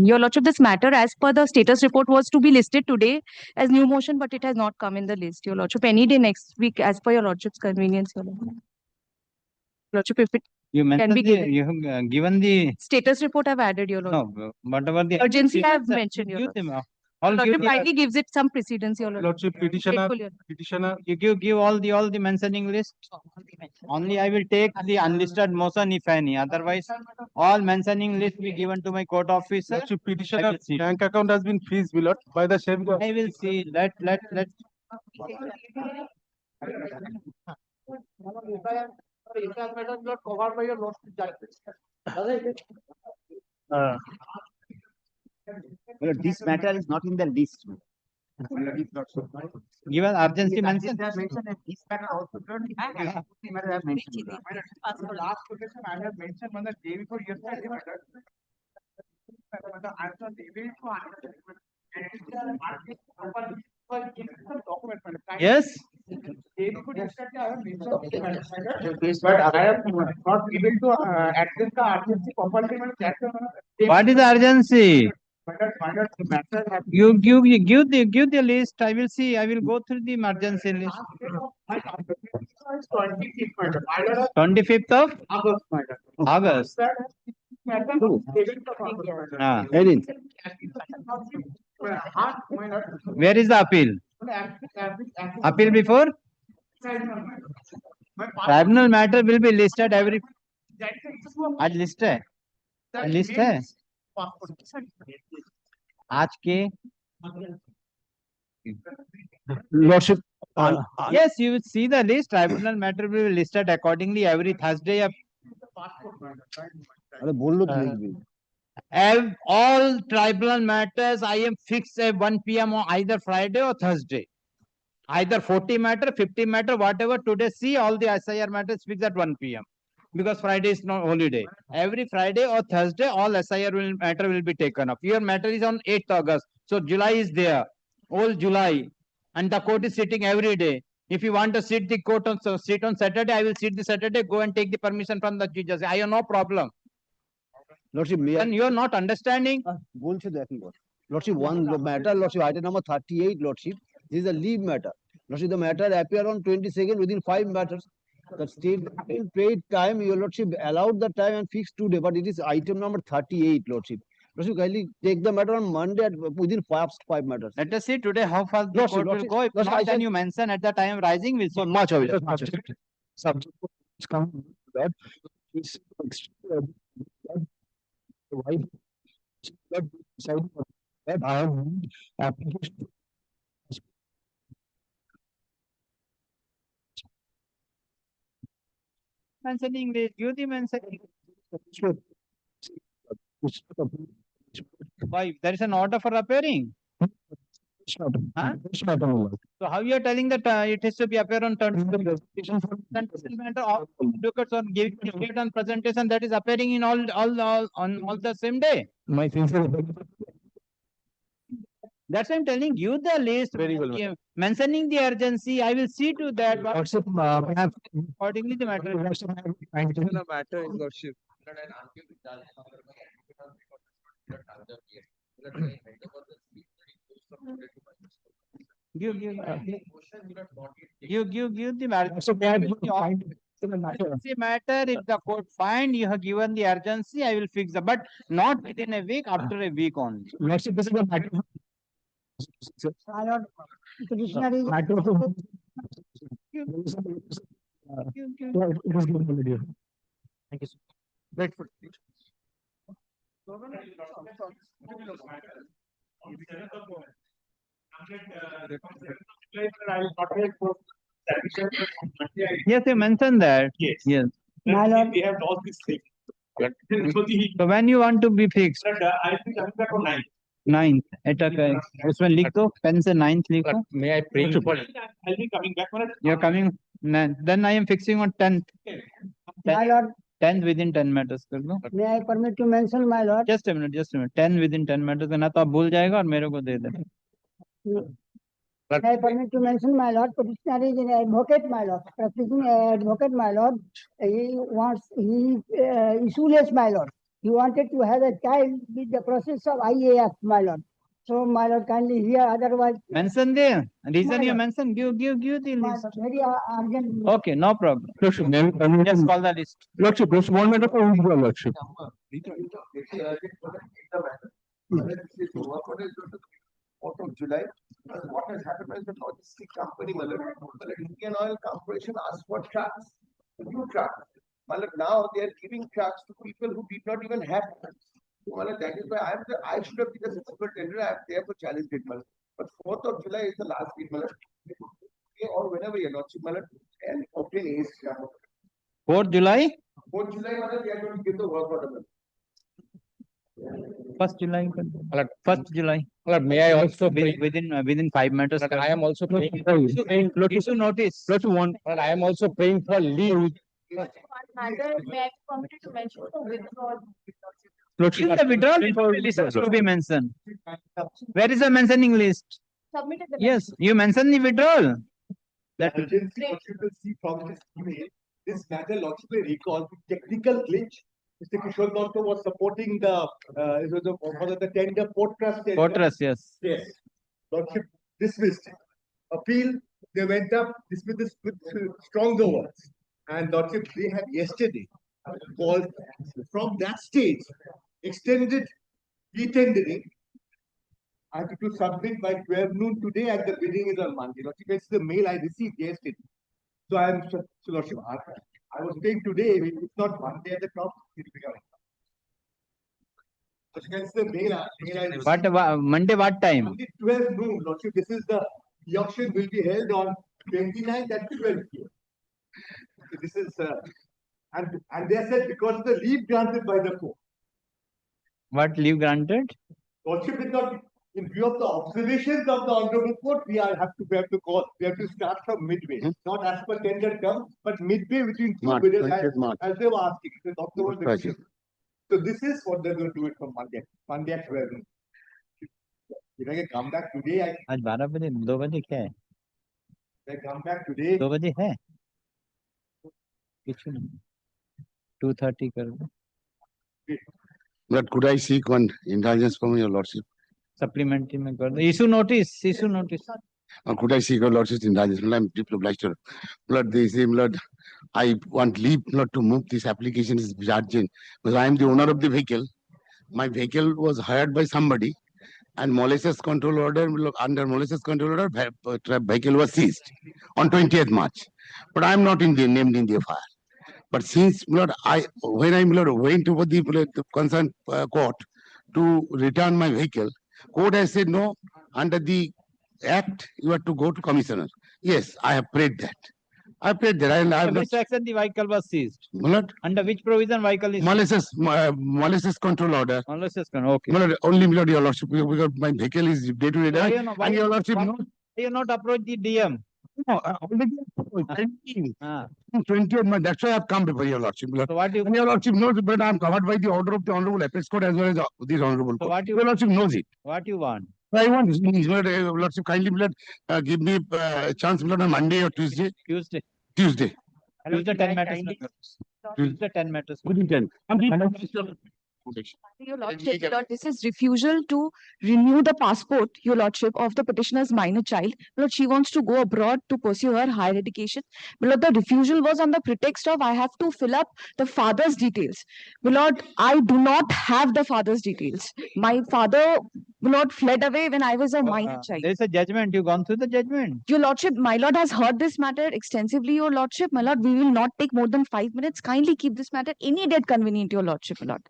Your Lordship, this matter, as per the status report, was to be listed today as new motion, but it has not come in the list. Your Lordship, any day next week, as per your Lordship's convenience. Your Lordship, if it You can mentioned be given. you have given the Status report I've added, Your Lordship. no, whatever the Urgency I have mentioned, Your give them. Lordship. All Your give Lordship kindly gives it some precedence, Your Lordship. Lordship, petitioner, you give all the mentioning list. Only I will take the unlisted motion if any. Otherwise, all mentioning list be given to my court officer. Lordship, petitioner, bank account has been freezed, my lord, by the same. I will see. Let. This matter is not in the list. Give an urgency mention. This matter also don't have matter I have mentioned. Last location I have mentioned on the day before yesterday matter. I was able to Yes. But I am not able to access the urgency properly. What is the urgency? You give the list. I will see. I will go through the emergency list. 25th of August. Where is the appeal? Appeal before? Tribunal matter will be listed every. List है. List है. आज के. Lordship. Yes, you will see the list. Tribunal matter will be listed accordingly every Thursday. All tribunal matters I am fixed at 1 p.m. on either Friday or Thursday. Either 40 matter, 50 matter, whatever. Today, see all the SIR matters fixed at 1 p.m. Because Friday is not holiday. Every Friday or Thursday, all SIR matter will be taken up. Your matter is on 8th August. So July is there. All July. And the court is sitting every day. If you want to sit the court on Saturday, I will sit the Saturday. Go and take the permission from the judges. I have no problem. Lordship, and you are not understanding. Lordship, one matter, Lordship, item number 38, Lordship. This is a leave matter. Lordship, the matter appear on 22nd within 5 matters. The state will paid time, your Lordship allowed the time and fixed today, but it is item number 38, Lordship. Lordship, kindly take the matter on Monday within first 5 matters. Let us see today how fast the court will go. If not, then you mention at the time rising, we'll see. Much of it. Subject is come that is why decided that I have application. Mentioning the duty mentioning. Why? There is an order for appearing. Huh? So how you are telling that it has to be appear on presentation on giving on presentation that is appearing in all the same day? My sincere. That's why I'm telling you the list. Very well. Mentioning the urgency, I will see to that. Accordingly, the matter. The matter is Lordship. Give the matter. If the court find you have given the urgency, I will fix the. But not within a week. After a week only. Lordship, this is the matter. Thank you, sir. Wait for Yes, you mentioned that. Yes. Yes. My lord, we have lost this thing. So when you want to be fixed? I'll be coming back on 9th. 9th. उसमें लिख दो pen से 9th लिखो. May I bring I'll be coming back on it. You're coming. Then I am fixing on 10th. My lord. 10th within 10 matters कर दो. May I permit to mention, my lord? Just a minute. 10 within 10 matters करना तो आप भूल जाएगा और मेरे को दे दे. May I permit to mention, my lord, petitioner is an advocate, my lord. Practicing advocate, my lord. He wants, issueless, my lord. he wanted to have a child with the process of IAF, my lord. So, my lord, kindly hear, otherwise, Mention there. Reason My you lord. mention. Give the my list. lord, very urgent. Okay, no problem. Lordship, Yes, call the list. Lordship, there's one matter for withdrawal, Lordship. Fourth of July. What has happened is the logistic company, Indian Oil Corporation asked for trucks, new trucks. Now they are giving trucks to people who did not even have trucks. So, that is why I should have been a successful tender. I have therefore challenged it. But 4th of July is the last week. Or whenever your lordship, and obtain AS. 4th July? 4th July, they are going to give the work order. 1st July. 1st July. May I also Within 5 minutes. I am also praying for Issue notice. I am also praying for leave. Matter, may I be permitted to mention the withdrawal? In the withdrawal list has to be mentioned. Where is the mentioning list? Submitted the. Yes, you mentioned the withdrawal. That Urgency, what you will see from this email, this matter logically recalls the technical glitch. Mr. Kishore Dotto was supporting the tender port trust. Fortress, yes. Yes. Lordship dismissed. Appeal, they went up, dismissed this with stronger words. And Lordship, they have yesterday called from that stage, extended retendering. I have to submit by 12 noon today and the bidding is on Monday. Lordship, it's the mail I received yesterday. So I am, so Lordship, I was saying today, if it's not Monday at the top, it's becoming. It's the mail I received. What, Monday what time? Monday 12 noon, Lordship, this is the auction will be held on 29th at 12 p.m. So this is, and they said because of the leave granted by the court. What leave granted? Lordship did not, in view of the observations of the Honorable Court, we have to start from midway, not as per tender term, but midway between two bidders as they were asking. It is October 15th. So this is what they're going to do it from Monday at 12 noon. If I can come back today, आज 12 बजे 2 बजे क्या है? I come back today. 2 बजे है? कुछ नहीं. 2:30 कर दो. But could I seek one indulgence from your lordship? Supplementary में कर दो. Issue notice. Or could I seek your lordship's indulgence? Well, I'm deeply obliged to. Lord, they say, Lord, I want leave not to move this application is urgent because I am the owner of the vehicle. My vehicle was hired by somebody, and malicious control order, under malicious control order, vehicle was seized on 20th March. But I am not named in the FIR. But since, Lord, when I went over the concerned court to return my vehicle, court has said no, under the act, you have to go to commissioner. Yes, I have prayed that. I prayed that. And I have which section the vehicle was seized? Lord, Under which provision vehicle is malicious control order. malicious control? Okay. Lord, only Lord, your lordship, because my vehicle is day to day, and your lordship knows. You not approach the DM? No, already 20th March. That's why I have come before your lordship. So what you? And your lordship knows, but I am covered by the order of the Honorable Apex Court as well as this Honorable So Court. what you? Your lordship knows it. What you want? I want this. Your lordship, kindly give me a chance on Monday or Tuesday. Tuesday. Tuesday. 10 matters. Tuesday 10 matters. Within 10. Your Lordship, Lord, this is refusal to renew the passport, Your Lordship, of the petitioner's minor child. Lord, she wants to go abroad to pursue her higher education. Lord, the refusal was on the pretext of I have to fill up the father's details. Lord, I do not have the father's details. My father, Lord, fled away when I was a minor child. There is a judgment. You gone through the judgment. Your Lordship, my Lord has heard this matter extensively, Your Lordship. My Lord, we will not take more than 5 minutes. Kindly keep this matter any date convenient, Your Lordship, my Lord.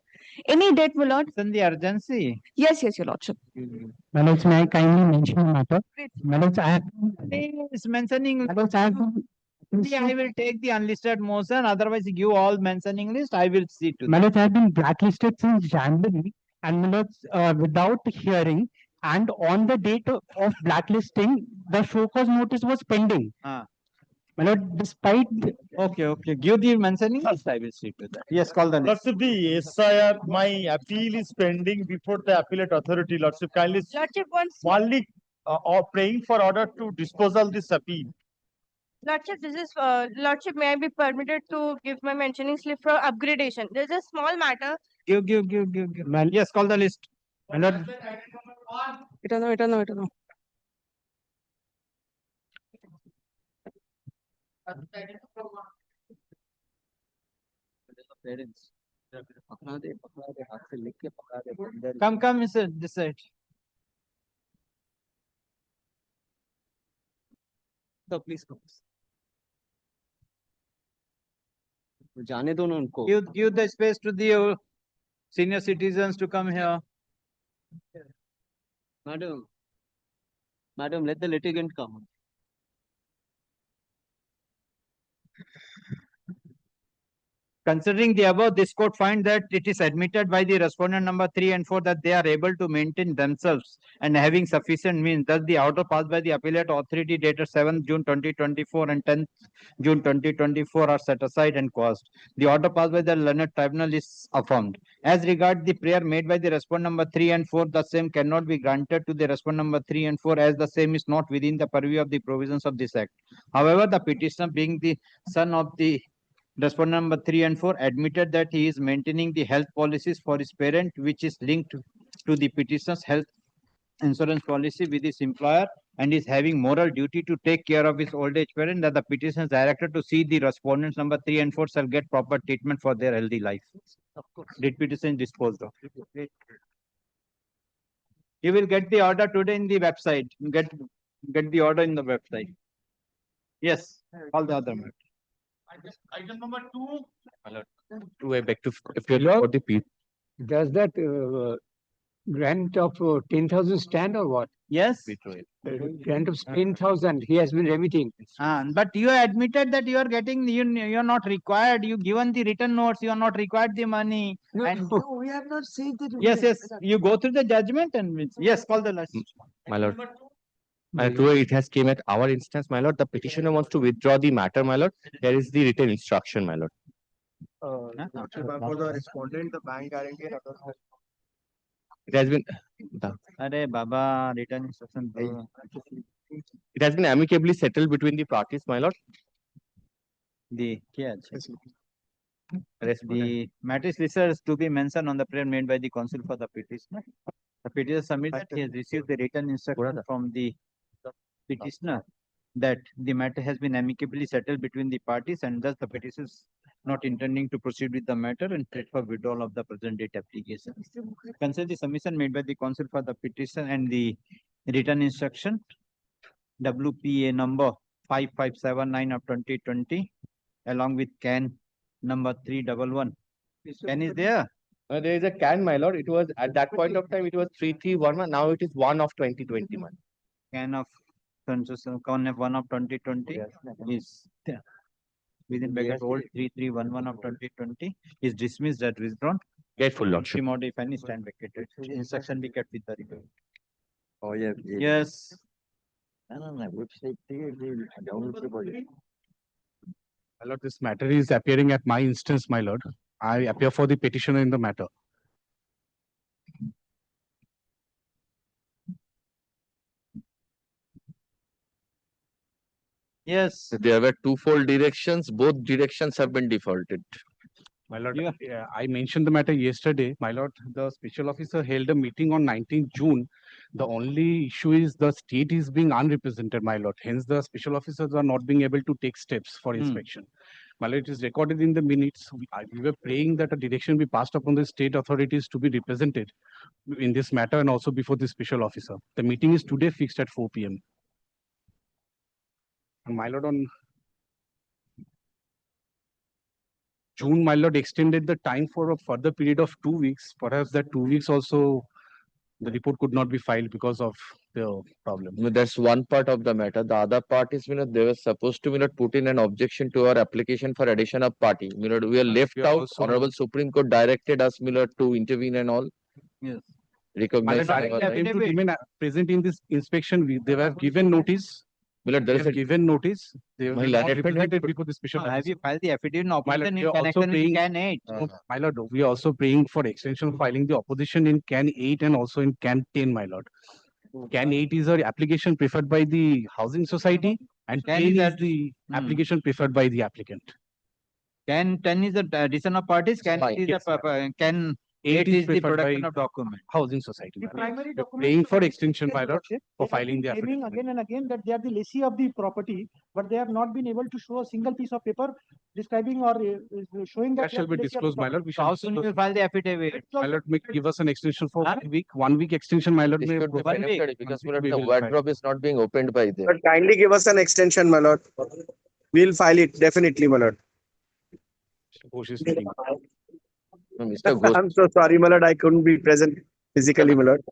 Any date, my Lord. Then the urgency. Yes, Your Lordship. My lords, may I kindly mention a matter? My lords, I have Is mentioning. my lords, I have I will take the unlisted motion. Otherwise, give all mentioning list. I will see to my that. lords, I have been blacklisted since January, and my lords, without hearing, and on the date of blacklisting, the show cause notice was pending. My lord, despite Okay. Give the mentioning list. I will see to that. Yes, call the list. Lordship, the SIR, my appeal is pending before the appellate authority. Lordship, kindly Lordship wants. only praying for order to disposal this appeal. Lordship, this is Lordship. May I be permitted to give my mentioning slip for upgradation? There is a small matter. Give. Yes, call the list. My lord, Come, Mr. This side. So please come. जाने दो ना उनको. Give the space to the senior citizens to come here. Madam, let the litigant come. Considering the above, this court finds that it is admitted by the respondent number 3 and 4 that they are able to maintain themselves and having sufficient means. Thus, the order passed by the appellate authority dated 7th June 2024 and 10th June 2024 are set aside and quashed. The order passed by the learned tribunal is affirmed. As regards the prayer made by the respondent number 3 and 4, the same cannot be granted to the respondent number 3 and 4 as the same is not within the purview of the provisions of this act. However, the petitioner, being the son of the respondent number 3 and 4, admitted that he is maintaining the health policies for his parent, which is linked to the petitioner's health insurance policy with his employer, and is having moral duty to take care of his old age parent, that the petitioner is directed to see the respondents number 3 and 4 shall get proper treatment for their healthy life. Did petition disposed of? You will get the order today in the website. Get the order in the website. Yes, all the other matters. Item number 2. I beg to appeal for the P. does that grant of 10,000 stand or what? Yes. Grant of 10,000 he has been remitting. But you admitted that you are getting, you are not required. You given the written notes. You are not required the money. And we have not seen the. yes. You go through the judgment and yes, call the list. My lord. It has came at our instance, my lord. The petitioner wants to withdraw the matter, my lord. Here is the written instruction, my lord. For the respondent, the bank guarantee and other. It has been. Arey Baba, written instruction. It has been amicably settled between the parties, my lord. The matter is listed as to be mentioned on the prayer made by the counsel for the petitioner. The petitioner submits that he has received the written instruction from the petitioner that the matter has been amicably settled between the parties, and thus the petitioner is not intending to proceed with the matter and plead for withdrawal of the present date application. Consider the submission made by the counsel for the petition and the written instruction WPA number 5579 of 2020 along with CAN number 311. CAN is there? There is a CAN, my lord. It was at that point of time, it was 3311. Now it is 1 of 2020, man. CAN of 1 of 2020 is there. Within brackets old 3311 of 2020 is dismissed and withdrawn. Grateful, lordship. If any stand vacated. Instruction be kept with the record. Oh yeah. Yes. Website. My lord, this matter is appearing at my instance, my lord. I appear for the petitioner in the matter. Yes. There were twofold directions. Both directions have been defaulted. My lord, I mentioned the matter yesterday. My lord, the special officer held a meeting on 19th June. The only issue is the state is being unrepresented, my lord. Hence, the special officers are not being able to take steps for inspection. My lord, it is recorded in the minutes. We were praying that a direction be passed upon the state authorities to be represented in this matter and also before the special officer. The meeting is today fixed at 4 p.m. And my lord, on June, my lord extended the time for a further period of 2 weeks. Perhaps that 2 weeks also, the report could not be filed because of the problem. That's one part of the matter. The other part is, they were supposed to, put in an objection to our application for addition of party. We are left out. Also, Honorable Supreme Court directed us, to intervene and all. Yes. Recognize them to remain present in this inspection. They were given notice. There is a given notice. They were represented before the special. Have you filed the affidavit in My lord, opposition we in are also connection with praying. CAN 8? My lord, we are also praying for extension of filing the opposition in CAN 8 and also in CAN 10, my lord. CAN 8 is an application preferred by the housing society and CAN 10 is is the application preferred by the applicant. CAN 10 is the addition of parties. CAN 8 is the CAN 8 is is the preferred by production of document. housing society. The my lord. primary We're document. paying for extension, my lord, for They have filing been the claiming affidavit. again and again that they are the lessee of the property, but they have not been able to show a single piece of paper describing or showing that That shall be they are the lessee of the disclosed, my property. lord. We So shall how soon you will file the affidavit? My lord, may give us an extension for Huh? 1 week. 1 week extension, my lord. This May should be One week. benefited because, my lord, we the will file. wardrobe is not being opened by them. But kindly give us an extension, my lord. We'll file it definitely, my lord. Ghosh is waiting. No, Mr. Ghosh, I'm so sorry, my lord. I couldn't be present physically, my lord.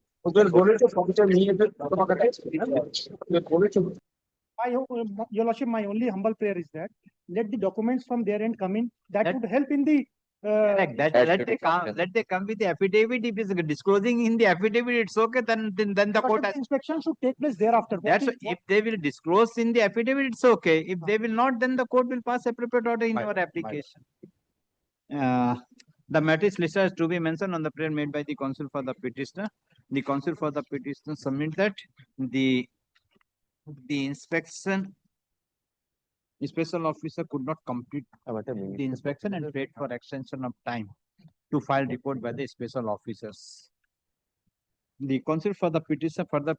Your Lordship, my only humble prayer is that let the documents from their end come in. That That- would help in the. Correct. That, That let should they be come, done. let they come with the affidavit. If it's disclosing in the affidavit, it's okay, then the But court the has. inspection should take place thereafter. That's why if they will disclose in the affidavit, it's okay. If they will not, then the court will pass appropriate order in My- our application. The matter is listed as to be mentioned on the prayer made by the counsel for the petitioner. The counsel for the petitioner submit that the inspection, the special officer could not complete the inspection and paid for extension of time to file report by the special officers. The counsel for the petitioner further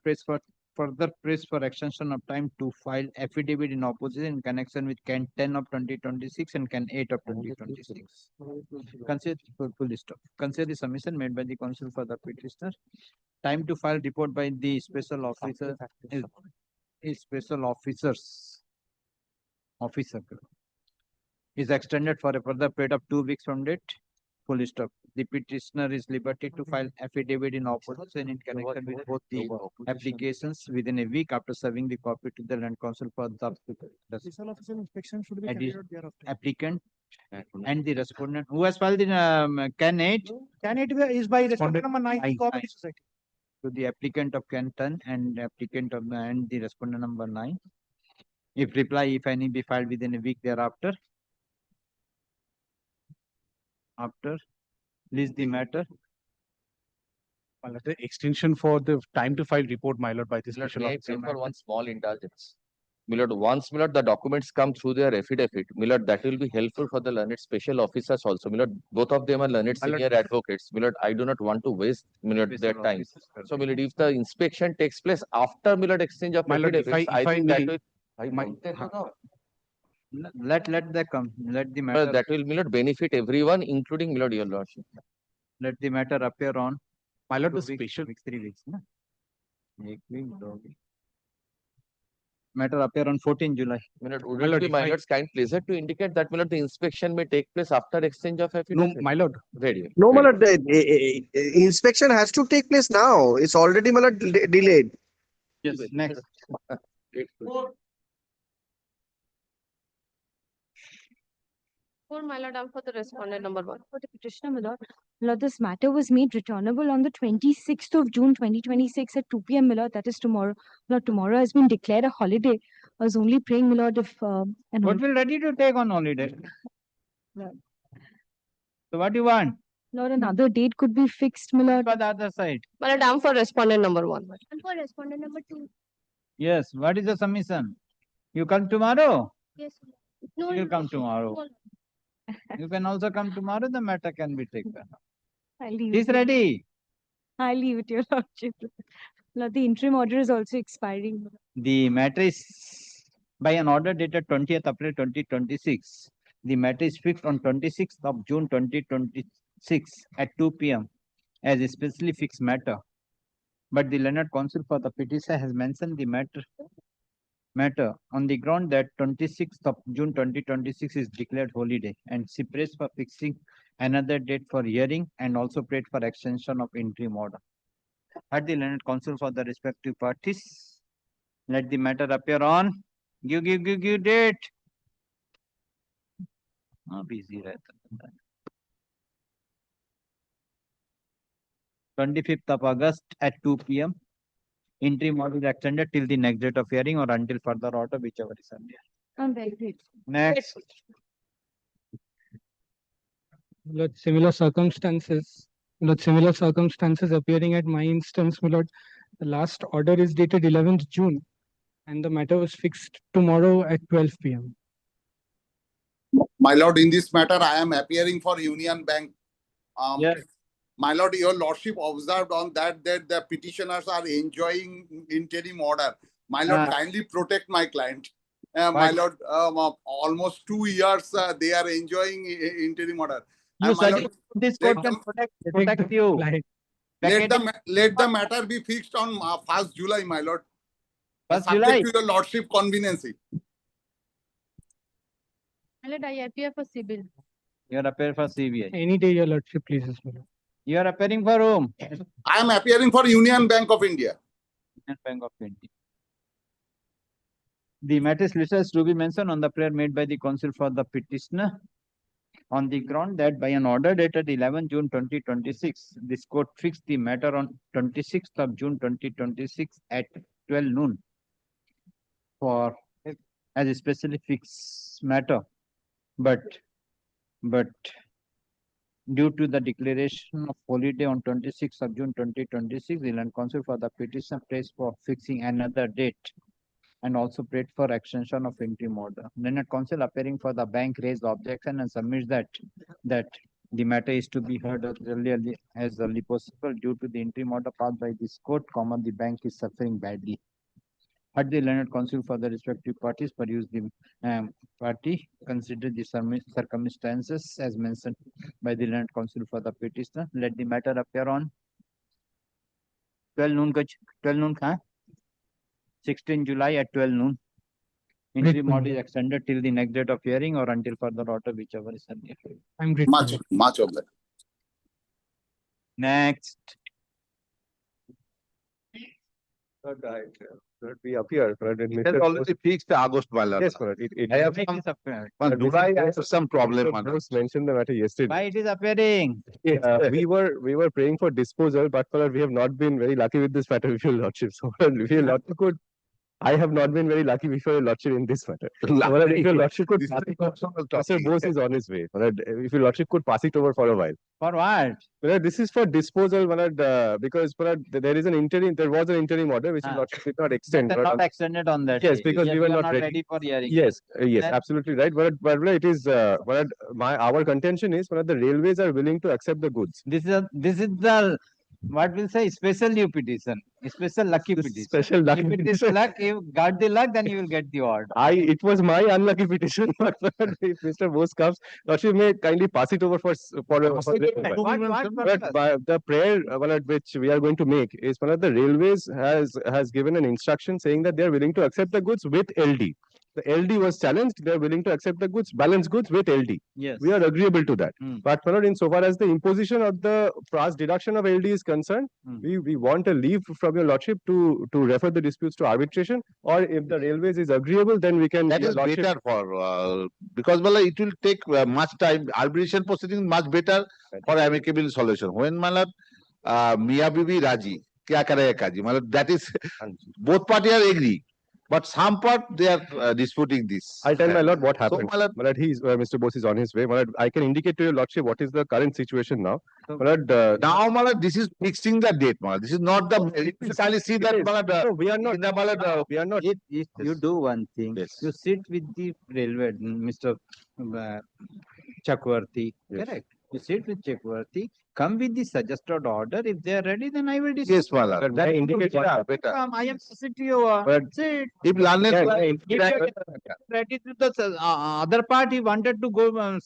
prays for extension of time to file affidavit in opposition in connection with Can 10 of 2026 and Can 8 of 2026. Consider full stop. Consider the submission made by the counsel for the petitioner. Time to file report by the special officer is special officer is extended for a further period of 2 weeks from date. Full stop. The petitioner is liberty to file affidavit in opposition in connection with both the applications within a week after serving the copy to the land council for the Special officer inspection should be Addi- carried out thereafter. applicant and the respondent who has filed in Can 8 Can it be is by respondent number 9, Nine. cooperative society. to the applicant of Can 10 and applicant of and the respondent number 9. If reply, if any, be filed within a week thereafter. After, list the matter. My lord, the extension for the time to file report, my lord, by the My lord, special may I officer. pay my for lord. one small indulgence? My lord, once, my lord, the documents come through their affidavit, my lord, that will be helpful for the learned special officers also. My lord, both of them are learned My lord- senior advocates. My lord, I do not want to waste, my lord, their Special time. officers. So, my lord, if the inspection takes place after, my lord, exchange of My lord, if affidavits, I I think that may- will. I my- बोलते तो ना। Let the come, let the My lord, matter, that will, my lord, benefit everyone, including, my lord, your lordship. let the matter appear on My lord, the 2 weeks, special, 3 weeks. Na? Ek week, 2 week. Matter appear on 14 July. My lord, would My it lord, be if my I- lord's kind pleasure to indicate that, my lord, the inspection may take place after exchange of no, affidavit? my lord, Very well. No, my very lord. The inspection has to take place now. It's already, my lord, delayed. Yes, next. well. For my lord, I'm for the respondent number 1. For the petitioner, my lord. My lord, this matter was made returnable on the 26th of June 2026 at 2 p.m. My lord, that is tomorrow. My lord, tomorrow has been declared a holiday. I was only praying, my lord, if an What will ready to take on holiday? Yeah. So what do you want? Lord, another date could be fixed, my lord. For the other side. My lord, I'm for respondent number 1. And for respondent number 2. Yes, what is the submission? You come tomorrow? Yes. No, You will come tomorrow. You can also come tomorrow, the matter can be taken. I'll leave He's it. ready. I'll leave it, your lordship. Lord, the interim order is also expiring. The matter is by an order dated 20th April 2026. The matter is fixed on 26th of June 2026 at 2 p.m. as a specially fixed matter. But the learned counsel for the petitioner has mentioned the matter on the ground that 26th of June 2026 is declared holiday, and she prays for fixing another date for hearing and also prayed for extension of interim order. Had the learned counsel for the respective parties, let the matter appear on. Give date. Busy रहता है. 25th of August at 2 p.m. Interim order is extended till the next date of hearing or until further order, whichever is earlier. I'm very grateful. Next. Lord, similar circumstances appearing at my instance, my lord. The last order is dated 11th June and the matter was fixed tomorrow at 12 p.m. My lord, in this matter, I am appearing for Union Bank. Yes. My lord, your lordship observed on that the petitioners are enjoying interim order. My lord, kindly protect my client. My lord, almost 2 years they are enjoying interim order. You And my lord, suggest this court can protect you. let the matter be fixed on 1st July, my lord. 1st Subject July. to your lordship conveniency. My lord, I appear for civil. You are appearing for CBI. Any day, your lordship pleases, my lord. You are appearing for whom? I am appearing for Union Bank of India. Union Bank of India. The matter is listed as to be mentioned on the prayer made by the counsel for the petitioner on the ground that by an order dated 11 June 2026, this court fixed the matter on 26th of June 2026 at 12 noon for as a specially fixed matter. But due to the declaration of holiday on 26th of June 2026, the land counsel for the petition prays for fixing another date and also prayed for extension of interim order. Land counsel appearing for the bank raised objection and submits that the matter is to be heard as early possible due to the interim order passed by this court, the bank is suffering badly. Had the learned counsel for the respective parties peruse the party, consider the circumstances as mentioned by the learned counsel for the petitioner. Let the matter appear on 12 noon, 16 July at 12 noon. Interim order is extended till the next date of hearing or until further order, whichever is earlier. I'm grateful. Much of that. Next. We appear, but it has already fixed August, my lord. Yes, but I have some, but July I have some problem. Bruce mentioned the matter yesterday. Why it is appearing? We were praying for disposal, but we have not been very lucky with this matter with your lordship. So if your lordship could, I have not been very lucky with your lordship in this matter. So, if your lordship could, Mr. Bose is on his way. If your lordship could pass it over for a while. For what? This is for disposal, because there was an interim order which your lordship did not extend. Not extended on that. Yes, day. because we were not ready for hearing. Yes, absolutely right. But it is our contention is the railways are willing to accept the goods. This is the what we'll say special new petition, special lucky petition. Special lucky if it is luck, you got the luck, then you will get the order. It was my unlucky petition, but if Mr. Bose comes, Lordship may kindly pass it over for the prayer which we are going to make is the railways has given an instruction saying that they are willing to accept the goods with LD. The LD was challenged. They are willing to accept the goods, balance goods with LD. Yes. We are agreeable to that. But insofar as the imposition of the price deduction of LD is concerned, we want a leave from your lordship to refer the disputes to arbitration, or if the railways is agreeable, then we can. That is better for because it will take much time. Arbitration proceeding is much better for amicable solution. When Mia Bibi Raji, kya karega kaji? That is both parties are agree. But some part they are disputing this. I'll tell my lord what happened. So, Mr. Bose is on his way. I can indicate to your lordship what is the current situation now. Now, this is fixing the date. This is not the. You see that. No, we are not. We are not. If you do one thing, you sit with the railway, Mr. Chakravarti, correct? You sit with Chakravarti, come with the suggested order. If they are ready, then I will discuss. Yes, Mala. That indicates better. I am sitting to you. Sit. If learned Ready to the other party wanted to go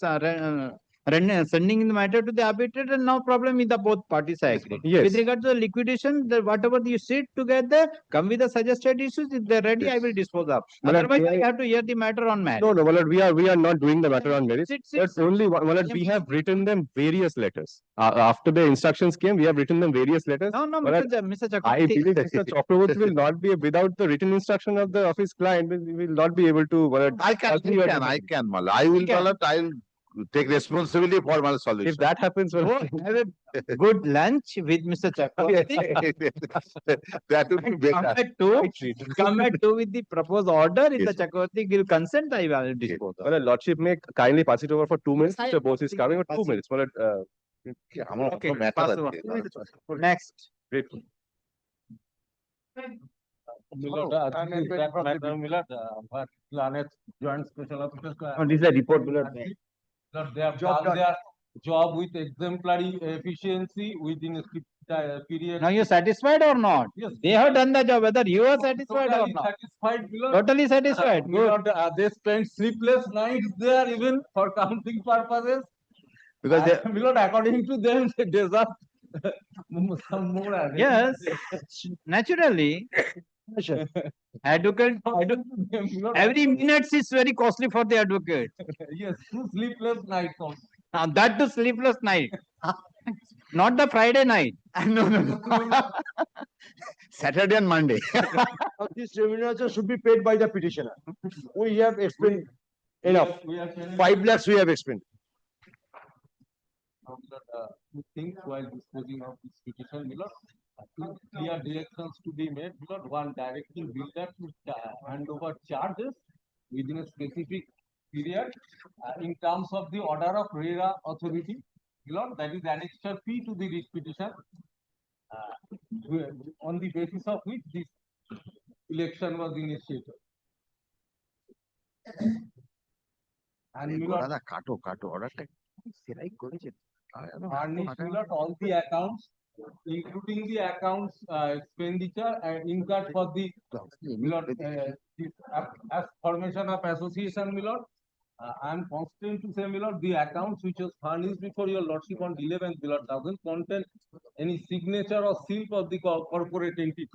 sending the matter to the arbitrator, no problem with the both parties I agree. Yes. With regard to the liquidation, whatever you sit together, come with the suggested issues. If they're ready, I will dispose of. Otherwise, I have to hear the matter on merit. No, we are not doing the matter on merit. That's only we have written them various letters. After the instructions came, we have written them various letters. No, Mr. Chakravarti. I believe Mr. Chakravarti will not be without the written instruction of the office client. We will not be able to. I can, Mala. I will take responsibility for my solution. If that happens, have a good lunch with Mr. Chakravarti. That would be better. Come at 2 with the proposed order. If the Chakravarti will consent, I will dispose of. Well, Lordship may kindly pass it over for 2 minutes. Mr. Bose is coming for 2 minutes. Okay, pass over. Next. Grateful. This is a report. They have job with exemplary efficiency within a period. Now you're satisfied or not? Yes. They have done the job, whether you are satisfied or Totally not. satisfied, Milord. Totally satisfied. Good. Milord, they spent sleepless nights there even for counting purposes. Because they, Milord, according to them, they deserve some more. yes, naturally, advocate, every minute is very costly for the advocate. Yes, 2 sleepless nights also. Now that too sleepless night. Not the Friday night. No. Saturday and Monday. This remuneration should be paid by the petitioner. We have expended enough. 5 lakhs we have expended. Two things while disposing of this petition, Milord. Two clear directions to be made, Milord. One, directing builder to hand over charges within a specific period in terms of the order of RERA authority, Milord, that is annexed P to the writ petition, on the basis of which this election was initiated. And Milord, furnish, Milord, all the accounts, including the accounts expenditure and incurred for the Milord, this, as formation of association, Milord. I am constrained to say, Milord, the accounts which was furnished before your lordship on 11th, Milord, doesn't contain any signature or seal of the corporate entity.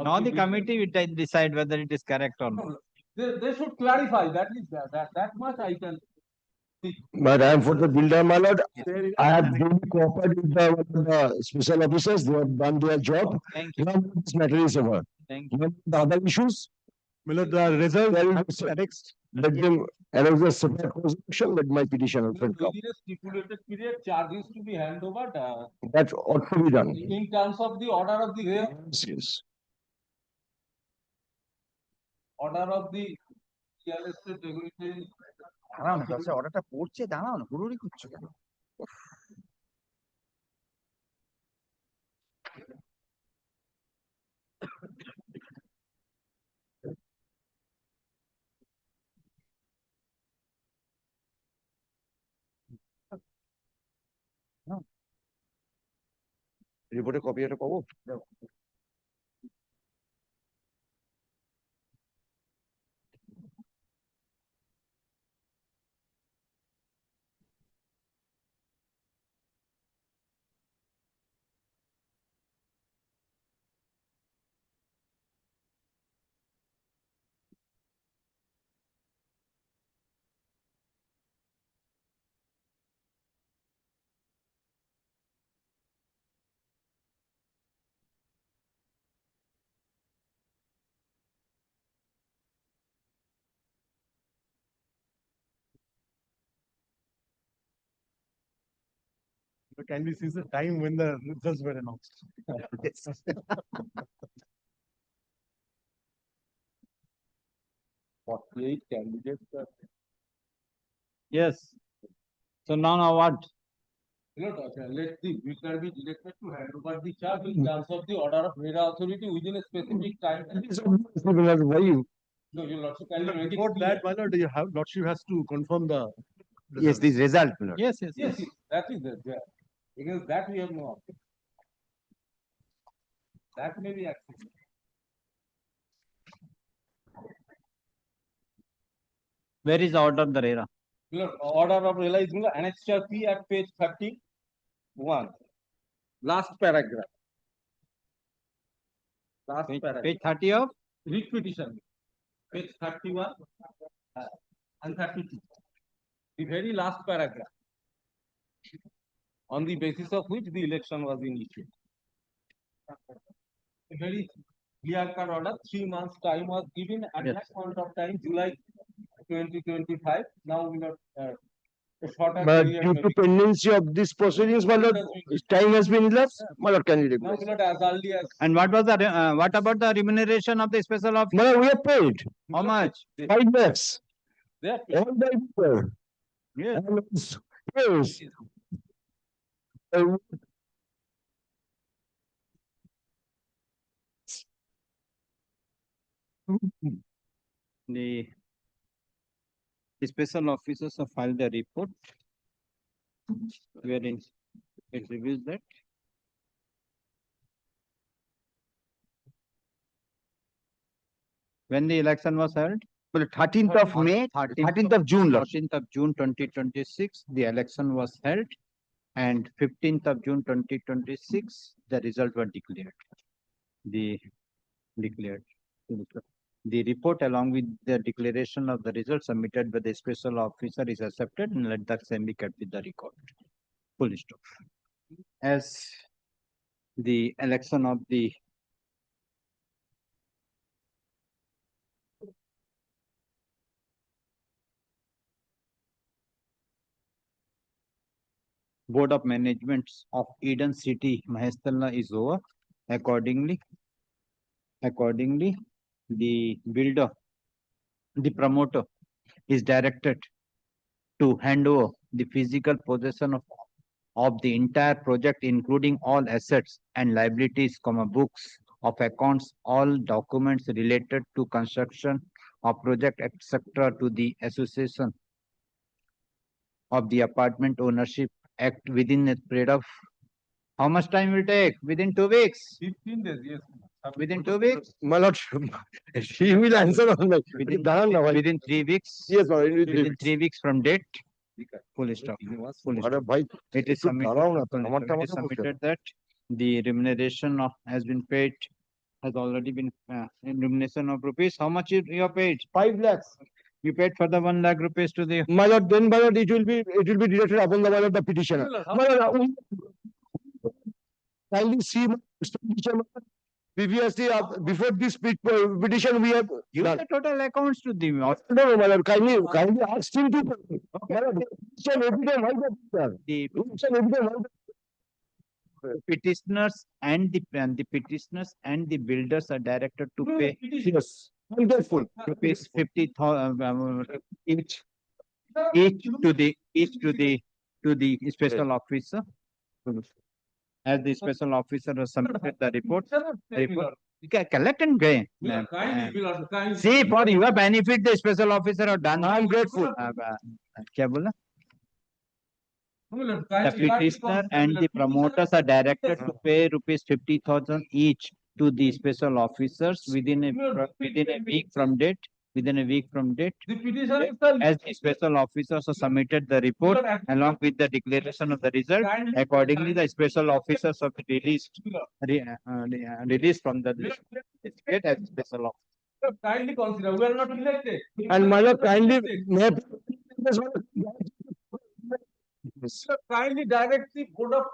Now the committee will decide whether it is correct or not. They should clarify. That is that much I can. But I am for the builder, my lord. I have really cooperated with the special officers. They have done their job. Thank you. Now this matter is over. Thank you. The other issues, my lord, the result annexed. Let them announce a separate resolution. Let my petition also come. Within a stipulated period, charges to be handed over. That ought to be done. In terms of the order of the real. Yes. Order of the real estate regulatory. দাঁড়াও না দশে অর্ডারটা পড়ছে দাঁড়াও না হুড়ুড়ি করছো কেন রিপোর্টের কপি একটা পাবো Can we see the time when the results were announced? Yes. 48 candidates. Yes. So now what? Let the builder be directed to hand over the charge in terms of the order of RERA authority within a specific time. No, your lordship can make it Before clear. that, my lord, you have lordship has to confirm the. Yes, this result, my lord. Yes. Yes, that is there. Against that we have no option. That may be accepted. Where is the order of the RERA? Order of RERA is annexed P at page 31. Last paragraph. Last paragraph. Page 30 of? Writ petition. Page 31 and 32. The very last paragraph. On the basis of which the election was initiated. A very clear-cut order, 3 months time was given at that point of time, July 2025. Now we have a shorter But period. due to pendency of these proceedings, my lord, time has been elapsed. My lord, can you Now request? we not as early as. And what was the what about the remuneration of the special officer? My lord, we have paid How much? 5 lakhs. They are All by paper. Yes. Yes. The special officers have filed the report. wherein it reveals that when the election was held, Well, 13th of May, 13th of June, Lord. 13th of June 2026, the election was held, and 15th of June 2026, the result were declared. The report along with the declaration of the results submitted by the special officer is accepted, and let the same be kept with the record. Full stop. As the election of the Board of Management of Eden City, Mahestala is over. Accordingly, the builder, the promoter is directed to hand over the physical possession of the entire project, including all assets and liabilities, books of accounts, all documents related to construction of project, etc., to the Association of the Apartment Ownership Act within a period of how much time will take? Within 2 weeks. 15 days, yes. Within 2 weeks. My lord, she will answer on that. Within 3 weeks. Yes, my lord. Within 3 weeks from date. Full stop. Full stop. It is submitted that the remuneration has been paid, has already been remuneration of rupees. How much you have paid? 5 lakhs. You paid for the 1 lakh rupees to the. My lord, then my lord, it will be deducted upon the my lord, the petitioner. My lord, kindly see my expenditure. Previously, before this petition, we have Give the total accounts to the. No, my lord, kindly ask him to. My lord, the petitioners and the builders are directed to pay. Yes, I'm grateful. Rupees 50,000 each to the special officer. As the special officer has submitted the report. Collect and pay. See, for your benefit, the special officer have done. I'm grateful. क्या बोला? The petitioner and the promoters are directed to pay rupees 50,000 each to the special officers within a week from date. Within a week from date, as the special officers have submitted the report along with the declaration of the result, accordingly the special officers have released from the certificate as special officer. Kindly consider, we are not elected. And my lord, kindly kindly direct the board of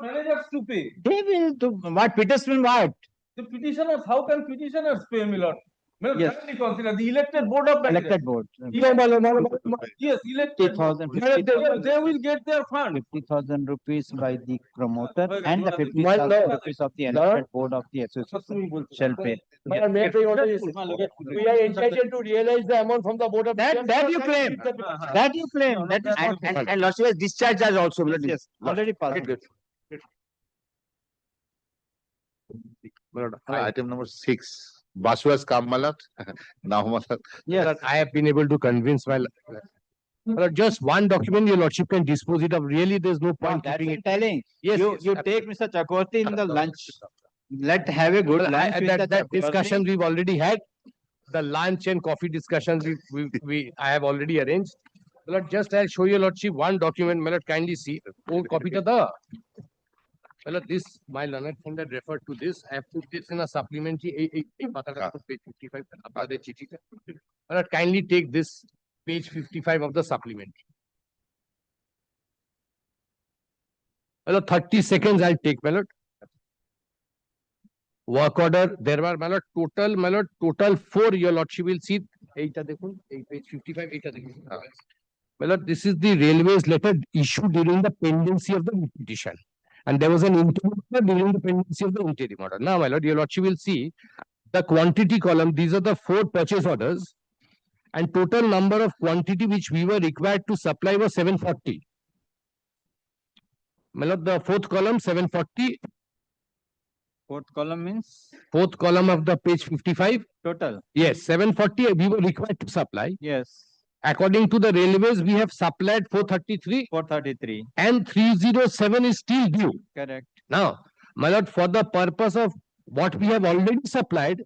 managers to pay. They will do what? Petitioner what? The petitioners, how can petitioners pay, my lord? Yes. Kindly consider the elected board of managers. Elected board. Yes, elected. 50,000. They will get their fund. 50,000 rupees by the promoter and the 50,000 rupees of the elected board of the association shall pay. We are entitled to realize the amount from the board of that you claim. That you claim. That is and lordship has discharged us also. Yes, already passed. Item number 6. Basu has come, my lord. Now, my lord. Yes, I have been able to convince my lord, just one document your lordship can dispose it of. Really, there's no point keeping it. Telling. Yes, you take Mr. Chakraborty in the lunch. Let's have a good lunch. That discussion we've already had. The lunch and coffee discussions I have already arranged. My lord, just I'll show your lordship one document. My lord, kindly see. Oh, copy to the. My lord, this my learned friend had referred to this. I have put this in a supplementary page 55. My lord, kindly take this page 55 of the supplement. My lord, 30 seconds I'll take, my lord. Work order, there were, my lord, total 4, your lordship will see. Page 55, my lord, this is the railways letter issued during the pendency of the petition. And there was an interim order during the pendency of the interim order. Now, my lord, your lordship will see the quantity column. These are the 4 purchase orders. And total number of quantity which we were required to supply was 740. My lord, the 4th column, 740. 4th column means? 4th column of the page 55. Total. Yes, 740 we were required to supply. Yes. According to the railways, we have supplied 433 433. and 307 is still due. Correct. Now, my lord, for the purpose of what we have already supplied,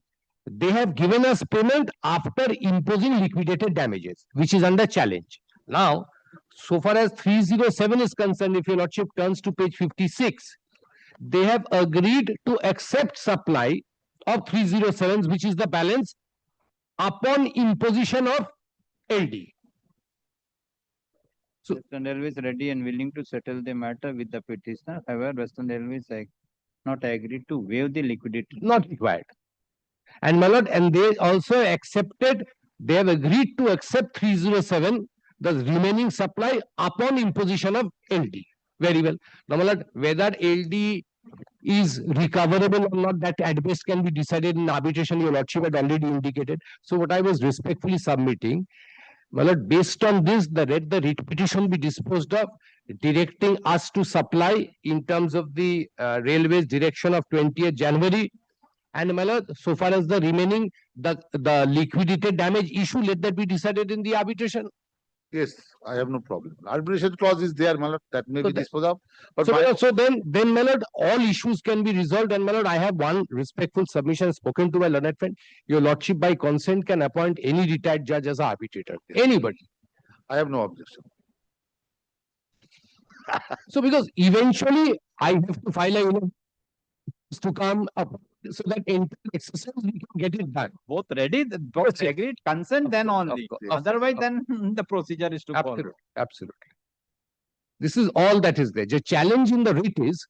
they have given us payment after imposing liquidated damages, which is under challenge. Now, so far as 307 is concerned, if your lordship turns to page 56, they have agreed to accept supply of 307s, which is the balance, upon imposition of LD. So, Western Railways ready and willing to settle the matter with the petitioner. However, Western Railways not agreed to waive the liquidity. Not required. And my lord, and they also accepted, they have agreed to accept 307, the remaining supply upon imposition of LD. Very well. Now, my lord, whether LD is recoverable or not, that at best can be decided in arbitration, your lordship had already indicated. So what I was respectfully submitting, my lord, based on this, the writ petition be disposed of, directing us to supply in terms of the railways direction of 20th January. And my lord, so far as the remaining, the liquidated damage issue, let that be decided in the arbitration. Yes, I have no problem. Arbitration clause is there, my lord, that may So be disposed of. But so then, my lord, all issues can be resolved. And my lord, I have one respectful submission spoken to my learned friend. Your lordship by consent can appoint any retired judge as an arbitrator. Anybody. I have no objection. So because eventually I have to file a to come up so that in exercise we can get it done. Both ready, both agreed, consent, then only. Otherwise, then the procedure is to follow. Absolutely. This is all that is there. The challenge in the writ is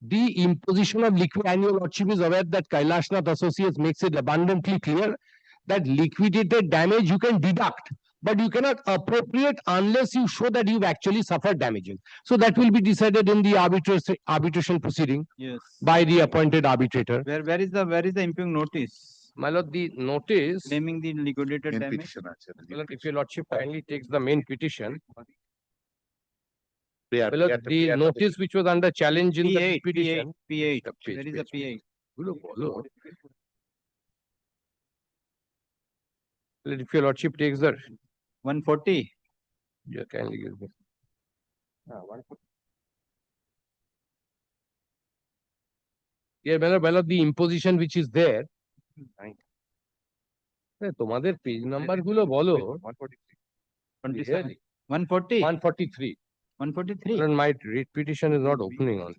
the imposition of liquid. And your lordship is aware that Kailashnath Associates makes it abundantly clear that liquidated damage you can deduct, but you cannot appropriate unless you show that you've actually suffered damages. So that will be decided in the arbitration proceeding. Yes. By the appointed arbitrator. Where is the impugn notice? My lord, the notice Naming the liquidated damage. My lord, if your lordship kindly takes the main petition. My lord, the notice which was under challenge in the petition. P8. There is a P8. If your lordship takes the 140. Yeah, kindly give me. 140. Yeah, my lord, the imposition which is there. তোমাদের page number গুলো বলো 140 143 143 my writ petition is not opening on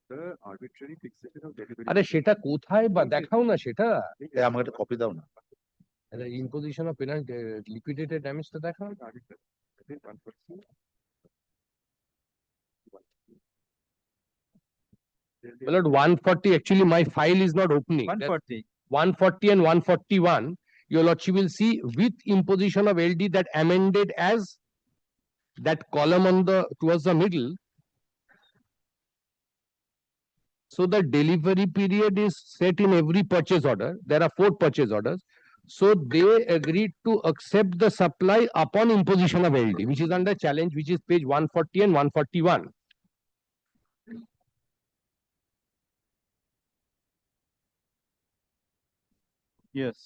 The arbitrary fixation of delivery. আরে সেটা কোথায় বা দেখাও না সেটা আমাকে একটা কপি দাও না imposition of penalty liquidated damage টা দেখাও Lord, 140 actually my file is not opening. 140 and 141 your lordship will see with imposition of LD that amended as that column on the towards the middle. So the delivery period is set in every purchase order. There are 4 purchase orders. So they agreed to accept the supply upon imposition of LD, which is under challenge, which is page 140 and 141. Yes.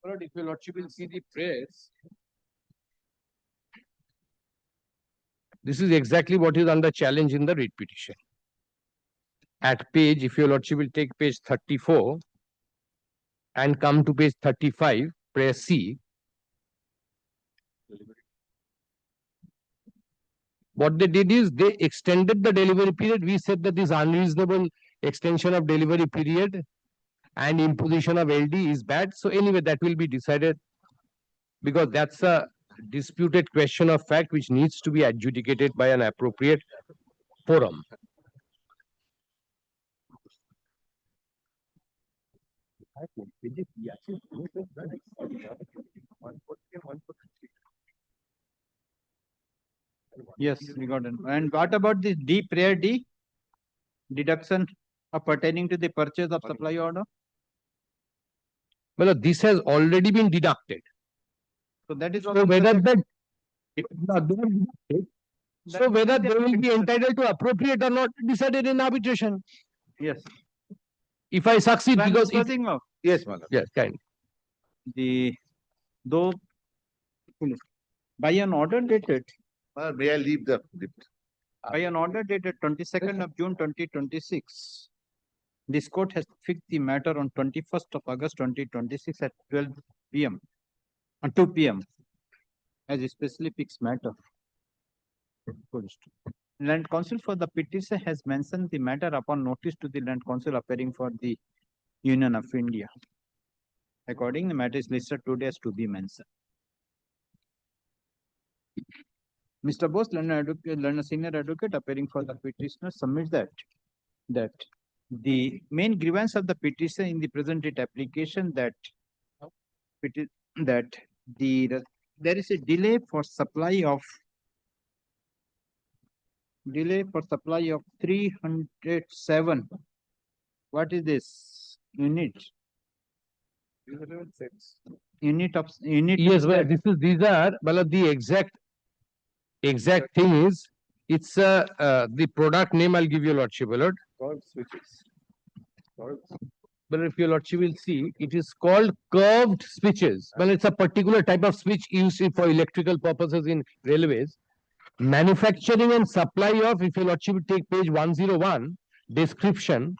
Lord, if your lordship will see the press, this is exactly what is under challenge in the writ petition. At page, if your lordship will take page 34 and come to page 35, press C. What they did is they extended the delivery period. We said that this unreasonable extension of delivery period and imposition of LD is bad. So anyway, that will be decided because that's a disputed question of fact which needs to be adjudicated by an appropriate forum. Yes, we got it. And what about the D, prayer D? Deduction pertaining to the purchase of supply order? Well, this has already been deducted. So that is so whether that so whether they will be entitled to appropriate or not decided in arbitration. Yes. If I succeed, because if, Transposing of Yes, my lord. yes, kind. the though by an order dated May I leave the lift? by an order dated 22nd of June 2026, this court has fixed the matter on 21st of August 2026 at 12 p.m. and 2 p.m. as a specially fixed matter. Land Council for the petition has mentioned the matter upon notice to the Land Council appearing for the Union of India. According, the matter is listed today as to be mentioned. Mr. Bose, learned senior advocate appearing for the petitioner, submits that the main grievance of the petition in the present writ application that there is a delay for supply of 307. What is this unit? Unit of unit. Yes, well, these are, well, the exact thing is, it's the product name I'll give you, Lordship, my lord. Switches. But if your lordship will see, it is called curved switches. Well, it's a particular type of switch used for electrical purposes in railways. Manufacturing and supply of, if your lordship will take page 101, description,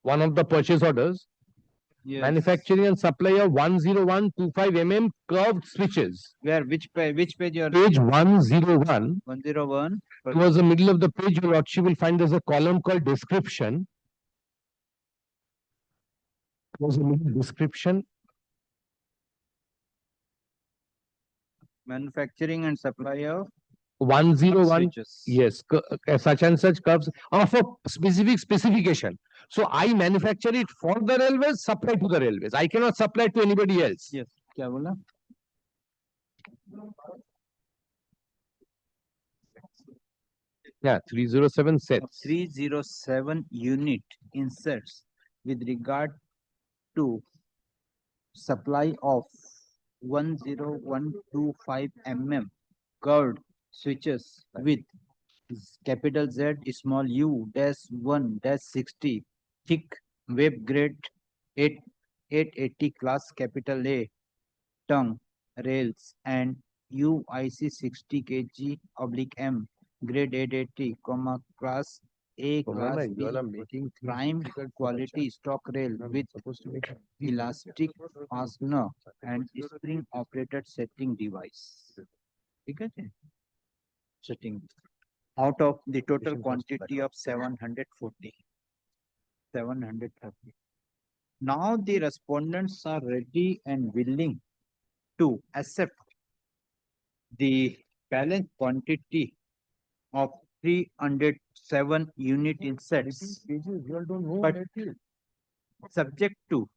one of the purchase orders. Yes. Manufacturing and supply of 10125 mm curved switches. Where which page you are? Page 101. 101. Towards the middle of the page, your lordship will find there's a column called description. Towards the middle, description. Manufacturing and supply of 101. switches. Yes, such and such curves of a specific specification. So I manufacture it for the railways, supply to the railways. I cannot supply to anybody else. Yes. Kya bola? Yeah, 307 sets. 307 unit inserts with regard to supply of 10125 mm curved switches with capital Z small u -1 -60 thick web grade 880 class capital A tongue rails and UIC 60 kg /M grade 880 class A class B prime quality stock rail with elastic fastener and spring operated setting device. Setting out of the total quantity of 740. 730. Now the respondents are ready and willing to accept the balance quantity of 307 unit insets, but subject to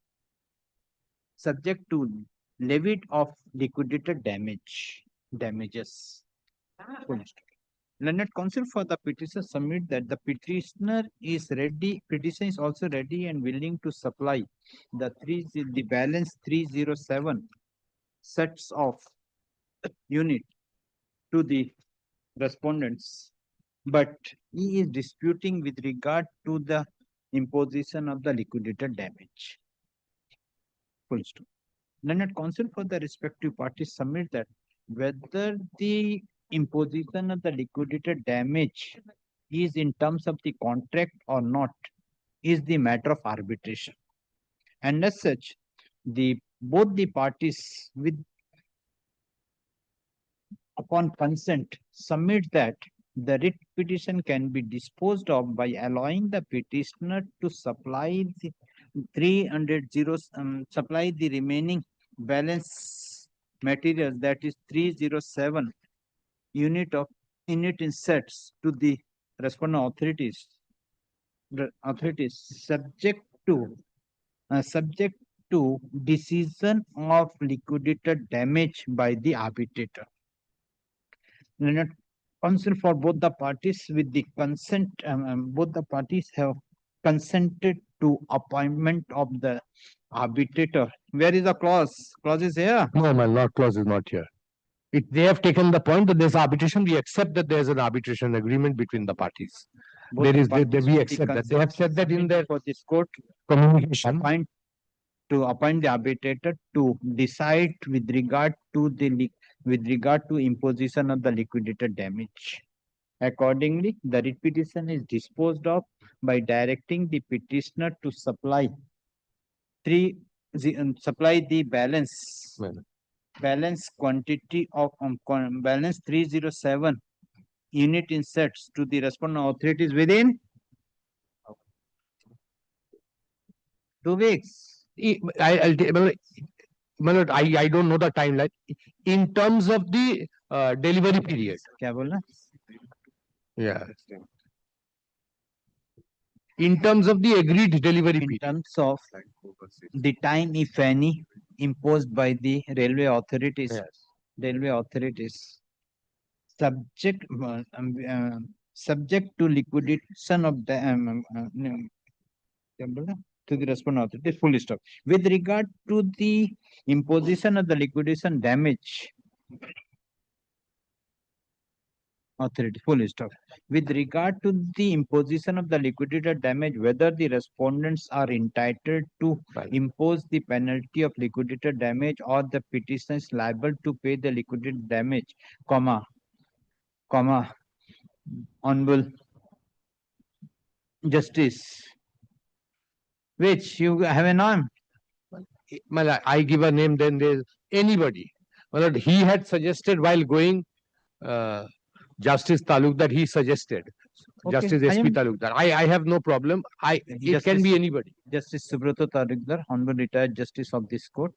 levy of liquidated damages. Learned Counsel for the petitioner submit that the petition is also ready and willing to supply the balance 307 sets of unit to the respondents, but he is disputing with regard to the imposition of the liquidated damage. Full stop. Learned Counsel for the respective parties submit that whether the imposition of the liquidated damage is in terms of the contract or not is the matter of arbitration, and as such both the parties upon consent submit that the writ petition can be disposed of by allowing the petitioner to supply the supply the remaining balance materials, that is 307 unit insets to the respondent authorities subject to decision of liquidated damage by the arbitrator. Learned Counsel for both the parties with the consent, both the parties have consented to appointment of the arbitrator. Where is the clause? Clause is here. No, my lord, clause is not here. They have taken the point that there's arbitration. We accept that there's an arbitration agreement between the parties. both there is, parties we with the accept that. They consent have said that in their for this court communication. appoint the arbitrator to decide with regard to imposition of the liquidated damage. Accordingly, the writ petition is disposed of by directing the petitioner to supply the balance quantity of balance 307 unit insets to the respondent authorities within 2 weeks. I don't know the timeline. In terms of the delivery period. क्या बोलना? Yeah. In terms of the agreed delivery period. In terms of the time, if any, imposed by the railway authorities. Yes. Railway authorities subject to liquidation of the to the respondent authority, full stop. With regard to the imposition of the liquidation damage authority, full stop. With regard to the imposition of the liquidated damage, whether the respondents are entitled to impose the penalty of liquidated damage or the petitioner is liable to pay the liquidated damage, Honorable Justice, which you have a name. Well, I give a name, then there's anybody. Well, he had suggested while going, Justice Talukdar, he suggested. Okay, Justice SP Talukdar. I have no problem. It can be anybody. Justice Subrata Talukdar, Honorable Retired Justice of this court,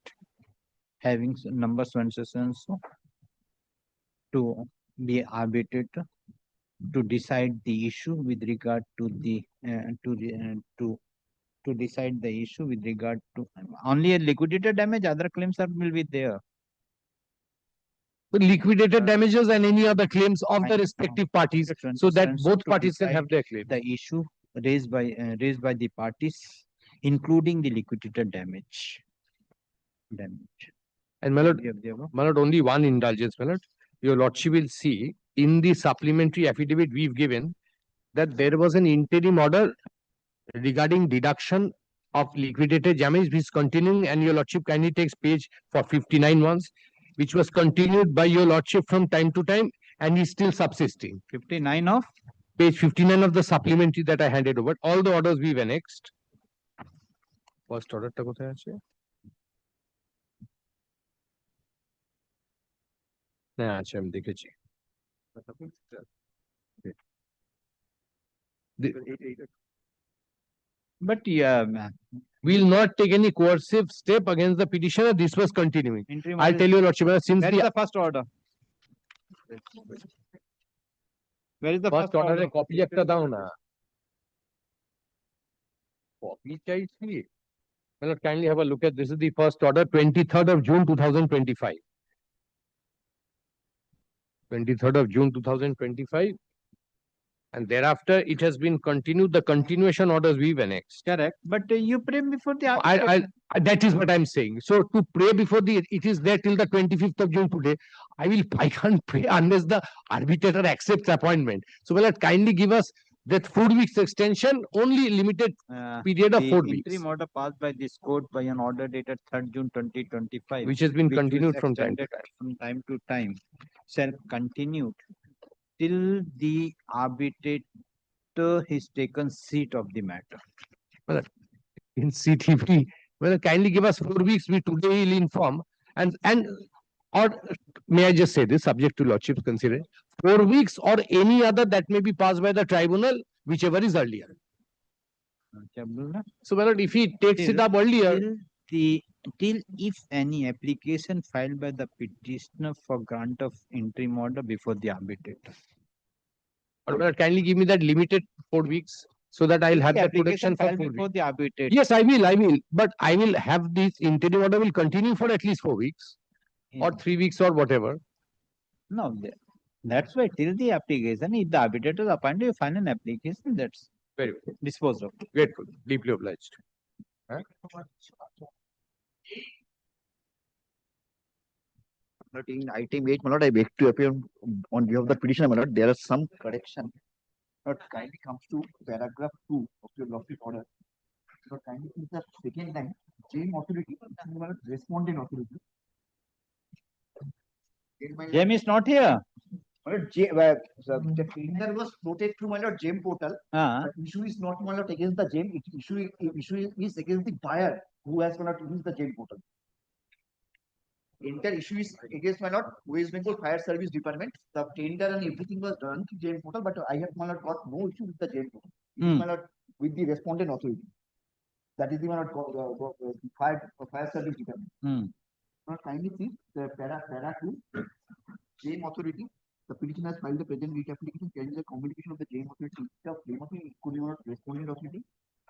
having number so and so, to be arbitrator to decide the issue with regard to the to decide the issue with regard to only a liquidated damage. Other claims will be there. Liquidated damages and any other claims of the respective parties, so that both parties can have their claim. The issue raised by the parties, including the liquidated damage. And my lord, only one indulgence, my lord. Your lordship will see in the supplementary affidavit we've given that there was an interim order regarding deduction of liquidated damage which is continuing, and your lordship kindly takes page for 59 once, which was continued by your lordship from time to time and is still subsisting. 59 of? Page 59 of the supplementary that I handed over. All the orders we've annexed. First order ta kothay ache? Na ache ami dekhechi. But yeah, will not take any coercive step against the petitioner. This was continuing. I'll tell you, lordship, since where is the first order? Where is the first order? Copy ekta dao na. Copy chahiye. Well, kindly have a look at this. Is the first order, 23rd of June 2025. 23rd of June 2025. And thereafter, it has been continued. The continuation orders we've annexed. Correct. But you pray before the that is what I'm saying. So to pray before it is there till the 25th of June today. I can't pray unless the arbitrator accepts appointment. So will it kindly give us that 4 weeks extension, only limited period of 4 weeks. Interim order passed by this court by an order dated 3rd June 2025. Which has been continued from time to time. From time to time. Shall continued till the arbitrator has taken seat of the matter. Well, in CTV, well, kindly give us 4 weeks. We today will inform or may I just say this, subject to lordship's consideration, 4 weeks or any other that may be passed by the tribunal, whichever is earlier. So, well, if he takes it up earlier, till if any application filed by the petitioner for grant of interim order before the arbitrator. Or kindly give me that limited 4 weeks so that I'll have that protection for 4 before weeks. the arbitrator. Yes, I will. But I will have this interim order will continue for at least 4 weeks or 3 weeks or whatever. No, that's why till the application, if the arbitrator is appointed, you find an application that's very well disposed of. Grateful, deeply obliged. In item 8, my lord, I beg to appear on behalf of the petitioner, my lord. There are some correction But kindly comes to paragraph 2 of your lawsuit order. But kindly see the second line, JAM authority, respondent authority. JAM is not here. The tender was floated through my lord JAM portal. The issue is not my lord against the JAM. Issue is against the buyer who has not used the JAM portal. Entire issue is against my lord West Bengal Fire Service Department. The tender and everything was done through JAM portal, but I have my lord got no issue with the JAM portal. It is my lord with the respondent authority. That is the my lord fire service department. Now kindly see the para 2 JAM authority. The petitioner has filed the present writ application carrying the communication of the JAM authority. The JAM authority could be not respondent authority.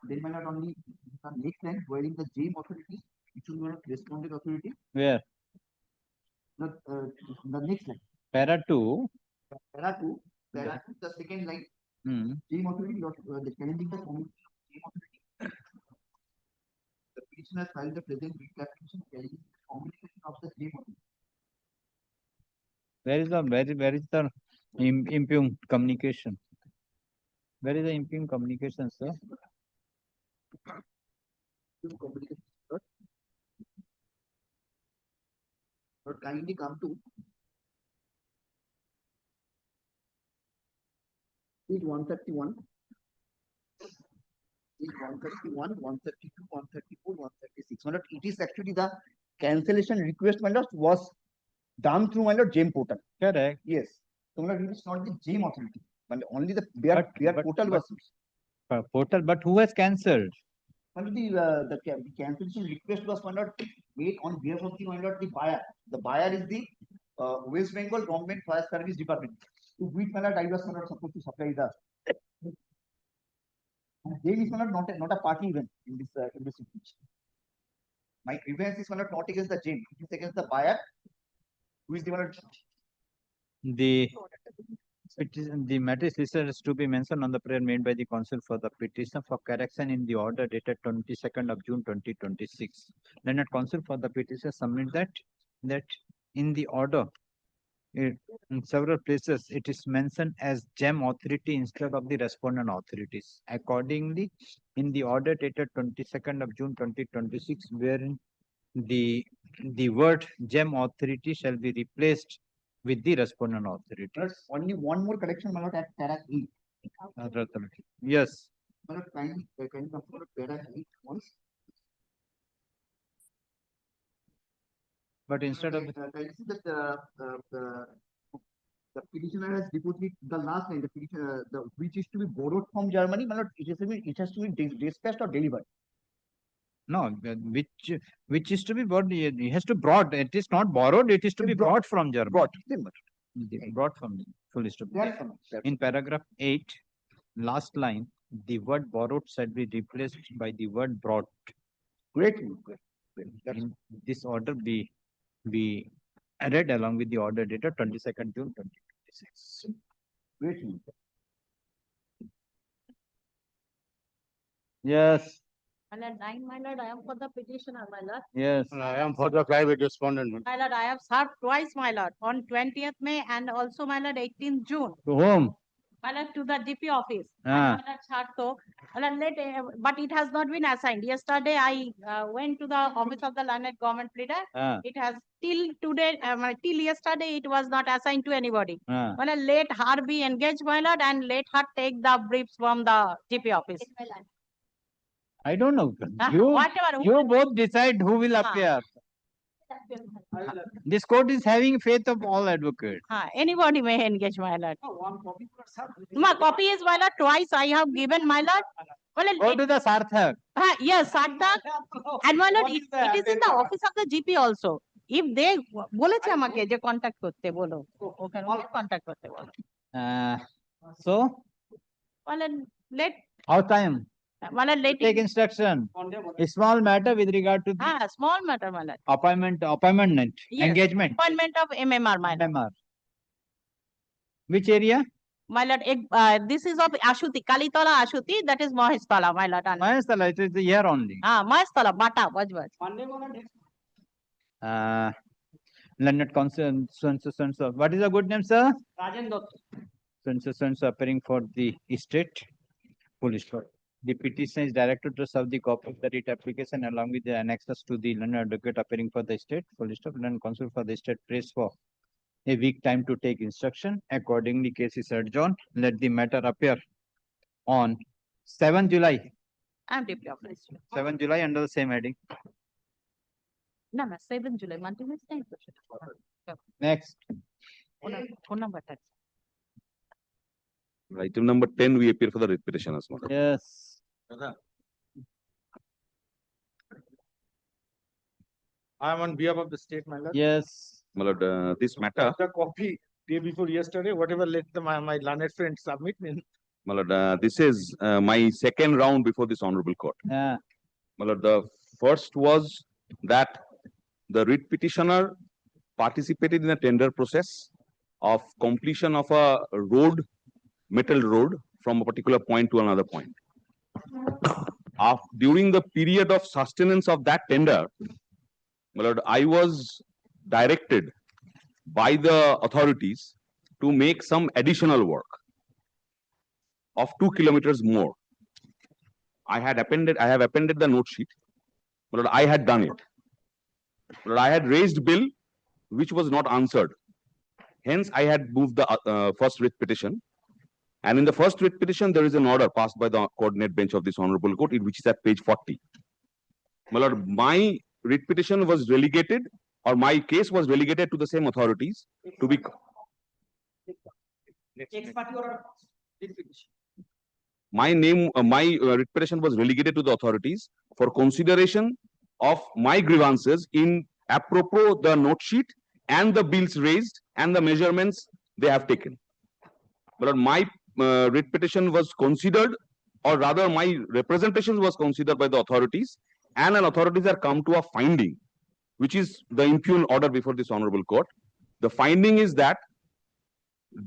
Then not only the next line wherein the JAM authority, it should be not respondent authority. Where? The next line. Para 2. Para 2, the second line. JAM authority, the challenging the communication of JAM authority. The petitioner has filed the present writ application carrying the communication of the JAM authority. Where is the impugned communication? Where is the impugned communication, sir? But kindly come to page 131. Page 131, 132, 134, 136. It is actually the cancellation request was done through my lord JAM portal. Correct. Yes. So it is not the JAM authority, but only the their portal was used. Portal, but who has cancelled? But the cancellation request was made on behalf of the buyer. The buyer is the West Bengal Government Fire Service Department, to which I was not supposed to supply the. JAM is not a party even in this situation. My grievance is not against the JAM, it is against the buyer, who is the one. The matter is listed as to be mentioned on the prayer made by the counsel for the petition for correction in the order dated 22nd of June 2026. Learned counsel for the petition submit that in the order, in several places it is mentioned as JAM authority instead of the respondent authorities. Accordingly, in the order dated 22nd of June 2026, wherein the word JAM authority shall be replaced with the respondent authority. Only one more correction, my lord, at para 8. Yes. My lord, kindly come to para 8 once. But instead of the petitioner has deposited the last line, the petitioner, which is to be borrowed from Germany, my lord, it has to be dispatched or delivered. No, which is to be brought. It has to brought. It is not borrowed. It is to be brought from Germany. Brought from full stop. In paragraph 8, last line, the word borrowed shall be replaced by the word brought. Great. In this order be read along with the order dated 22nd June 2026. Great. Yes. My lord, 9, my lord, I am for the petitioner, my lord. Yes. I am for the private respondent. My lord, I have served twice, my lord, on 20th May and also, my lord, 18th June. To whom? My lord, to the DP office. Ah. And my lord, Charto. But it has not been assigned. Yesterday, I went to the office of the learned government pleader. It has till today, till yesterday, it was not assigned to anybody. My lord, let her be engaged, my lord, and let her take the briefs from the DP office. I don't know. Whatever. You both decide who will appear. This court is having faith of all advocates. Anybody may engage, my lord. My copy is, my lord, twice I have given, my lord. Go to the Sarthak. Yes, Sarthak. And my lord, it is in the office of the GP also. If they বলেছে আমাকে যে contact করতে বলো ওখানে contact করতে বলো. So, well, let how time? Well, let take instruction. A small matter with regard to the small matter, my lord. Appointment, Yes, engagement. Appointment of MMR, my lord. MMR. Which area? My lord, this is of Ashuti, Kalitala Ashuti, that is Mahestala, my lord. Mahestala, it is here only. Mahestala, Bata, Vajvaj. Learned counsel, so. What is the good name, sir? Rajan Dotto. so appearing for the estate. Full stop. The petition is directed to serve the copy of the writ application along with the annexes to the learned advocate appearing for the estate. Full stop. Learned counsel for the estate prays for a week time to take instruction. Accordingly, case is adjourned. Let the matter appear on 7 July. I'm deeply obliged. 7 July under the same heading. No, 7 July. Monday is 9. Next. Phone number. Item number 10, we appear for the writ petition as well. Yes. I am on behalf of the state, my lord. Yes. My lord, this matter, The copy day before yesterday, whatever let my learned friend submit. my lord, this is my second round before this honorable court. Yeah. My lord, the first was that the writ petitioner participated in a tender process of completion of a road, metal road from a particular point to another point. During the period of sustenance of that tender, my lord, I was directed by the authorities to make some additional work of 2 kilometers more. I have appended the note sheet, but I had done it. But I had raised bill which was not answered. Hence, I had moved the first writ petition. And in the first writ petition, there is an order passed by the coordinate bench of this honorable court, which is at page 40. My lord, my writ petition was relegated, or my case was relegated to the same authorities to be. My writ petition was relegated to the authorities for consideration of my grievances in apropos the note sheet and the bills raised and the measurements they have taken. But my writ petition was considered, or rather my representation was considered by the authorities, and an authorities have come to a finding, which is the impugn order before this honorable court. The finding is that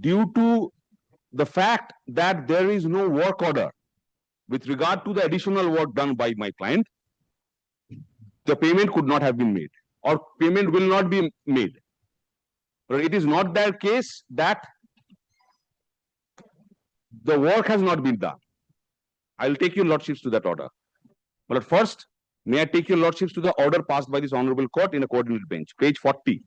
due to the fact that there is no work order with regard to the additional work done by my client, the payment could not have been made, or payment will not be made. But it is not their case that the work has not been done. I will take your lordships to that order. But first, may I take your lordships to the order passed by this honorable court in a coordinate bench, page 40.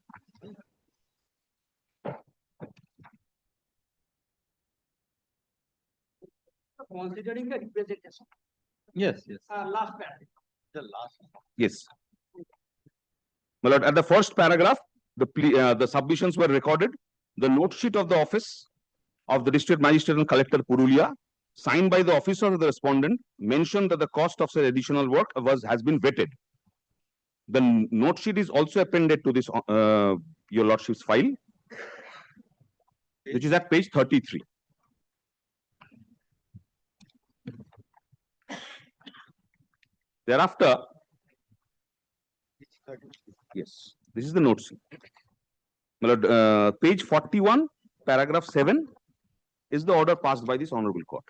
Considering the representation. Yes, yes. Last paragraph. The last. Yes. My lord, at the first paragraph, the submissions were recorded. The note sheet of the office of the district magistrate and collector Purulia, signed by the officer of the respondent, mentioned that the cost of said additional work has been vetted. The note sheet is also appended to this your lordship's file, which is at page 33. Thereafter, yes, this is the note sheet. My lord, page 41, paragraph 7 is the order passed by this honorable court.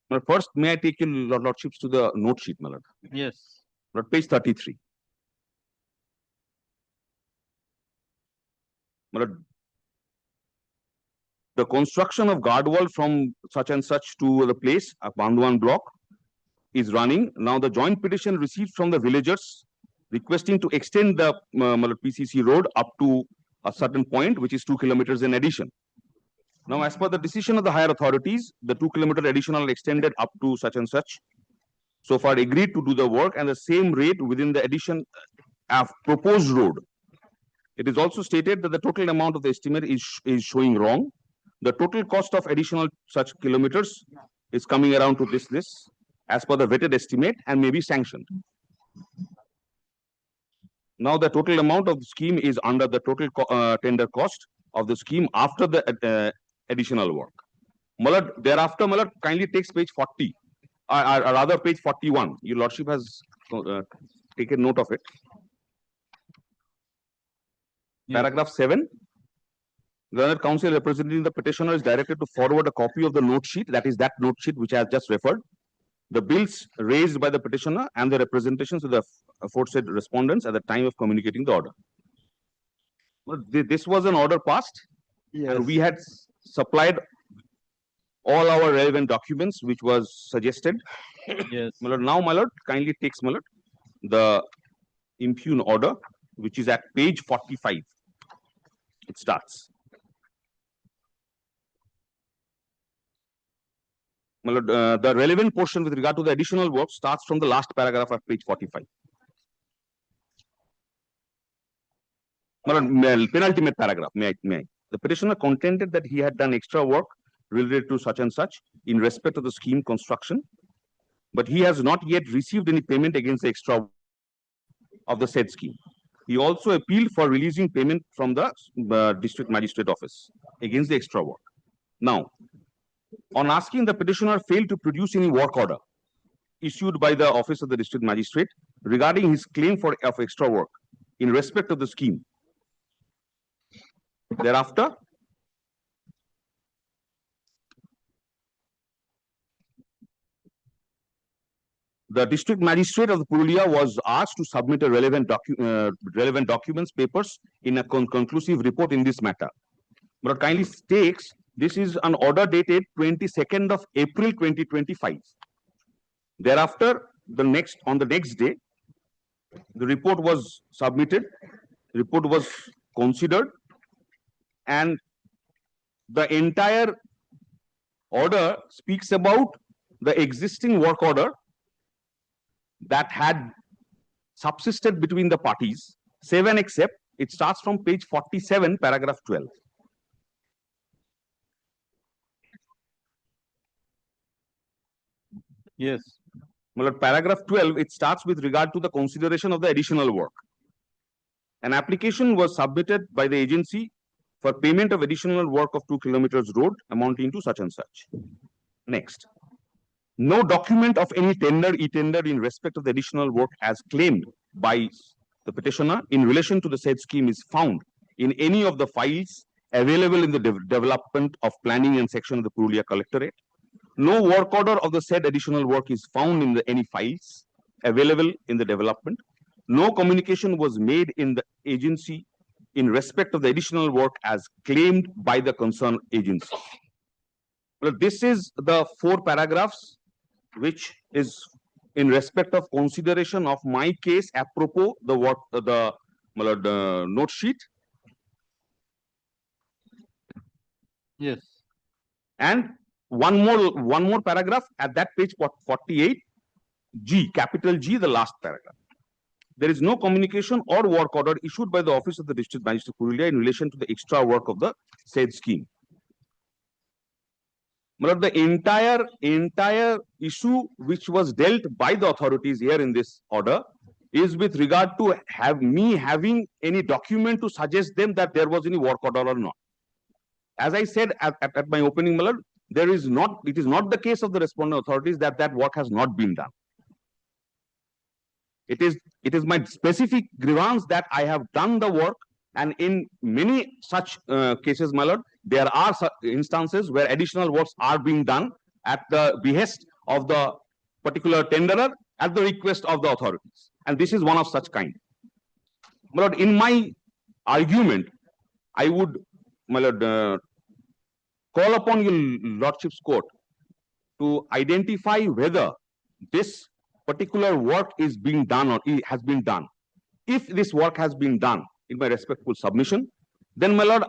Now, first, may I take your lordships to the note sheet, my lord? Yes. Lord, page 33. My lord, the construction of guard wall from such and such to the place, a Bandwan block, is running. Now, the joint petition received from the villagers requesting to extend the PCC road up to a certain point, which is 2 kilometers in addition. Now, as per the decision of the higher authorities, the 2 kilometer additional extended up to such and such. So far, agreed to do the work and the same rate within the addition of proposed road. It is also stated that the total amount of the estimate is showing wrong. The total cost of additional such kilometers is coming around to this as per the vetted estimate and may be sanctioned. Now, the total amount of the scheme is under the total tender cost of the scheme after the additional work. Malad, thereafter, Malad kindly takes page 40, or rather page 41. Your lordship has taken note of it. Yes. Paragraph 7. Learned counsel representing the petitioner is directed to forward a copy of the note sheet, that is that note sheet which I have just referred, the bills raised by the petitioner and the representations of the aforesaid respondents at the time of communicating the order. Well, this was an order passed, and we had supplied all our relevant documents which was suggested. Yes. My lord, now, my lord, kindly takes, my lord, the impugn order, which is at page 45. It starts. My lord, the relevant portion with regard to the additional work starts from the last paragraph of page 45. My lord, penultimate paragraph, may I? The petitioner contended that he had done extra work related to such and such in respect of the scheme construction, but he has not yet received any payment against the extra work of the said scheme. He also appealed for releasing payment from the district magistrate office against the extra work. Now, on asking, the petitioner failed to produce any work order issued by the office of the district magistrate regarding his claim of extra work in respect of the scheme. Thereafter, the district magistrate of the Purulia was asked to submit a relevant documents, papers in a conclusive report in this matter. But kindly states this is an order dated 22nd of April 2025. Thereafter, on the next day, the report was submitted, report was considered, and the entire order speaks about the existing work order that had subsisted between the parties, save and except it starts from page 47, paragraph 12. Yes. Well, paragraph 12, it starts with regard to the consideration of the additional work. An application was submitted by the agency for payment of additional work of 2 kilometers road amounting to such and such. Next. No document of any tender, e-tender in respect of the additional work as claimed by the petitioner in relation to the said scheme is found in any of the files available in the development of planning and section of the Purulia Collectorate. No work order of the said additional work is found in any files available in the development. No communication was made in the agency in respect of the additional work as claimed by the concerned agency. Well, this is the 4 paragraphs which is in respect of consideration of my case apropos the note sheet. Yes. And one more paragraph at that page 48, G, capital G, the last paragraph. There is no communication or work order issued by the office of the district magistrate Purulia in relation to the extra work of the said scheme. But the entire issue which was dealt by the authorities here in this order is with regard to having any document to suggest them that there was any work order or not. As I said at my opening, my lord, it is not the case of the respondent authorities that work has not been done. It is my specific grievance that I have done the work, and in many such cases, my lord, there are instances where additional works are being done at the behest of the particular tenderer at the request of the authorities, and this is one of such kind. My lord, in my argument, I would, my lord, call upon your lordship's court to identify whether this particular work is being done or has been done. If this work has been done, in my respectful submission, then my lord,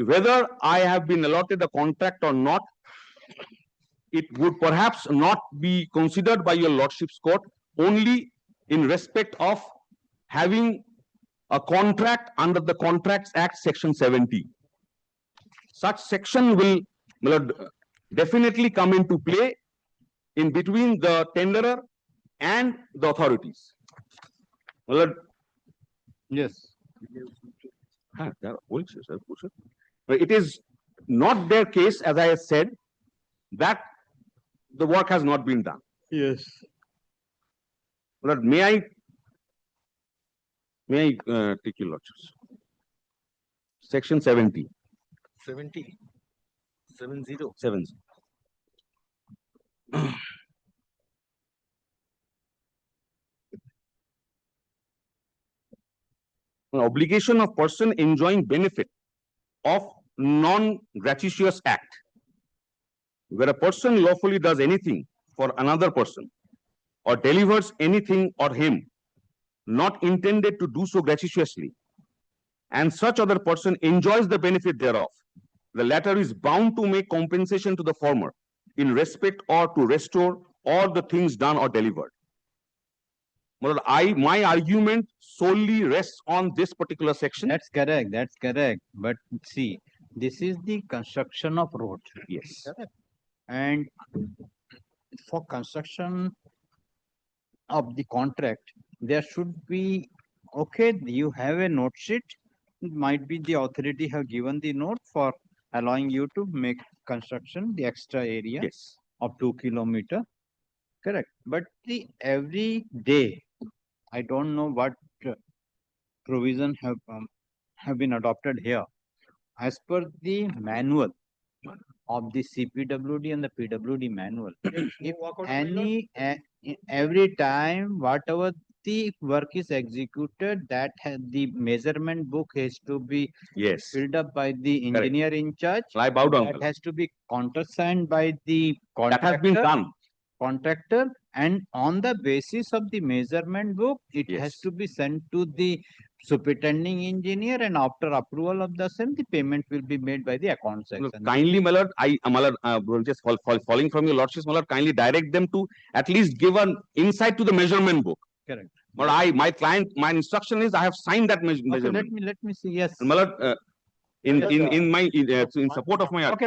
whether I have been allotted a contract or not, it would perhaps not be considered by your lordship's court only in respect of having a contract under the Contracts Act section 70. Such section will, my lord, definitely come into play in between the tenderer and the authorities. My lord, yes. It is not their case, as I have said, that the work has not been done. Yes. But may I take your lordship's Section 70. 70. 70. 70. An obligation of person enjoying benefit of non-gratuitous act, where a person lawfully does anything for another person or delivers anything or him not intended to do so gratuitously, and such other person enjoys the benefit thereof, the latter is bound to make compensation to the former in respect or to restore all the things done or delivered. My argument solely rests on this particular section. That's correct. That's correct. But see, this is the construction of road. Yes. Correct. And for construction of the contract, there should be, okay, you have a note sheet. It might be the authority have given the note for allowing you to make construction, the extra area of 2 kilometer. Correct. But the every day, I don't know what provision have been adopted here. As per the manual of the CPWD and the PWD manual, if any every time whatever the work is executed, that the measurement book has to be filled up by the engineer in charge. I bow down. That has to be countersigned by the contractor. That has been done. Contractor, and on the basis of the measurement book, it has to be sent to the superintending engineer, and after approval of the same, the payment will be made by the account section. Kindly, my lord, just following from your lordship, my lord, kindly direct them to at least give an insight to the measurement book. Correct. But my instruction is I have signed that measurement. Let me see. Yes. My lord, in support of my what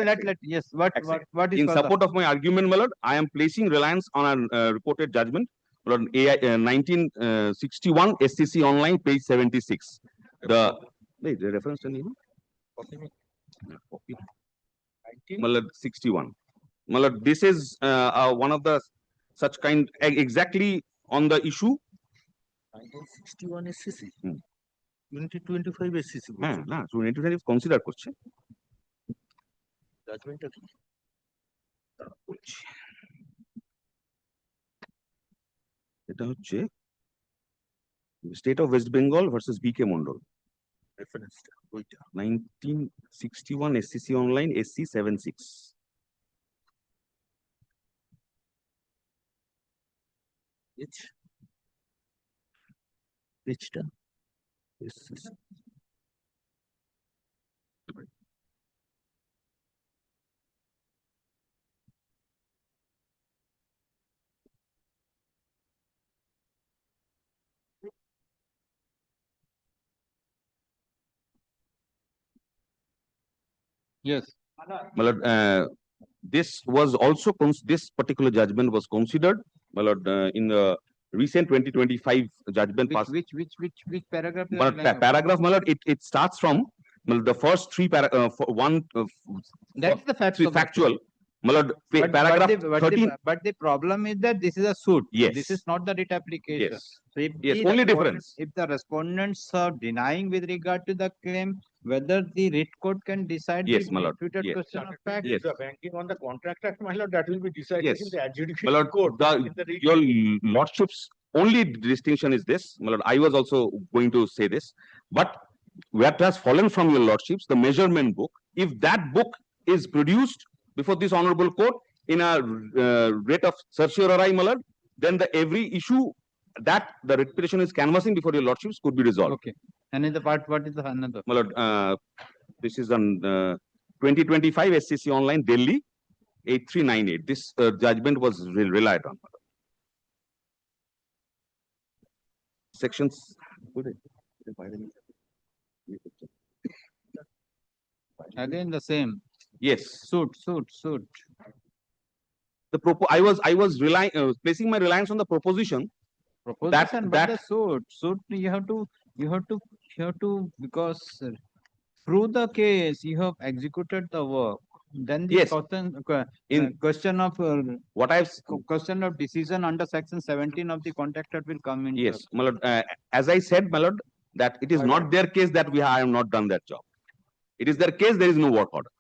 is in support of my argument, my lord, I am placing reliance on a reported judgment, my lord, 1961 SCC online, page 76. The reference to you? My lord, 61. My lord, this is one of the such kind exactly on the issue. 1961 SCC. 2025 SCC. না 2025 consider করছে জাজমেন্টটা কি এটা হচ্ছে state of West Bengal versus BK Mondal রেফারেন্সটা ওইটা 1961 SCC online SC 76 পেজটা Yes. My lord, this was also this particular judgment was considered, my lord, in the recent 2025 judgment passed. Which paragraph? Paragraph, my lord, it starts from the first three That's the factual. My lord, paragraph 13. But the problem is that this is a suit. Yes. This is not the writ application. Yes. So if Only difference. If the respondents are denying with regard to the claim, whether the writ court can decide Yes, the my lord. disputed question of fact. Yes. The banking on the contract act, my lord, that will be decided Yes. in the adjudication My lord, court. your lordship's only distinction is this, my lord, I was also going to say this, but what has fallen from your lordships, the measurement book, if that book is produced before this honorable court in a rate of certiorari, my lord, then the every issue that the writ petition is canvassing before your lordships could be resolved. Okay. And in the part, what is the another? My lord, this is on 2025 SCC online, Delhi, 8398. This judgment was relied on. Sections. Again the same. Yes. Suit. The I was relying placing my reliance on the proposition. Proposition, but the suit you have to because through the case you have executed the work. Then the question of what I've question of decision under section 17 of the contract act will come in. Yes, my lord. As I said, my lord, that it is not their case that I have not done that job. It is their case, there is no work order.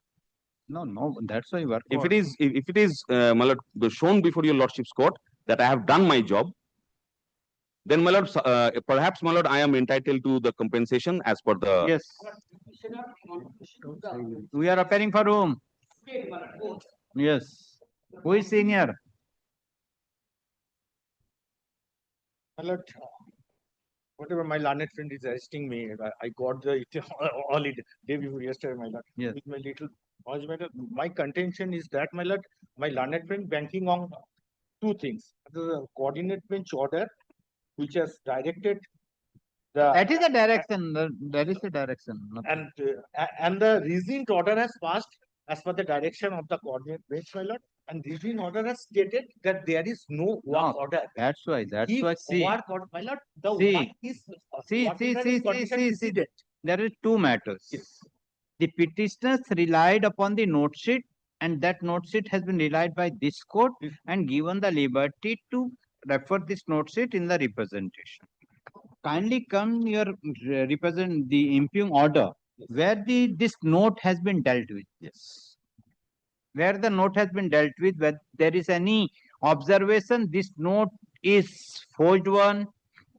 No, that's why work. If it is, my lord, shown before your lordship's court that I have done my job, then my lord, perhaps my lord, I am entitled to the compensation as per the. Yes. We are appearing for whom? Yes. Who is senior? My lord, whatever my learned friend is asking me, I got the all it day before yesterday, my lord. Yes. With my little my contention is that, my lord, my learned friend banking on two things: the coordinate bench order, which has directed the That is the direction. That is the direction. and the recent order has passed as per the direction of the coordinate bench, my lord. And recent order has stated that there is no work order. That's why. That's If why. See. work order, my lord, the See. work is condition precedent. There is two matters. The petitioners relied upon the note sheet, and that note sheet has been relied by this court and given the liberty to refer this note sheet in the representation. Kindly come your represent the impugn order where this note has been dealt with. Yes. Where the note has been dealt with, where there is any observation, this note is forged one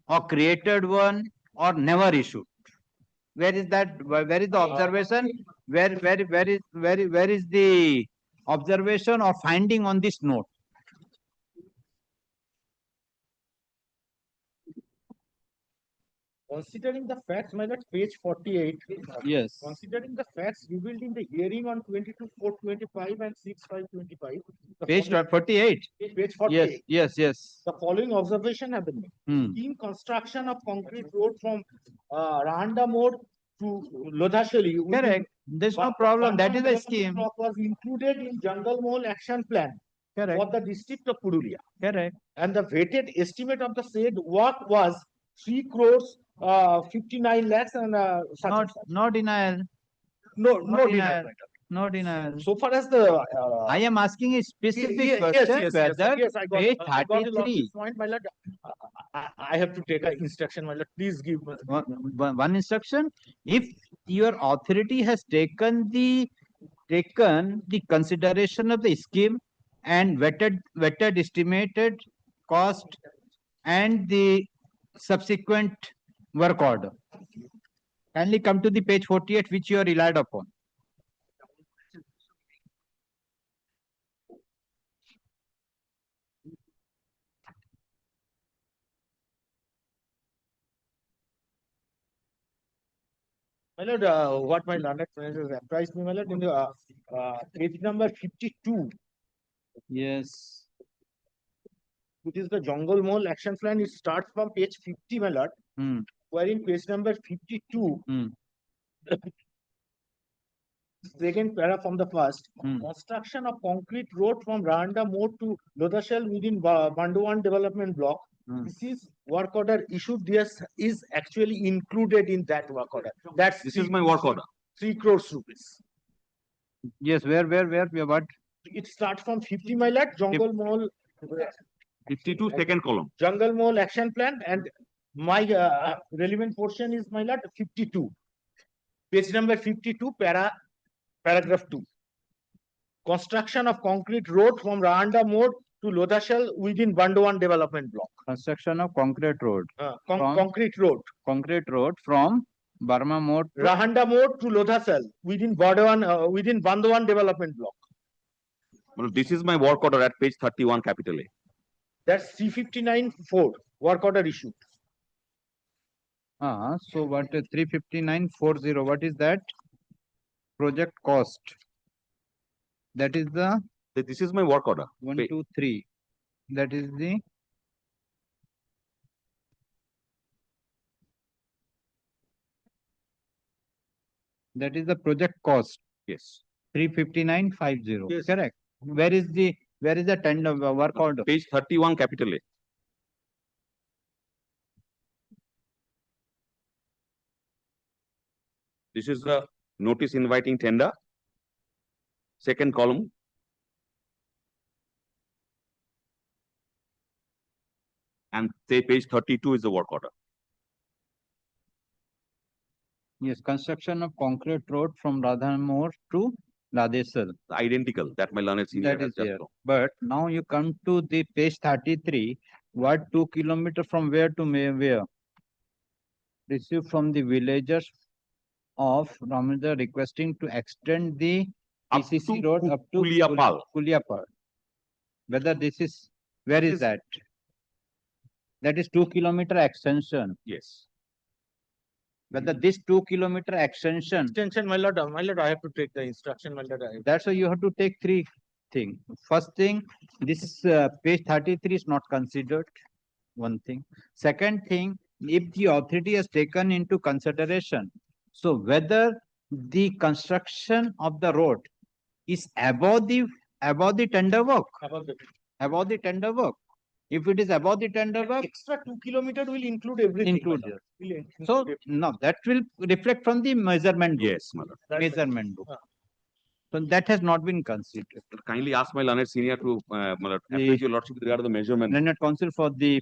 or created one or never issued. Where is that? Where is the observation? Where is the observation or finding on this note? Considering the facts, my lord, page 48. Yes. Considering the facts revealed in the hearing on 22/4/25 and 6/5/25. Page 48. Page 48. Yes. The following observation have been made. In construction of concrete road from Rahanda Mode to Lodhashali. Correct. There's no problem. That is the scheme. Was included in Jungle Mall action plan. Correct. For the district of Purulia. Correct. And the weighted estimate of the said work was 3 crores 59 lakhs and no denial. No denial. denial. No denial. So far as the I am asking a specific question whether yes, I got, page I got the 33. point, my lord. I have to take an instruction, my lord. Please give one instruction. If your authority has taken the consideration of the scheme and vetted estimated cost and the subsequent work order, kindly come to the page 48 which you are relied upon. My lord, what my learned friend has apprised me, my lord, in the page number 52. Yes. Which is the Jungle Mall action plan. It starts from page 50, my lord. Wherein page number 52. Second para from the first. Construction of concrete road from Randa Mode to Lodashal within Banduan development block. This is work order issued. This is actually included in that work order. This is my work order. 3 crores rupees. Yes, where, what? It starts from 50, my lord. Jungle Mall. 52, second column. Jungle Mall action plan, and my relevant portion is, my lord, 52. Page number 52, paragraph 2. Construction of concrete road from Rahanda Mode to Lodashal within Banduan development block. Construction of concrete road. Concrete road. Concrete road from Burma Mode to Rahanda Mode to Lodashal within Banduan development block. Well, this is my work order at page 31, capital A. That's 359.4 work order issued. So what 359.40? What is that? Project cost. That is the. This is my work order. 1, 2, 3. That is the. That is the project cost. Yes. 359.50. Yes. Correct. Where is the tender work order? Page 31, capital A. This is the notice inviting tender. Second column. And say page 32 is the work order. Yes, construction of concrete road from Radhanmore to Radhesar. Identical, that my learned senior That has is just there. told. But now you come to the page 33. What 2 kilometer from where to where? Received from the villagers of Ramada requesting to extend the PCC road up to Kuliapal. Kuliapal. Whether this is, where is that? That is 2 kilometer extension. Yes. Whether this 2 kilometer extension, My lord, I have to take the instruction, my lord. that's why you have to take three things. First thing, this is page 33 is not considered. One thing. Second thing, if the authority has taken into consideration, so whether the construction of the road is above the tender work. Above the tender work. If it is above the tender work, Extra 2 kilometer will include everything. include my lord. there. Will include So everything. now that will reflect from the measurement book. Yes, my lord. That's Measurement book. So that has not been considered. Kindly ask my learned senior to my lord, appreciate your lordship with regard to the measurement. Learned counsel for the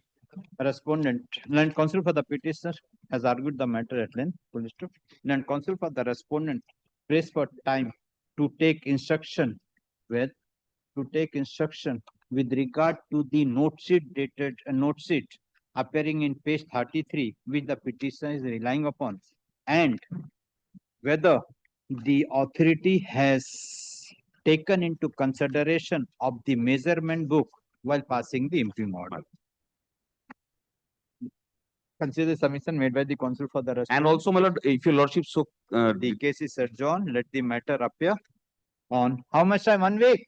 respondent, learned counsel for the petitioner has argued the matter at length. Learned counsel for the respondent prays for time to take instruction with regard to the note sheet appearing in page 33, which the petitioner is relying upon, and whether the authority has taken into consideration of the measurement book while passing the impugn order. Consider the submission made by the counsel for the respondent. And also, my lord, if your lordship so the case is adjourned. Let the matter appear on how much time? 1 week.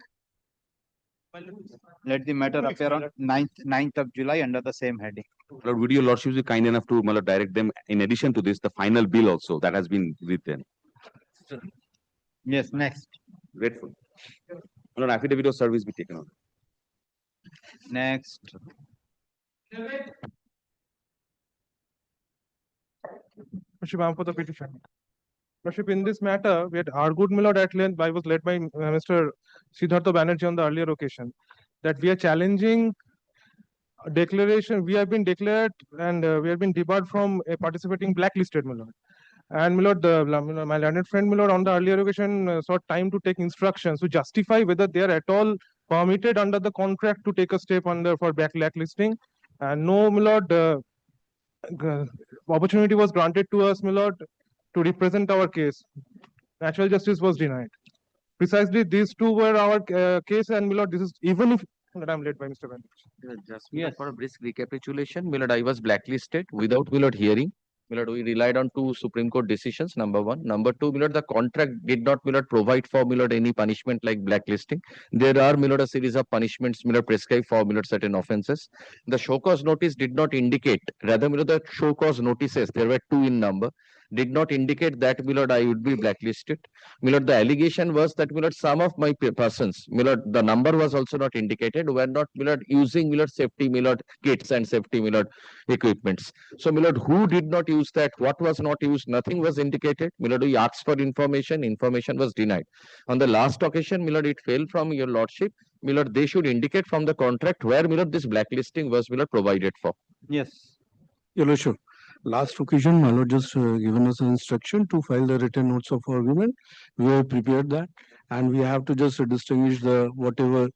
Let the matter appear on 9th of July under the same heading. Lord, would your lordship be kind enough to my lord, direct them in addition to this, the final bill also that has been written? Yes, next. Grateful. My lord, affidavit of service be taken on. Next. Worship, I am for the petition. Worship, in this matter, we had argued, my lord, at length. I was led by Mr. Siddhartha Banerjee on the earlier occasion that we are challenging a declaration. We have been declared and we have been debarred from participating blacklisted, my lord. And my lord, my learned friend, my lord, on the earlier occasion sought time to take instructions to justify whether they are at all permitted under the contract to take a step under for blacklisting. And no, my lord, opportunity was granted to us, my lord, to represent our case. Natural justice was denied. Precisely these two were our case, and my lord, this is even if I am led by Mr. Van. Just for a brisk recapitulation, my lord, I was blacklisted without my lord hearing. My lord, we relied on 2 Supreme Court decisions, number 1. Number 2, my lord, the contract did not, my lord, provide for, my lord, any punishment like blacklisting. There are, my lord, a series of punishments, my lord, prescribed for, my lord, certain offences. The show cause notice did not indicate, rather, my lord, the show cause notices, there were 2 in number, did not indicate that, my lord, I would be blacklisted. My lord, the allegation was that, my lord, some of my persons, my lord, the number was also not indicated, were not, my lord, using, my lord, safety, my lord, kits and safety, my lord, equipments. So, my lord, who did not use that? What was not used? Nothing was indicated. My lord, we asked for information. Information was denied. On the last occasion, my lord, it fell from your lordship. My lord, they should indicate from the contract where, my lord, this blacklisting was, my lord, provided for. Yes. Your lordship, last occasion, my lord just given us an instruction to file the written notes of argument. We have prepared that, and we have to just distinguish the whatever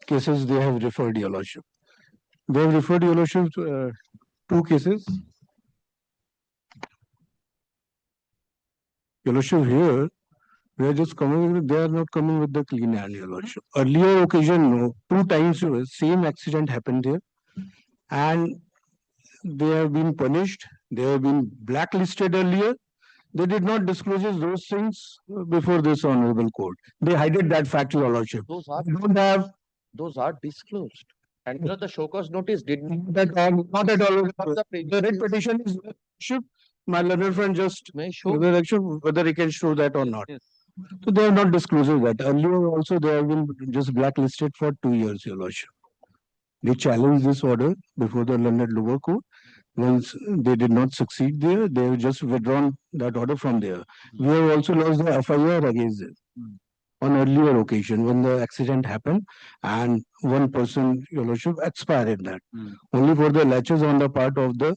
cases they have referred, your lordship. They have referred, your lordship, 2 cases. Your lordship, here we are just coming with, they are not coming with the clean hand, your lordship. Earlier occasion, no, 2 times same accident happened there, and they have been punished. They have been blacklisted earlier. They did not disclose those things before this honorable court. They hided that fact, your lordship. Those are, Don't have. Those are disclosed. And you know, the show cause notice did not. Not at all. The The writ petition is should my learned friend just whether he can show that or not. Yes. So they have not disclosed that. Earlier also they have been just blacklisted for 2 years, your lordship. They challenged this order before the learned lower court. Once they did not succeed there, they have just withdrawn that order from there. We have also lost the FIR against them on earlier occasion when the accident happened and one person, your lordship, expired in that. Only for the latches on the part of the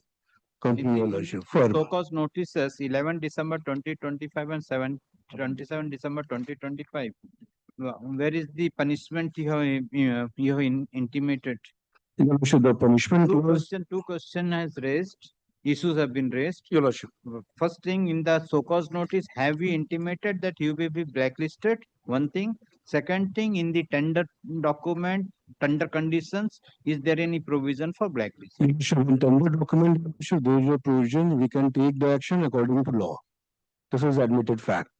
company, your lordship, for So-called notices 11 December 2025 and 27 December 2025. Where is the punishment you have intimated? your lordship, the punishment was, Two question has raised, issues have been raised. your lordship. First thing, in the so-called notice, have you intimated that you will be blacklisted? One thing. Second thing, in the tender document, tender conditions, is there any provision for blacklisting? Your lordship, in tender document, your lordship, there is a provision, we can take the action according to law. This is admitted fact.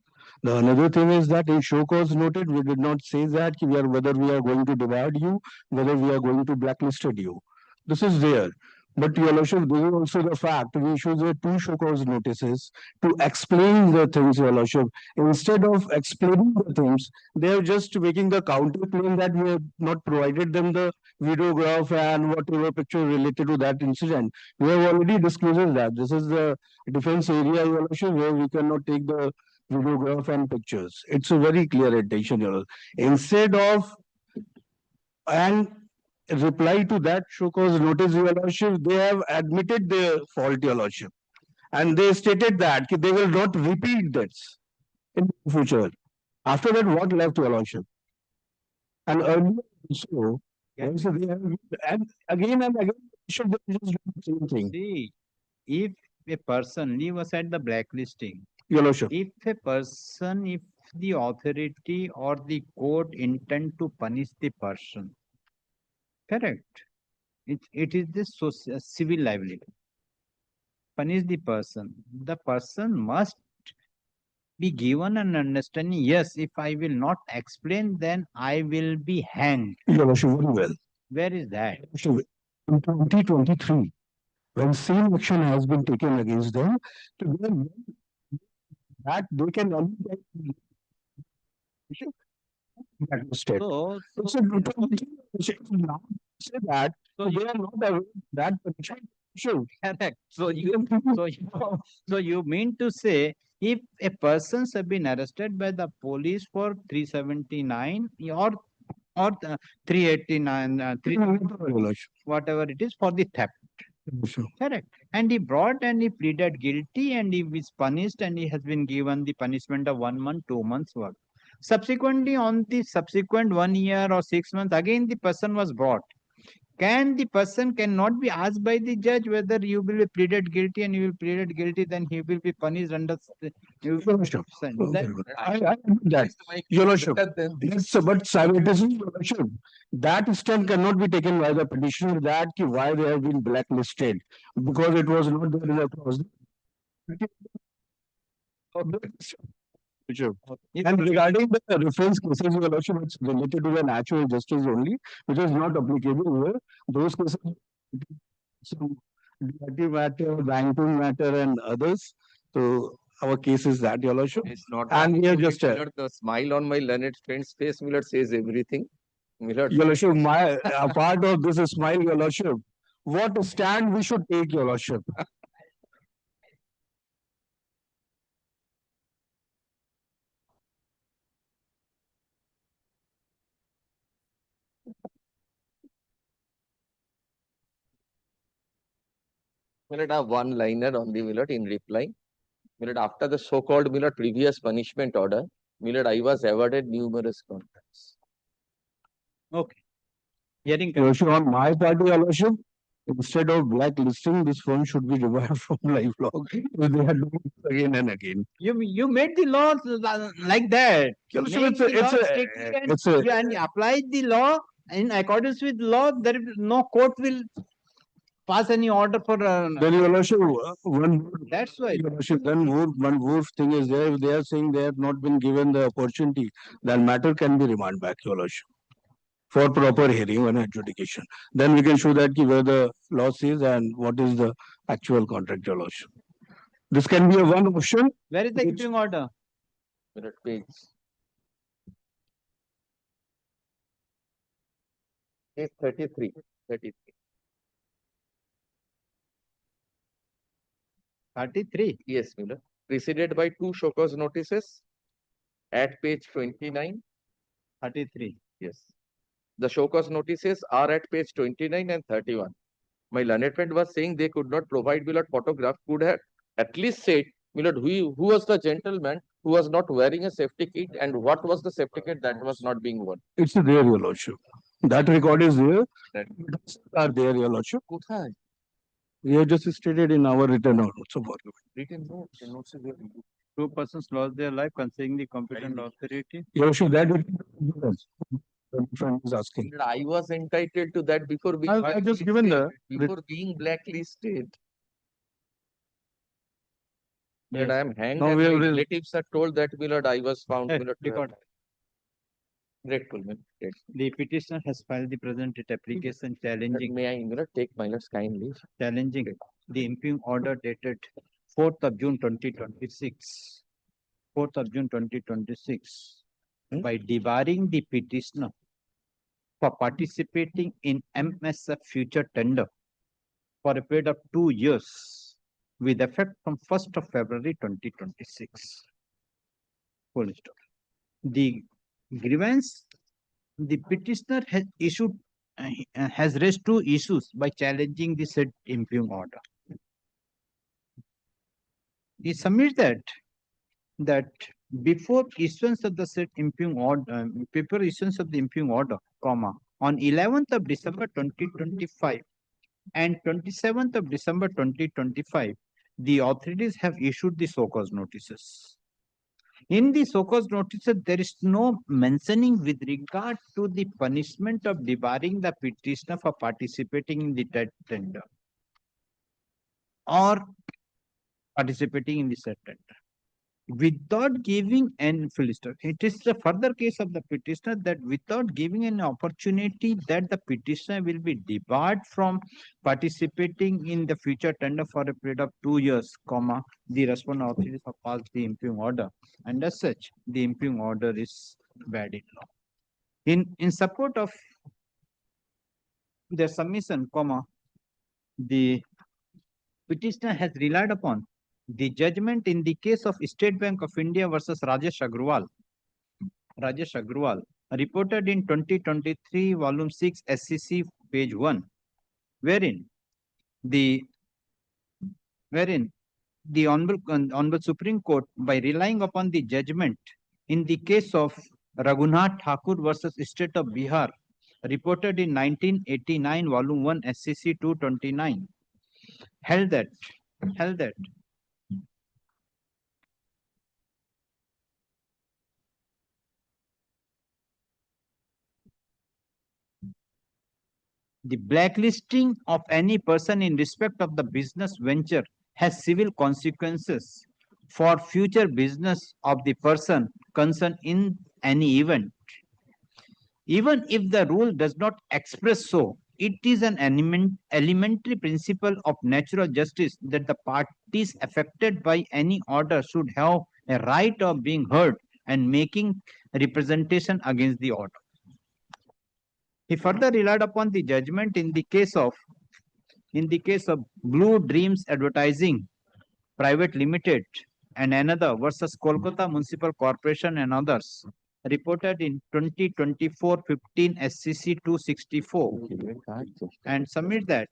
The another thing is that in show cause noted, we did not say that whether we are going to divide you, whether we are going to blacklisted you. This is there. But your lordship, this is also the fact. We issued the two show cause notices to explain the things, your lordship. Instead of explaining the things, they are just making the counter claim that we have not provided them the videograph and whatever picture related to that incident. We have already disclosed that. This is the defense area, your lordship, where we cannot take the videograph and pictures. It's a very clear intention, your lordship. Instead of and reply to that show cause notice, your lordship, they have admitted their fault, your lordship, and they stated that they will not repeat this in the future. After that, what left, your lordship? And earlier also, also they have, and again, should they just do the same thing? See, if a person, leave aside the blacklisting, your lordship, if the authority or the court intend to punish the person, correct, it is this civil liability. Punish the person must be given an understanding, yes, if I will not explain, then I will be hanged. your lordship, very well. Where is that? In 2023, when same action has been taken against them, to them that they can only get blacklisted. So now say that they are not aware of that punishment. Correct. So you mean to say, if a persons have been arrested by the police for 379 or 389, whatever it is, for the theft. Correct. And he brought and he pleaded guilty and he was punished and he has been given the punishment of 1 month, 2 months work. Subsequently, on the subsequent 1 year or 6 months, again the person was brought. The person cannot be asked by the judge whether you will be pleaded guilty, and you will pleaded guilty, then he will be punished under I that, your lordship. Yes, but simultaneously, your lordship, that step cannot be taken by the petitioner that why they have been blacklisted, because it was not there in the clause. And regarding the reference cases, your lordship, it's related to the natural justice only, which is not applicable here. Those cases, DRT matter, banking matter, and others. So our case is that, your lordship. It's not. And we have just the smile on my learned friend's face, Millard, says everything. Millard. Your lordship, a part of this is smile, your lordship. What stand we should take, your lordship? Millard, I have one liner only, Millard, in reply. Millard, after the so-called Millard previous punishment order, Millard, I was awarded numerous contracts. Okay. Hearing Your lordship, on my party, your lordship, instead of blacklisting, this firm should be revived from lifelong. They are doing it again and again. You made the law like that. Your lordship, And applied the law in accordance with law. There is no court will pass any order for. Then your lordship, that's why. Your lordship, then one more thing is there. If they are saying they have not been given the opportunity, then matter can be remanded back, your lordship, for proper hearing and adjudication. Then we can show that where the law says and what is the actual contract, your lordship. This can be a one option. Where is the keeping order? Millard, page 33. 33. Yes, Millard. Preceded by two show cause notices at page 29. 33. Yes. The show cause notices are at page 29 and 31. My learned friend was saying they could not provide Milord photograph, could have at least said, Milord, who was the gentleman who was not wearing a safety kit and what was the safety kit that was not being worn? It's there, Your Lordship. That record is there. That are there, Your Lordship. কোথায়? We have just stated in our written notes of argument. Written notes. The notes are there. Two persons lost their life considering the competent authority. Your Lordship, that the friend is asking. I was entitled to that before being I just given the before being blacklisted. But I am hanged No, and we my have relatives are told that Milord, I was found Hey, Milord. record. Grateful, man. Grateful. The petitioner has filed the present application challenging. May I Milord take Milord's kind leave? Challenging the impugn order dated 4th of June 2026. 4th of June 2026 by debarring the petitioner for participating in MSF future tender for a period of 2 years with effect from 1st of February 2026. Full stop. The grievance, the petitioner has issued has raised two issues by challenging the said impugn order. He submits that before issuance of the said impugn order, before issuance of the impugn order, comma, on 11th of December 2025 and 27th of December 2025, the authorities have issued the so-called notices. In the so-called notices, there is no mentioning with regard to the punishment of debarring the petitioner for participating in the tender or participating in the said tender without giving an filter. It is the further case of the petitioner that without giving an opportunity that the petitioner will be debarred from participating in the future tender for a period of 2 years, comma, the respondent authorities have passed the impugn order, and as such, the impugn order is valid law. In support of their submission, comma, the petitioner has relied upon the judgment in the case of State Bank of India versus Rajesh Agrawal, reported in 2023, volume 6, SCC, page 1, wherein the Honorable Supreme Court, by relying upon the judgment in the case of Raghunath Thakur versus State of Bihar, reported in 1989, volume 1, SCC 229, held that the blacklisting of any person in respect of the business venture has civil consequences for future business of the person concerned in any event. Even if the rule does not express so, it is an elementary principle of natural justice that the parties affected by any order should have a right of being heard and making representation against the order. He further relied upon the judgment in the case of Blue Dreams Advertising Private Limited and another versus Kolkata Municipal Corporation and others, reported in 2024-15 SCC 264, and submit that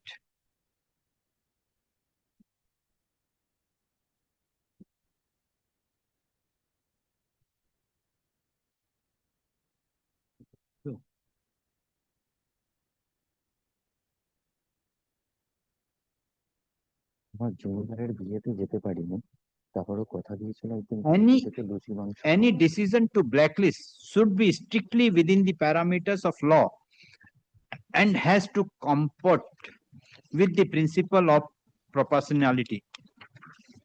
any decision to blacklist should be strictly within the parameters of law and has to comport with the principle of proportionality.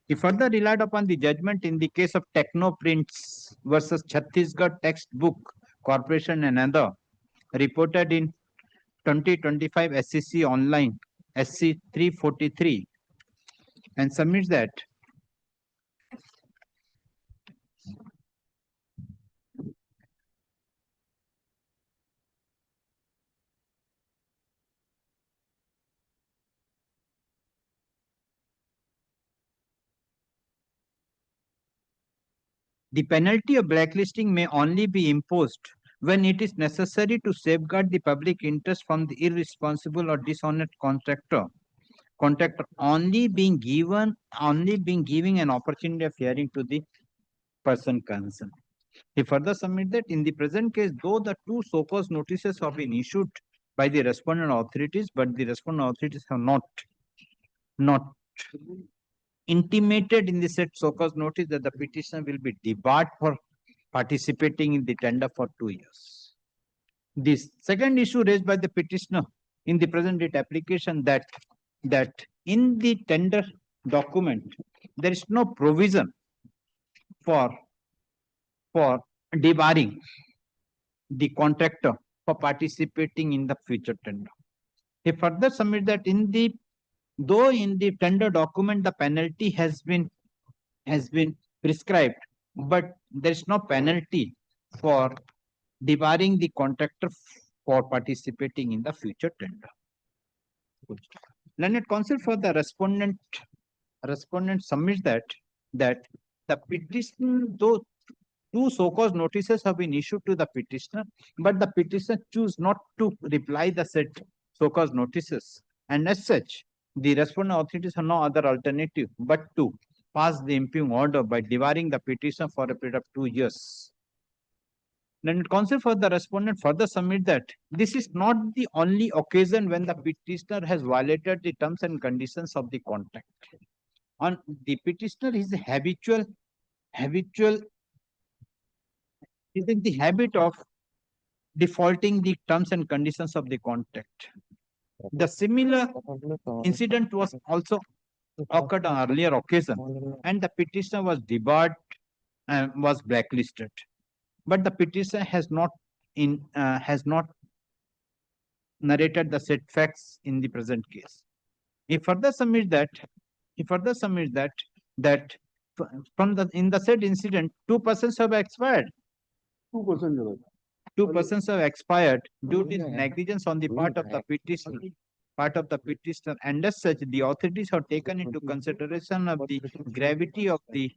He further relied upon the judgment in the case of Technoprints versus Chhattisgarh Textbook Corporation and other, reported in 2025 SCC Online SC 343, and submits that the penalty of blacklisting may only be imposed when it is necessary to safeguard the public interest from the irresponsible or dishonest contractor contractor only being giving an opportunity of hearing to the person concerned. He further submit that in the present case, though the two so-cause notices have been issued by the respondent authorities, but the respondent authorities have not intimated in the said so-cause notice that the petitioner will be debarred for participating in the tender for 2 years. This second issue raised by the petitioner in the present date application that in the tender document there is no provision for debarring the contractor for participating in the future tender. He further submit that though in the tender document the penalty has been prescribed, but there is no penalty for debarring the contractor for participating in the future tender. Learned counsel for the respondent submits that the petitioner, though two so-called notices have been issued to the petitioner, but the petitioner choose not to reply the said so-called notices, and as such, the respondent authorities have no other alternative but to pass the impugn order by debarring the petitioner for a period of 2 years. Then counsel for the respondent further submit that this is not the only occasion when the petitioner has violated the terms and conditions of the contract. On the petitioner is habitual is in the habit of defaulting the terms and conditions of the contract. The similar incident was also occurred on earlier occasion, and the petitioner was debarred and was blacklisted. But the petitioner has not narrated the said facts in the present case. He further submits that from in the said incident, 2 persons have expired. 2 persons have expired due to negligence on the part of the petitioner, and as such, the authorities have taken into consideration of the gravity of the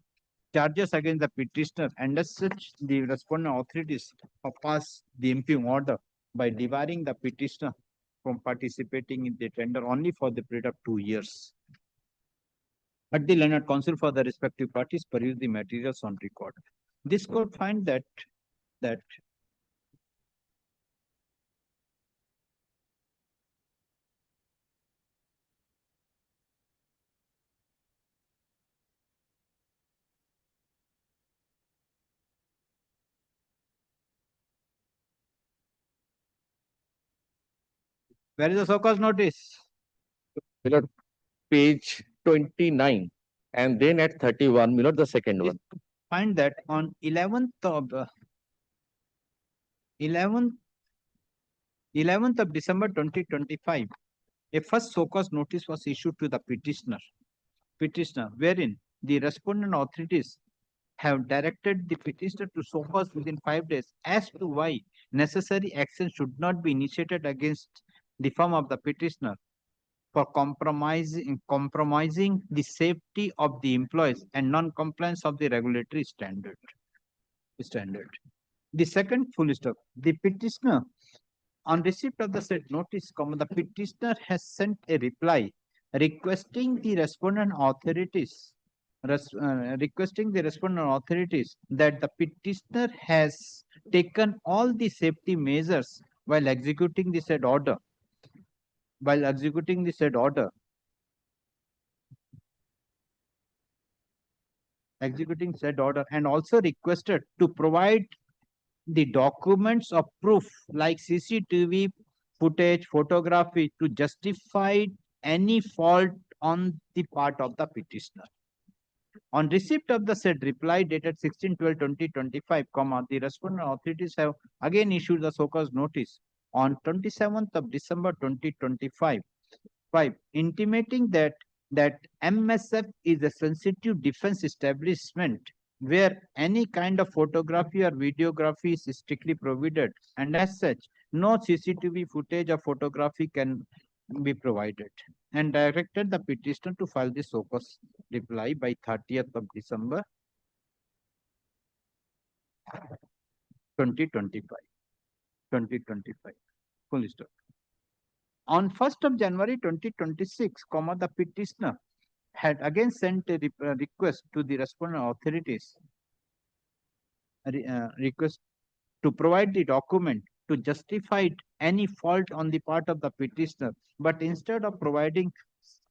charges against the petitioner, and as such, the respondent authorities have passed the impugn order by debarring the petitioner from participating in the tender only for the period of 2 years. But the learned counsel for the respective parties peruse the materials on record. This court find that where is the so-called notice? Page 29 and then at 31, the second one. Find that on 11th of December 2025, a first so-called notice was issued to the petitioner, wherein the respondent authorities have directed the petitioner to so-cause within 5 days as to why necessary action should not be initiated against the firm of the petitioner for compromising the safety of the employees and non-compliance of the regulatory standard. The second full stop, the petitioner, on receipt of the said notice, the petitioner has sent a reply requesting the respondent authorities that the petitioner has taken all the safety measures while executing the said order. And also requested to provide the documents of proof like CCTV footage, photography to justify any fault on the part of the petitioner. On receipt of the said reply dated 16/12/2025, the respondent authorities have again issued the so-called notice on 27th of December 2025, intimating that MSF is a sensitive defense establishment where any kind of photography or videography is strictly prohibited, and as such, no CCTV footage or photography can be provided, and directed the petitioner to file the so-called reply by 30th of December 2025. Full stop. On 1st of January 2026, the petitioner had again sent a request to the respondent authorities, request to provide the document to justify any fault on the part of the petitioner, but instead of providing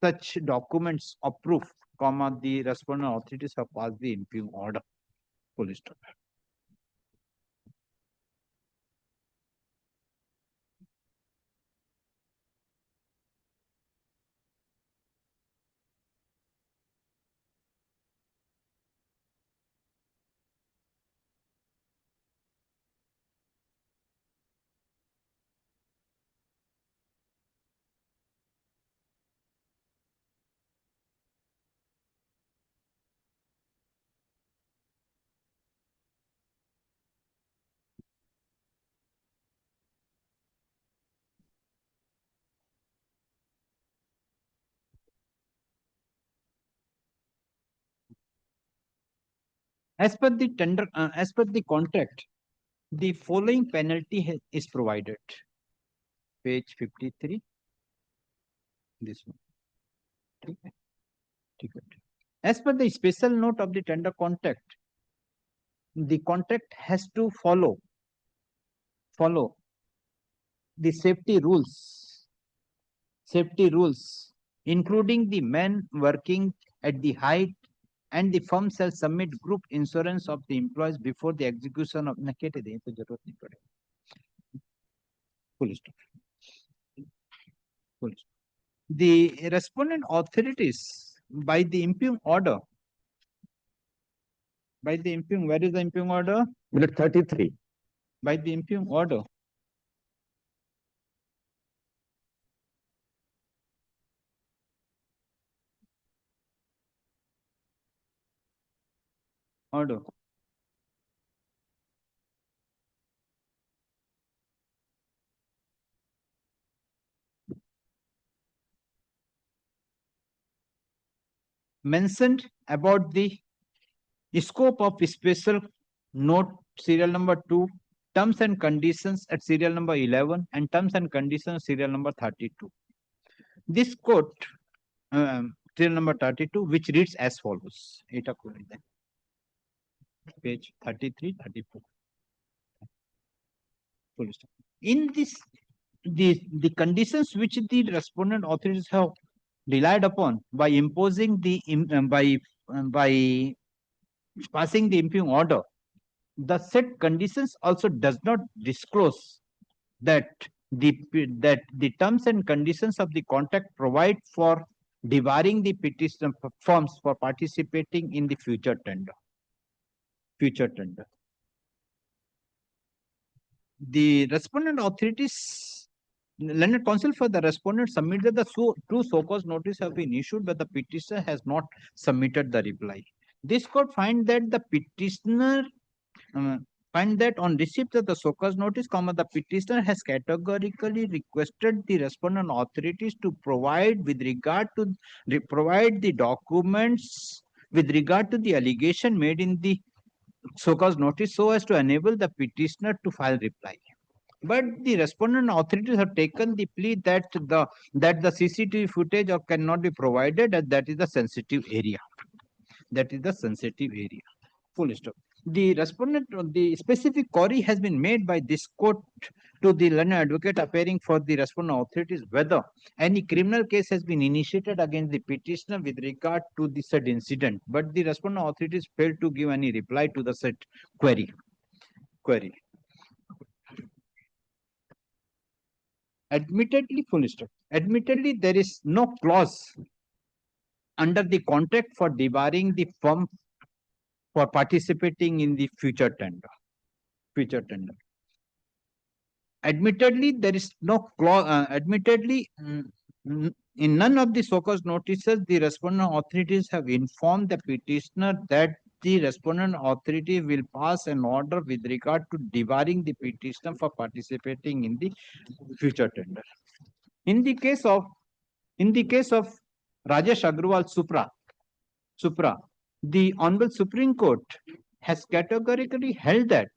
such documents of proof, the respondent authorities have passed the impugn order. Full stop. As per the tender, as per the contract, the following penalty is provided. Page 53. This one. As per the special note of the tender contract, the contract has to follow the safety rules, including the men working at the height, and the firm shall submit group insurance of the employees before the execution of full stop. The respondent authorities by the impugn order, where is the impugn order? Minute 33. By the impugn order, mentioned about the scope of special note serial number 2, terms and conditions at serial number 11, and terms and conditions serial number 32. This quote, serial number 32, which reads as follows. Page 33, 34. In this, the conditions which the respondent authorities have relied upon by imposing the by passing the impugn order, the said conditions also does not disclose that the terms and conditions of the contract provide for debarring the petition firms for participating in the future tender. The respondent authorities, Learned Counsel for the respondent submitted the two so-called notice have been issued, but the petitioner has not submitted the reply. This court find that the petitioner find that on receipt of the so-called notice, the petitioner has categorically requested the respondent authorities to provide the documents with regard to the allegation made in the so-called notice so as to enable the petitioner to file reply. But the respondent authorities have taken the plea that the CCTV footage cannot be provided, and that is the sensitive area. Full stop. The respondent, the specific query has been made by this court to the learned advocate appearing for the respondent authorities whether any criminal case has been initiated against the petitioner with regard to the said incident. But the respondent authorities failed to give any reply to the said query. Admittedly, full stop. Admittedly, there is no clause under the contract for debarring the firm for participating in the future tender. Admittedly, there is no clause. In none of the so-called notices, the respondent authorities have informed the petitioner that the respondent authority will pass an order with regard to debarring the petitioner for participating in the future tender. In the case of Rajesh Agrawal Supra, the Honorable Supreme Court has categorically held that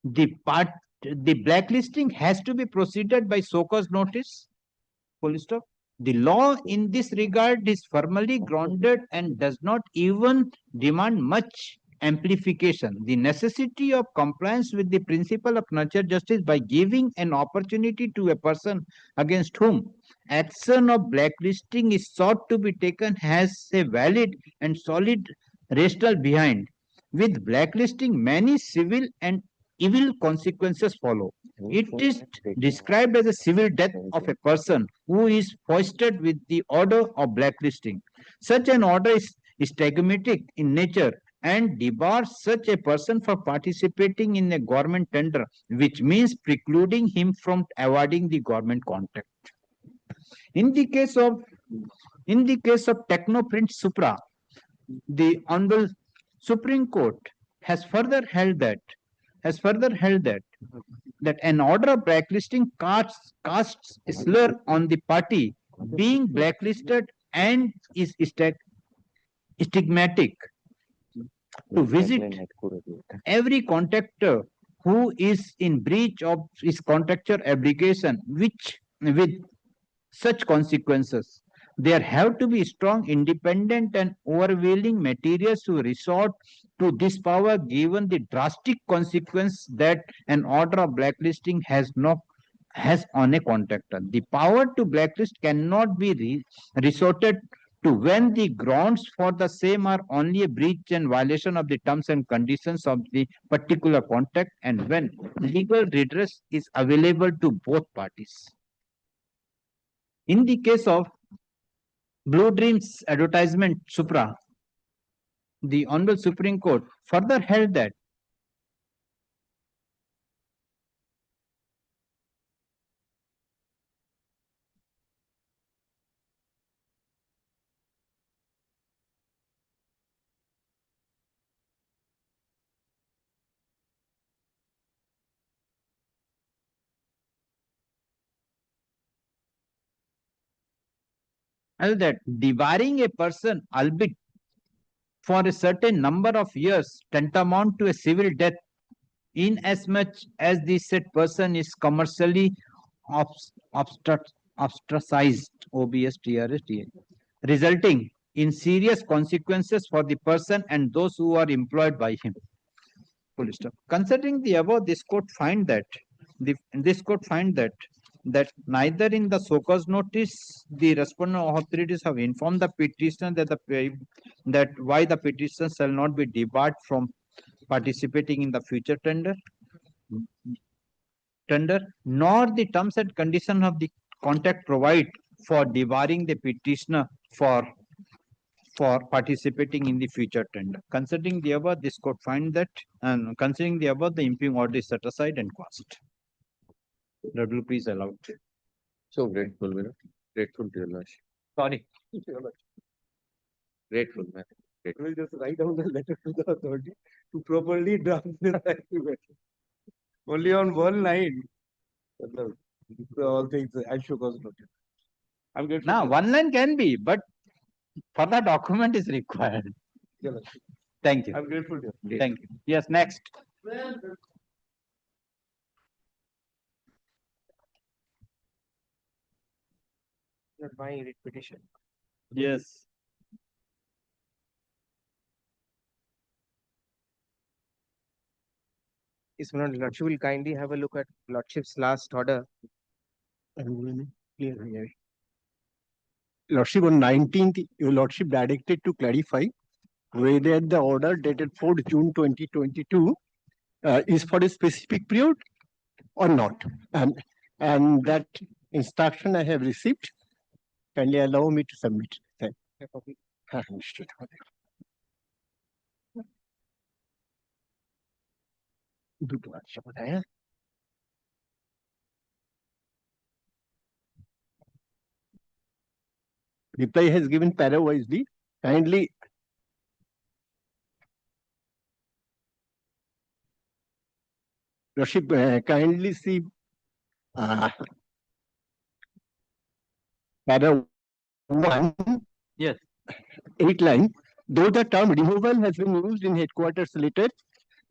the blacklisting has to be proceeded by so cause notice. Full stop. The law in this regard is firmly grounded and does not even demand much amplification. The necessity of compliance with the principle of natural justice by giving an opportunity to a person against whom action of blacklisting is sought to be taken has a valid and solid rationale behind. With blacklisting, many civil and evil consequences follow. It is described as a civil death of a person who is foisted with the order of blacklisting. Such an order is stigmatic in nature and debars such a person from participating in a government tender, which means precluding him from awarding the government contract. In the case of Technoprint Supra, the Honorable Supreme Court has further held that an order of blacklisting casts a slur on the party being blacklisted and is stigmatic to visit every contractor who is in breach of his contractual obligation, which with such consequences. There have to be strong, independent, and overwhelming materials to resort to this power, given the drastic consequence that an order of blacklisting has on a contractor. The power to blacklist cannot be resorted to when the grounds for the same are only a breach and violation of the terms and conditions of the particular contract, and when legal redress is available to both parties. In the case of Blue Dreams Advertisement Supra, the Honorable Supreme Court further held that debarring a person, albeit for a certain number of years, tantamount to a civil death, inasmuch as the said person is commercially ostracized, resulting in serious consequences for the person and those who are employed by him. Full stop. Considering the above, this court find that neither in the so-cause notice the respondent authorities have informed the petitioner that why the petitioner shall not be debarred from participating in the future tender, nor the terms and conditions of the contract provide for debarring the petitioner for participating in the future tender. Considering the above, this court find that, and considering the above, the impugn order is set aside and quashed. Lord, will you please allow it? So grateful, grateful to your lordship. Sorry. Grateful, man. We'll just write down the letter to the authority to properly draft this agreement. Only on one line. All things I should cause notice. I'm grateful. Now, one line can be, but for the document is required. Thank you. I'm grateful to you. Thank you. Yes, next. Not my writ petition. Yes. Is my lordship will kindly have a look at lordship's last order. Lordship, on 19th, your lordship directed to clarify whether the order dated 4th June 2022 is for a specific period or not. And that instruction I have received. Kindly allow me to submit. Thank you. Understood. Reply has given para-wisely. Kindly Lordship, kindly see para 1. Yes. 8 line. Though the term removal has been used in headquarters letter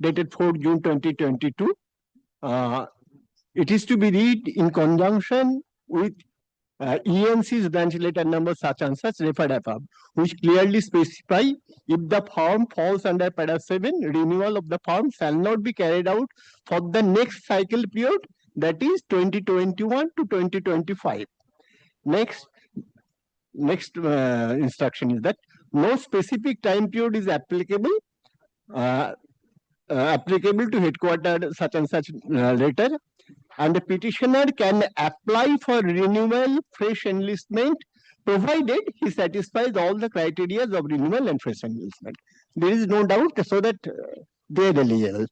dated 4 June 2022, it is to be read in conjunction with ENC's branch letter number such and such referred above, which clearly specify if the firm falls under para 7, renewal of the firm shall not be carried out for the next cycle period, that is 2021 to 2025. Next instruction is that no specific time period is applicable to headquarter such and such letter, and the petitioner can apply for renewal, fresh enlistment, provided he satisfies all the criteria of renewal and fresh enlistment. There is no doubt, so that they are eligible.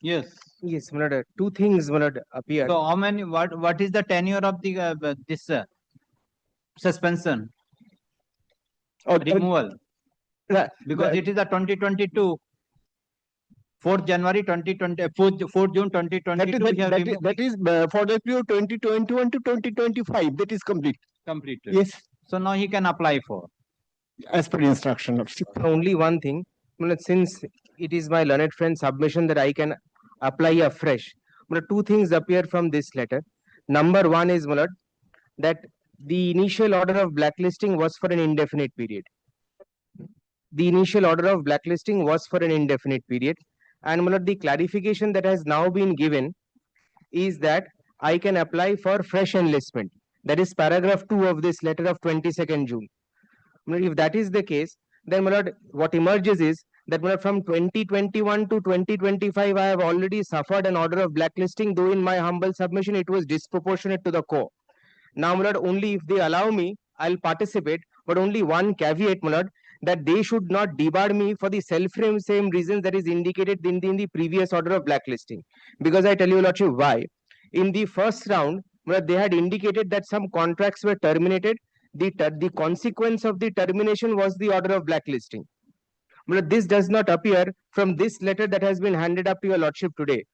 Yes. Yes, my lord, two things, my lord, appear. So how many, what is the tenure of the this suspension? Or removal? Because it is a 2022. 4th January 2020, 4th June 2022. That is for the period 2021 to 2025. That is complete. Completed. Yes. So now he can apply for. As per instruction of only one thing, since it is my learned friend submission that I can apply afresh. Two things appear from this letter. Number one is, my lord, that the initial order of blacklisting was for an indefinite period. The initial order of blacklisting was for an indefinite period. And my lord, the clarification that has now been given is that I can apply for fresh enlistment. That is paragraph 2 of this letter of 22nd June. If that is the case, then my lord, what emerges is that from 2021 to 2025, I have already suffered an order of blacklisting, though in my humble submission, it was disproportionate to the core. Now, my lord, only if they allow me, I'll participate, but only one caveat, my lord, that they should not debar me for the same reasons that is indicated in the previous order of blacklisting. Because I tell you, lordship, why? In the first round, they had indicated that some contracts were terminated. The consequence of the termination was the order of blacklisting. But this does not appear from this letter that has been handed up to your lordship today.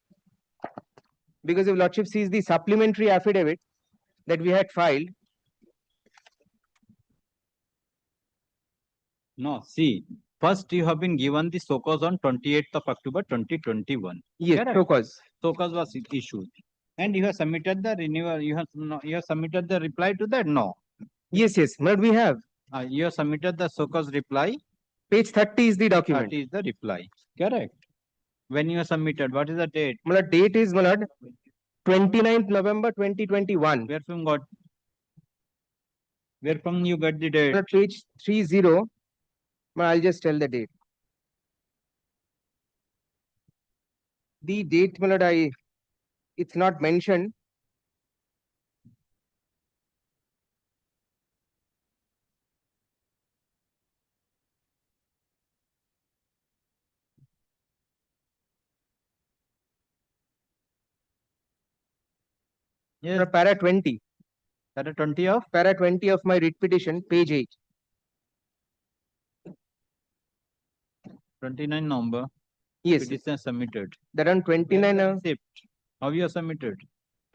Because if lordship sees the supplementary affidavit that we had filed. No, see, first you have been given the SOCOS on 28th of October 2021. Yes, SOCOS. SOCOS was issued. And you have submitted the renewal, you have submitted the reply to that? No. Yes, but we have. You have submitted the SOCOS reply. Page 30 is the document. 30 is the reply. Correct. When you have submitted, what is the date? My date is 29th November 2021. Where from you got the date? Page 30. I'll just tell the date. The date, my lord, it's not mentioned. Yes. Para 20. Para 20 of? Para 20 of my writ petition, page 8. 29 November. Yes. Petition submitted. That on 29. How you have submitted?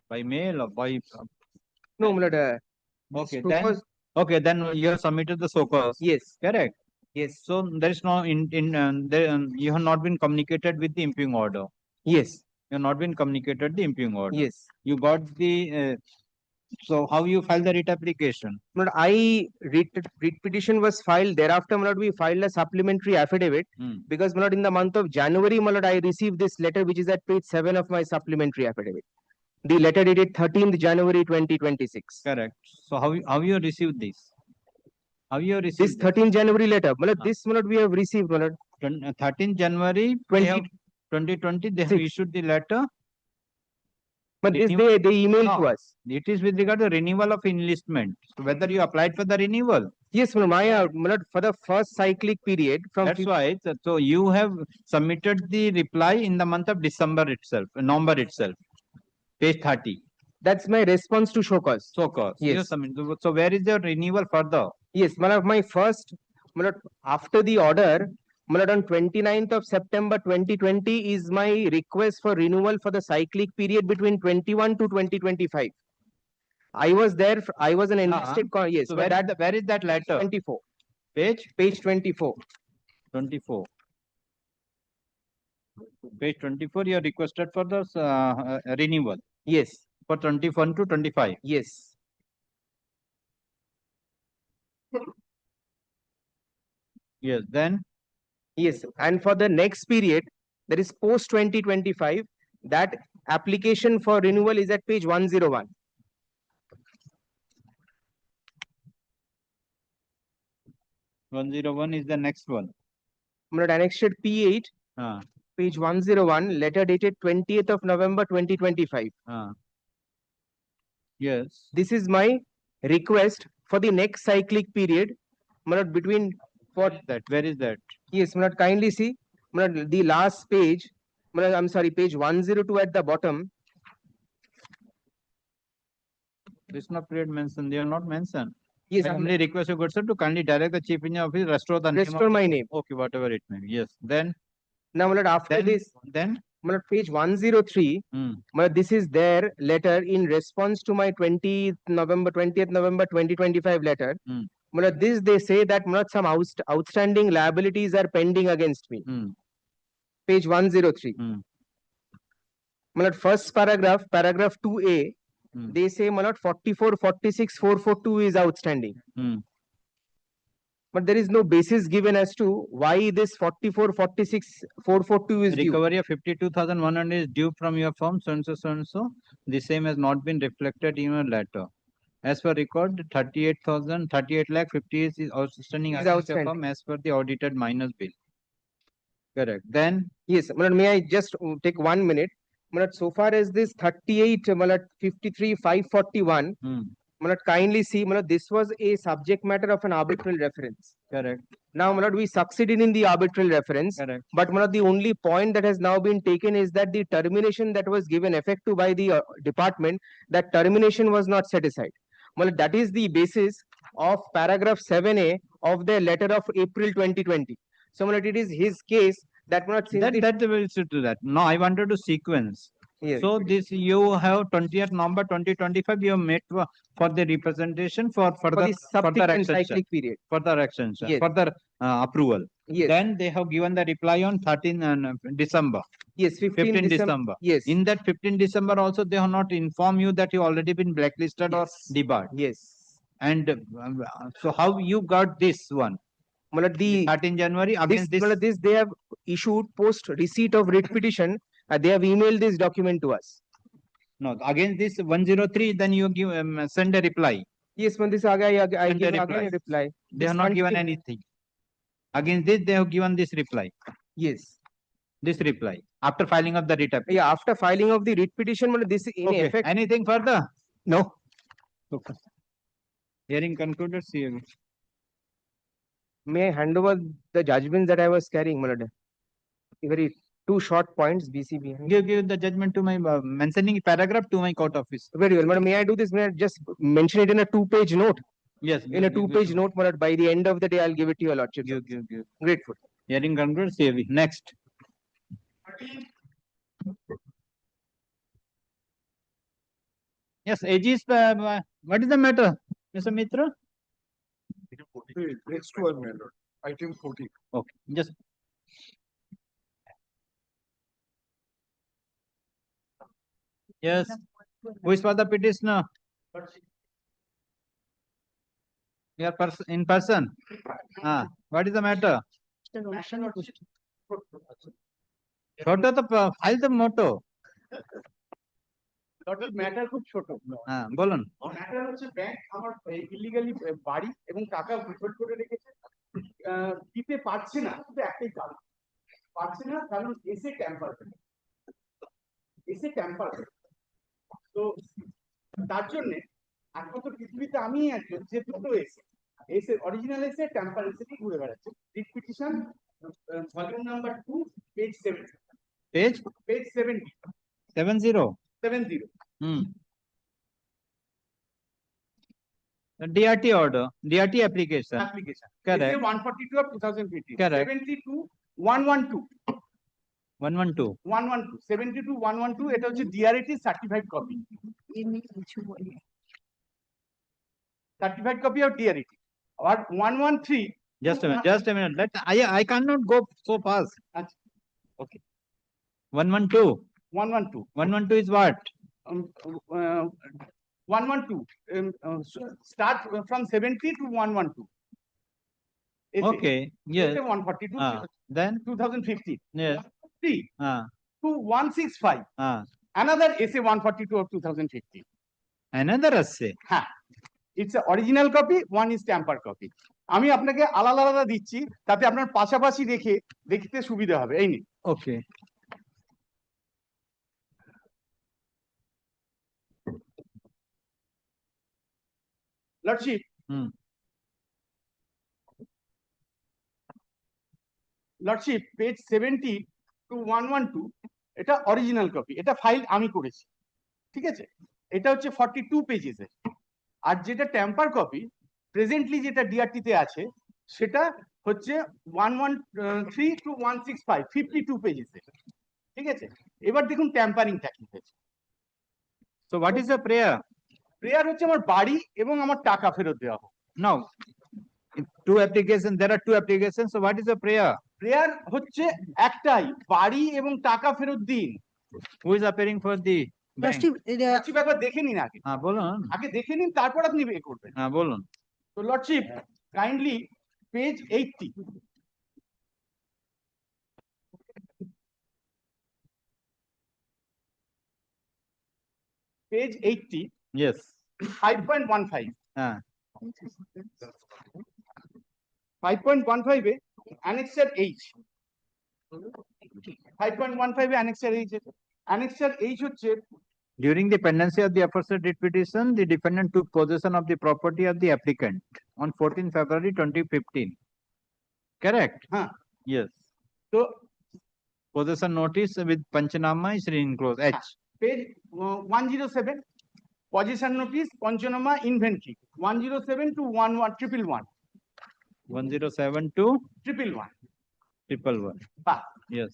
By mail or by? No, my lord. Okay, then you have submitted the SOCOS. Yes. Correct. Yes. So there is no you have not been communicated with the impugn order. Yes. You have not been communicated the impugn order. Yes. You got the. So how you filed the writ application? Writ petition was filed. Thereafter, we filed a supplementary affidavit because in the month of January, I received this letter which is at page 7 of my supplementary affidavit. The letter dated 13th January 2026. Correct. So how you received this? How you received this 13th January letter? This we have received. 13th January 2020 they have issued the letter. But they emailed to us. It is with regard to renewal of enlistment. So whether you applied for the renewal? Yes, for the first cyclic period. That's why. So you have submitted the reply in the month of November itself. Page 30. That's my response to SOCOS. SOCOS. Yes. So where is your renewal further? Yes, my first, after the order, on 29th of September 2020 is my request for renewal for the cyclic period between 21 to 2025. I was there. I was an enlisted. Yes. So where is that letter? 24. Page 24. 24. Page 24, you are requested for the renewal. Yes. For 21 to 25. Yes. Yes, then? Yes, and for the next period, that is post 2025, that application for renewal is at page 101. One zero one is the next one. Not annexed P8, Ah. page 101, letter dated 20th of November 2025. Ah. Yes. This is my request for the next cyclic period. Not between for that. Where is that? Yes, not kindly see. Not the last page. I'm sorry, page 102 at the bottom. This not period mentioned. They are not mentioned. Yes, I only request you, good sir, to kindly direct the chief engineer office, restore the name. Restore my name. Okay, whatever it may be. Yes. Then. Now, after this. Then. Page 103. This is their letter in response to my 20th November 2025 letter. This they say that some outstanding liabilities are pending against me. Page 103. First paragraph, paragraph 2A, they say 44, 46, 442 is outstanding. But there is no basis given as to why this 44, 46, 442 is due. Recovery of 52,100 is due from your firm, so and so, so and so. The same has not been reflected in your letter. As per record, 38 lakh 50 is outstanding against your firm as per the audited minus bill. Correct. Then? Yes, may I just take 1 minute? So far as this 38, 53, 541, kindly see, this was a subject matter of an arbitral reference. Correct. Now, we succeeded in the arbitral reference. Correct. But the only point that has now been taken is that the termination that was given effect to by the department, that termination was not set aside. That is the basis of paragraph 7A of the letter of April 2020. So, it is his case that that will sit to that. No, I wanted to sequence. Yes. So this you have 20th November 2025. You have met for the representation for further extension. Period. Further extension. Yes. Further approval. Yes. Then they have given the reply on 13 December. Yes, 15 December. Yes. In that 15 December also they have not informed you that you already been blacklisted or debarred. Yes. And so how you got this one? The 13 January against this they have issued post receipt of writ petition. They have emailed this document to us. No, against this 103, then you give send a reply. Yes, when this I give again a reply. They have not given anything. Against this, they have given this reply. Yes. This reply after filing of the writ application. Yeah, after filing of the writ petition, this in effect. Anything further? No. Okay. Hearing concluded. See you. May I hand over the judgments that I was carrying, very 2 short points, BCB. Give the judgment to my mentioning paragraph to my court office. Very well, may I do this? May I just mention it in a 2-page note? Yes. In a 2-page note, by the end of the day, I'll give it to your lordship. Give. Grateful. Hearing concluded. See you. Next. Yes, AG's, what is the matter, Mr. Mitra? Next one, my lord. Item 14. Okay, just. Yes. Who is for the petitioner? You are in person. What is the matter? Photo the file the motto. Total matter খুব ছোট বলুন matter হচ্ছে bank আমার illegally বাড়ি এবং টাকা withdraw করে রেখেছে দিতে পারছে না শুধু একটাই কারণ পারছে না কারণ এসে ট্যাম্পার তো তার জন্য একমাত্র পৃথিবীতে আমি একজন যে দুটো এসে অরিজিনাল এসে ট্যাম্পার এসে ঘুরে বেড়াচ্ছে writ petition volume number 2 page 70 page 70 The DRT order, DRT application. Correct. 142 of 2020. Correct. 72 112. 112. 72 112 এটা হচ্ছে DRT certified copy. Certified copy of DRT. Or 113. Just a minute. I cannot go so fast. Okay. 112. 112. 112 is what? 112. Start from 70 to 112. Essay. Okay, yes. Essay 142. Then 2015. yes. 3 to 165. Another essay 142 of 2015. Another essay. হ্যাঁ, it's a original copy, one is tamper copy. আমি আপনাকে আলাদা আলাদা দিচ্ছি, তাতে আপনার পাশাপাশি রেখে দেখতে সুবিধা হবে। এই নিন। Okay. Lordship, lordship, page 70 to 112 এটা অরিজিনাল কপি, এটা ফাইল আমি করেছি, ঠিক আছে? এটা হচ্ছে 42 পেজেসের। আর যেটা ট্যাম্পার কপি প্রেজেন্টলি যেটা ডিআরটি তে আছে সেটা হচ্ছে 113 to 165, 52 পেজেসের, ঠিক আছে? এবার দেখুন ট্যাম্পারিংটা কি হয়েছে। So what is the prayer? Prayer হচ্ছে আমার বাড়ি এবং আমার টাকা ফেরত দেওয়া হোক। Now, two applications, there are two applications. So what is the prayer? Prayer হচ্ছে একটাই, বাড়ি এবং টাকা ফেরত দিন। Who is appearing for the bank? Lordship একবার দেখে নিন আগে। হ্যাঁ বলুন। আগে দেখে নিন, তারপর আপনি পে করবেন। হ্যাঁ বলুন। তো lordship, kindly page 80, page 80, Yes. 5.15. হ্যাঁ। 5.15 এ annexure H, 5.15 এ annexure H, annexure H হচ্ছে During the pendency of the aforesaid writ petition, the defendant took possession of the property of the applicant on 14 February 2015. Correct? হ্যাঁ। Yes. তো Possession notice with Panchanama is enclosed. H. Page 107, position notice panchnama inventory 107 to 11111. 107 to 111. 111. বাহ। Yes.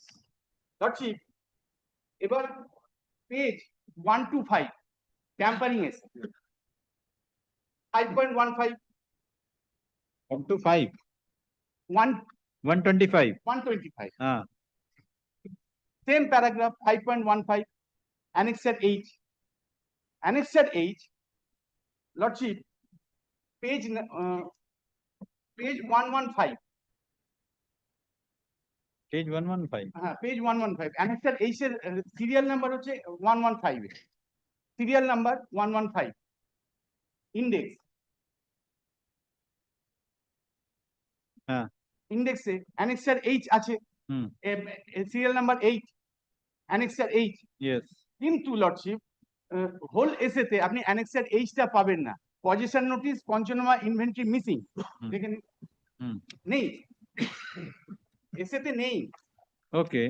Lordship, এবার page 125, tampering S 5.15, Up to 5. 125. 125. Same paragraph, 5.15, annexure H. Annexure H, Lordship, page 115. Page 115. Page 115. Annexure H এর serial number হচ্ছে 115. Serial number 115. Index. Index এ annexure H আছে। Serial number 8. Annexure H. Yes. কিন্তু lordship, whole এসেতে আপনি annexure এইচটা পাবেন না। Position notice panchnama inventory missing, দেখেন নেই, এসেতে নেই। Okay.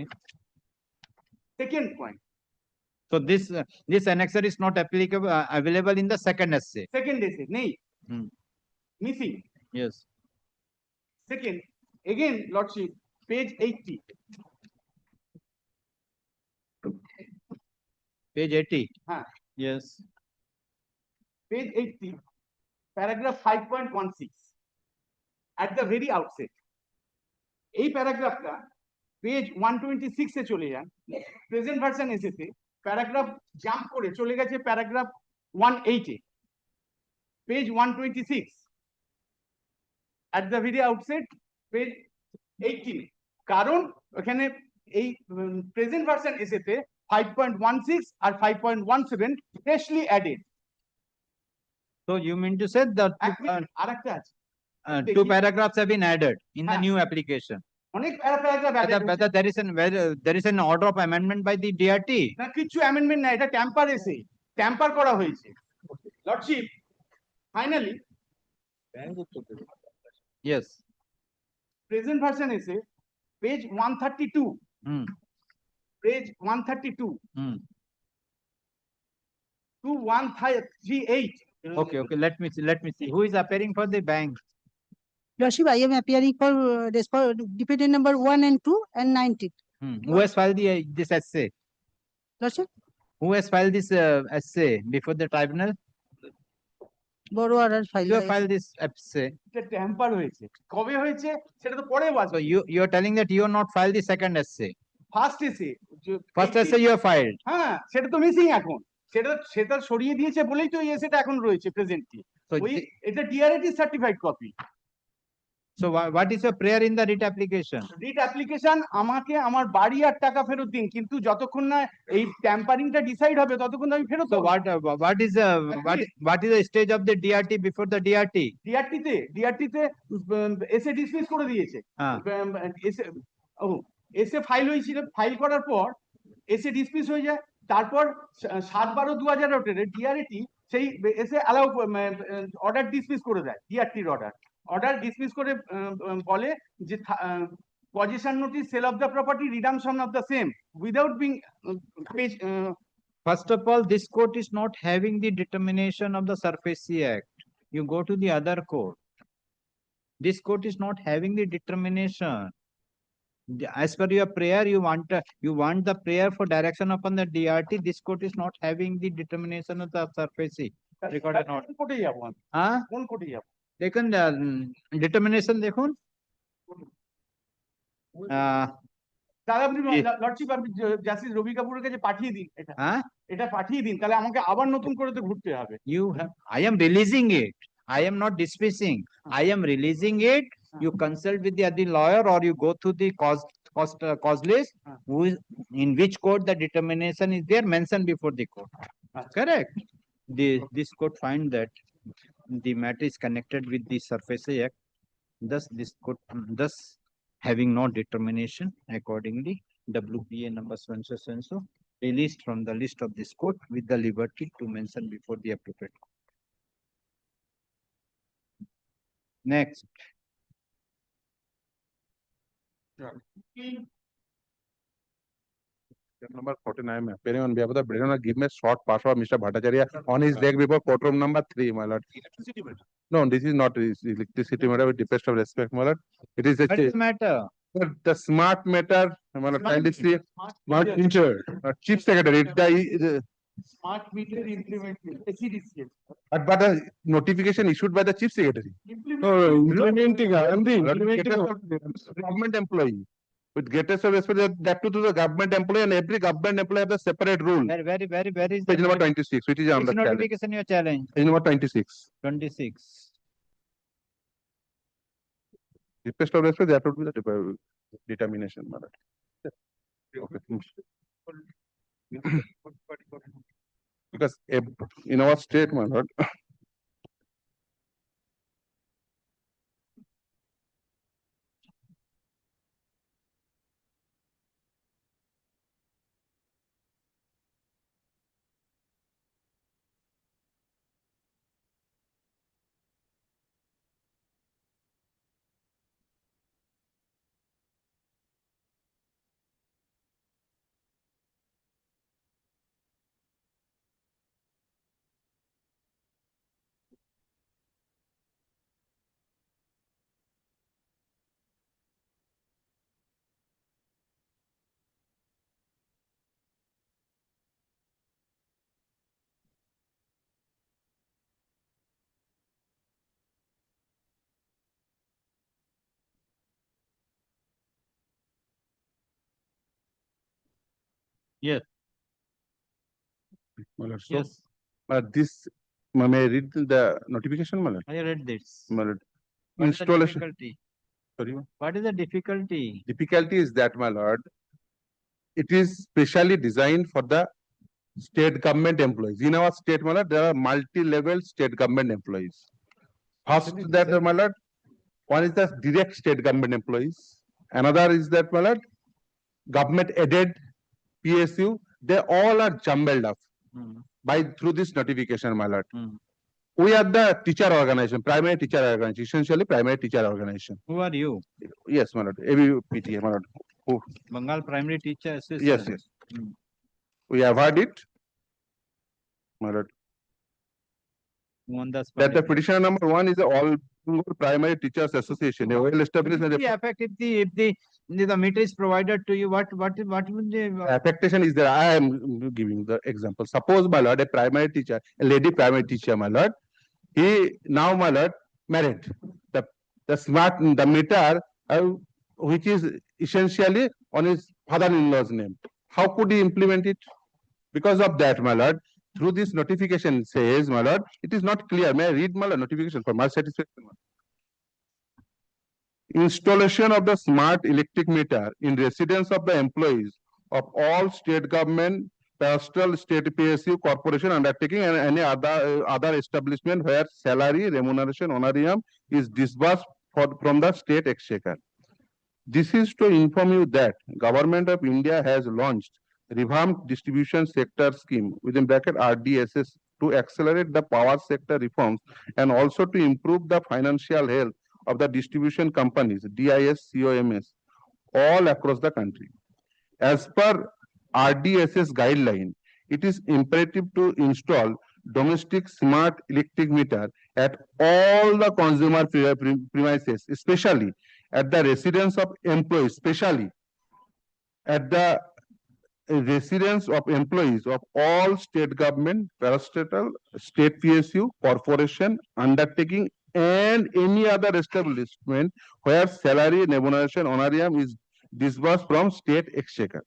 Second point, So this annexure is not applicable available in the second essay. Second এসে নেই, missing. Yes. Second, again lordship, page 80, Page 80. Yes. Page 80, paragraph 5.16, at the very outset. এই প্যারাগ্রাফটা page 126 এ চলে যান, present version এসেছে, paragraph jump করে চলে গেছে paragraph 108 A, page 126, at the very outset, page 18। কারণ ওখানে এই প্রেজেন্ট ভার্সন এসেছে 5.16 আর 5.17 freshly added. So you mean to say that আরেকটা আছে, 2 paragraphs have been added in the new application? অনেক প্যারাগ্রাফ added হয়েছে। Whether there is an order of amendment by the DRT? না, কিছু অ্যামেন্ডমেন্ট না, এটা tamper এসে ট্যাম্পার করা হয়েছে। Lordship, finally Yes. Present version এসে page 132, page 132 to 138. Okay, let me see. Who is appearing for the bank? Lordship, I am appearing for defendant number 1 and 2 and 19. Who has filed this essay? Lordship, Who has filed this essay before the tribunal? borrower has filed. You have filed this essay. এটা tamper হয়েছে, কবে হয়েছে সেটা তো পরে So you are telling that you have not filed the second essay. First এসে First essay you have filed. হ্যাঁ সেটা তো মিসিং এখন, সেটা সরিয়ে দিয়েছে বলেই তো এই এসেটা এখন রয়েছে প্রেজেন্টলি। So, ওই এটা DRT certified copy. so what is your prayer in the writ application? Writ application আমাকে আমার বাড়ি আর টাকা ফেরত দিন, কিন্তু যতক্ষণ না এই ট্যাম্পারিংটা ডিসাইড হবে ততক্ষণ আমি ফেরত So পাবো। what is the stage of the DRT before the DRT? ডিআরটিতে এসে ডিসমিস করে দিয়েছে। হ্যাঁ। এসে ফাইল হয়েছিল, ফাইল করার পর এসে ডিসমিস হয়ে যায়। তারপর 7/12/2018 ডিআরটি সেই এসে অ্যালাউ অর্ডার ডিসমিস করে দেয়, ডিআরটির অর্ডার ডিসমিস করে বলে যে position notice, sale of the property, redemption of the same without being page. First of all, this court is not having the determination of the SARFAESI Act. You go to the other court. This court is not having the determination. As per your prayer, you want the prayer for direction upon the DRT. This court is not having the determination of the SARFAESI. Recorded not. কোন কোর্টে যাবো আমি? Huh? কোন কোর্টে যাবো? দেখুন determination দেখুন। দাদা আপনি লর্ডশিপ, আপনি জাস্টিস রবি কাপুরের কাছে পাঠিয়ে দিন এটা। হ্যাঁ, এটা পাঠিয়ে দিন, তাহলে আমাকে আবার নতুন করে তো ঘুরতে হবে। I am releasing it. I am not dismissing. I am releasing it. You consult with the other lawyer, or you go through the cause list, in which court the determination is there mentioned before the court. Correct. This court find that the matter is connected with the SARFAESI Act. Thus, this court, thus having no determination accordingly, WPA number so released from the list of this court with the liberty to mention before the appropriate court. Next. Number 49, appearing on behalf of the Brennan, give me a short pass of Mr. Bhattacharya on his leg before courtroom number 3, my lord. No, this is not electricity matter, with deepest of respect, my lord. It is What is the matter? the smart matter, my lord, kindly see, smart meter, chief secretary, Smart meter implementation, SEDCL. but a notification issued by the chief secretary. Implementing, and the implementing. Government employee. With greatest of respect, that to the government employee, and every government employee has a separate rule. Very is Page number 26, which is on which the challenge. notification you challenge? Page number 26. 26. Request of respect, that would be the determination, my lord. Okay. Because in our state, my lord, Yes. my lord, so, Yes. this, may I read the notification, my lord? I read this. My lord. What is the Installation. difficulty? Sorry, ma'am. What is the difficulty? Difficulty is that, my lord, it is specially designed for the state government employees. In our state, my lord, there are multi-level state government employees. First, that, my lord, one is the direct state government employees. Another is that, my lord, government aided PSU. They all are jumbled up by through this notification, my lord. We are the teacher organization, primary teacher organization, essentially primary teacher organization. Who are you? Yes, my lord. ABPTA, my lord. Who? Bengal Primary Teacher Association. Yes, yes. We have heard it, my lord. That the petitioner number 1 is the All Primary Teachers Association, a well-established. If the meter is provided to you, what would the affectation is there? I am giving the example. Suppose, my lord, a primary teacher, a lady primary teacher, my lord, he now, my lord, married. The meter, which is essentially on his father-in-law's name. How could he implement it? Because of that, my lord, through this notification says, my lord, it is not clear. May I read, my lord, notification for my satisfaction? Installation of the smart electric meter in residence of the employees of all state government, pastoral state PSU corporation undertaking and any other establishment where salary, remuneration, honorarium is disbursed from the state exchequer. This is to inform you that Government of India has launched revamped distribution sector scheme within bracket RDSS to accelerate the power sector reforms and also to improve the financial health of the distribution companies, DIS, COMS, all across the country. As per RDSS guideline, it is imperative to install domestic smart electric meter at all the consumer premises, especially at the residence of employees, especially at the residence of employees of all state government, parastatal, state PSU, corporation, undertaking, and any other establishment where salary, remuneration, honorarium is disbursed from state exchequer.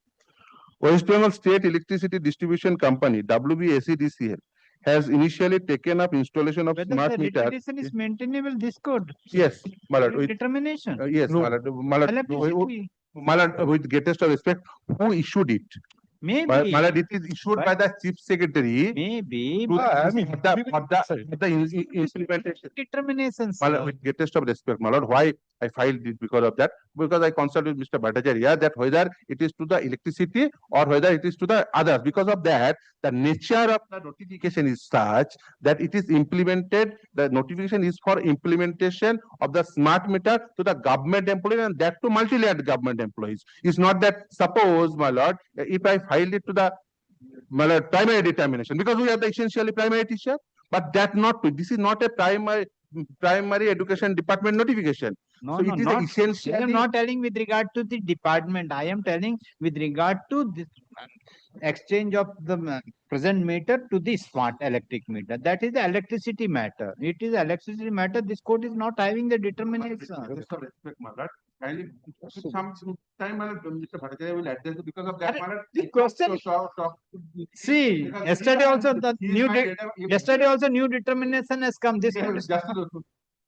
West Bengal State Electricity Distribution Company, WBSEDCL, has initially taken up installation of Whether smart the meter. litigation is maintainable, this code. Yes, my lord, with Determination. yes, my lord, Electricity. my lord, with greatest of respect, who issued it? Maybe. My lord, it is issued by the chief secretary. Maybe. I mean, for the implementation. Determination. My lord, with greatest of respect, my lord, why I filed it because of that? Because I consulted with Mr. Bhattacharya that whether it is to the electricity or whether it is to the others. Because of that, the nature of the notification is such that it is implemented, the notification is for implementation of the smart meter to the government employees and that to multi-layered government employees. It's not that, suppose, my lord, if I filed it to the primary determination, because we are the essentially primary teacher, but that not, this is not a primary education department notification. No, So no, it is not, essentially. I am not telling with regard to the department. I am telling with regard to this exchange of the present meter to the smart electric meter. That is the electricity matter. It is electricity matter. This code is not having the determination. Respect, my lord. Kindly, some time, my lord, Mr. Bhattacharya will address it because of that, my lord. The question. See, yesterday also the new yesterday also new determination has come. This code is just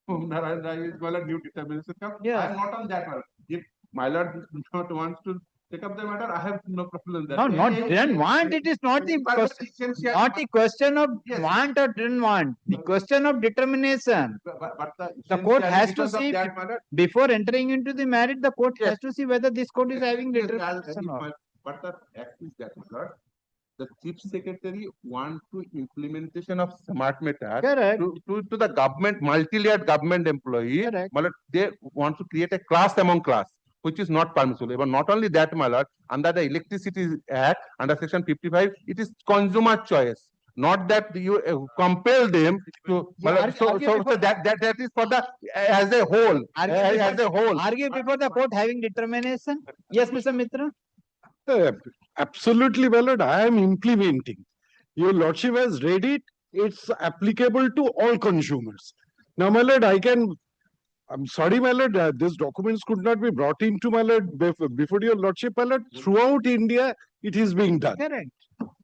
new determination come. Yeah. I am not on that, my lord. If my lord not wants to take up the matter, I have no problem with that. No, not didn't want. It is not the question, not the question of want or didn't want. The question of determination. But The court has to because of see that, my lord, before entering into the marriage. The court has to see whether this code is having yes, determination or. but the fact is that, my lord, the chief secretary want to implementation of smart meter Correct. to the government, multi-layered government employee. Correct. My lord, they want to create a class among class, which is not permissible. But not only that, my lord, under the Electricity Act, under section 55, it is consumer choice. Not that you compel them to. So that is for the as a whole. As a whole. Argue before the court having determination. Yes, Mr. Mitra. Absolutely, my lord, I am implementing. Your lordship has read it. It's applicable to all consumers. Now, my lord, I'm sorry, my lord, these documents could not be brought into, my lord, before your lordship, my lord. Throughout India, it is being done. Correct.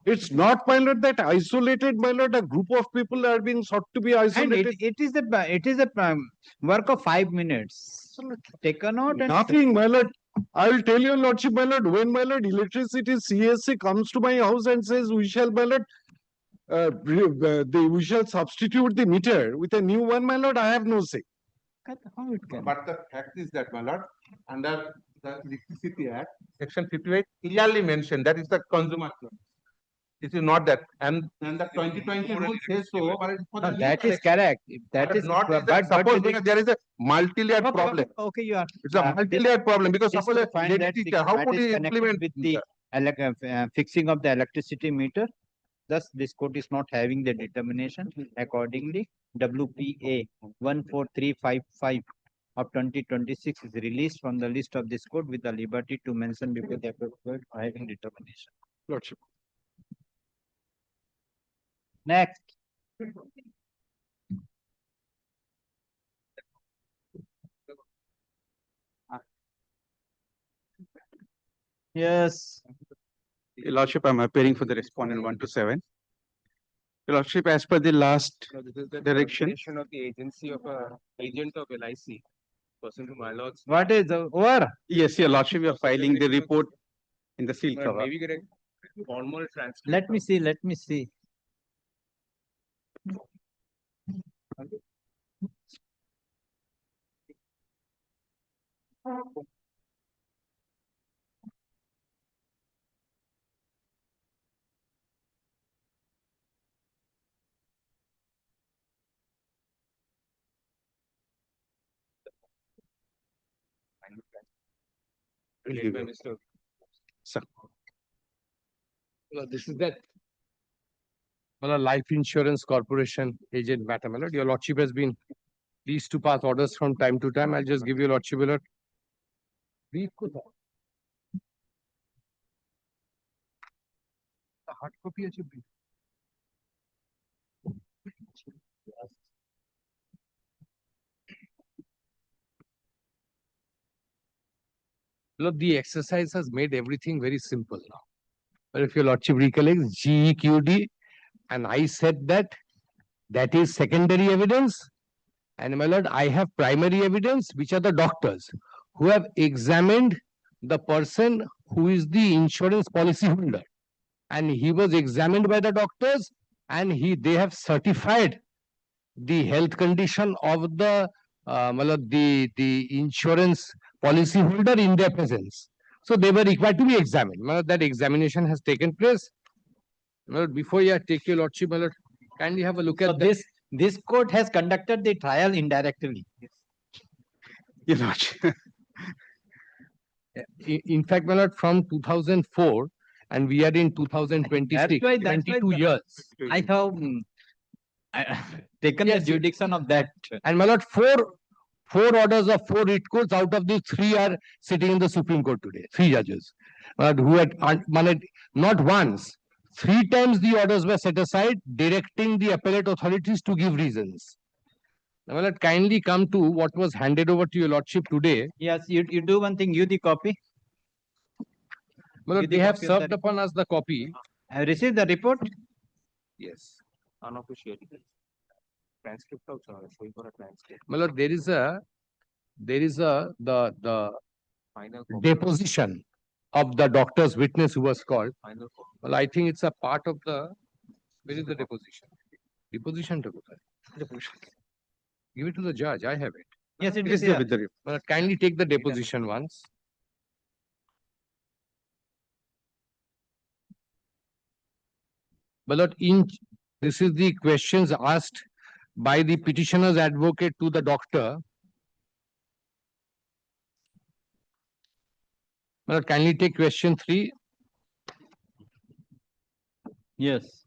It's not, my lord, that isolated, my lord, a group of people are being sought to be isolated. And it is a work of 5 minutes. So take a note. And Nothing, my lord. I will tell your lordship, my lord, when my lord electricity CSC comes to my house and says we shall, my lord, we shall substitute the meter with a new one, my lord, I have no say. How it can? But the fact is that, my lord, under the Electricity Act, section 58 clearly mentioned that is the consumer choice. It is not that, and the 2020 rule says so. But it's for the That is correct. That is not. but Suppose there is a multi-layered problem. Okay, you are. It's a multi-layered problem because This suppose to a find lady that the teacher, how matter could is he connected implement with the fixing of the electricity meter? Thus, this code is not having the determination. Accordingly, WPA 14355 of 2026 is released from the list of this code with the liberty to mention before the appropriate having determination. Lordship. Next. Yes. Your Lordship, I'm appearing for the respondent 1 to 7. Your Lordship, as per the last direction. Of the agency of a agent of LIC, person to my lords. What is over? Yes, Your Lordship, we are filing the report in the seal cover. Maybe get a formal transcript. Let me see, let me see. Will give you. Mr. Sir. Well, this is that. Well, Life Insurance Corporation agent matter, my lord. Your lordship has been pleased to pass orders from time to time. I'll just give you lordship alert. Brief ko tha. The hard copy is brief. Look, the exercise has made everything very simple now. But if your lordship recollects, GEQD, and I said that that is secondary evidence. And my lord, I have primary evidence, which are the doctors who have examined the person who is the insurance policy holder. And he was examined by the doctors, and they have certified the health condition of the insurance policy holder in their presence. So they were required to be examined. My lord, that examination has taken place. My lord, before you take your lordship, my lord, kindly have a look at this. This court has conducted the trial indirectly. Your Lordship. In fact, my lord, from 2004, and we are in 2026, 22 years. I have taken the jurisdiction of that. And my lord, four orders of 4 writ courts, out of these 3 are sitting in the Supreme Court today. 3 judges who had not once, 3 times the orders were set aside, directing the appellate authorities to give reasons. Now, my lord, kindly come to what was handed over to your lordship today. Yes, you do one thing, you the copy. My lord, they have served upon us the copy. Have received the report? Yes. Unofficial. Transcript also, showing for a transcript. My lord, there is the Final deposition of the doctor's witness who was called. Final Well, I think it's a part of the, where is the deposition? Deposition to deposition. Give it to the judge, I have it. Yes, it It is is there with the report. Well, kindly take the deposition once. But Lord, this is the questions asked by the petitioner's advocate to the doctor. But Lord, kindly take question 3. Yes.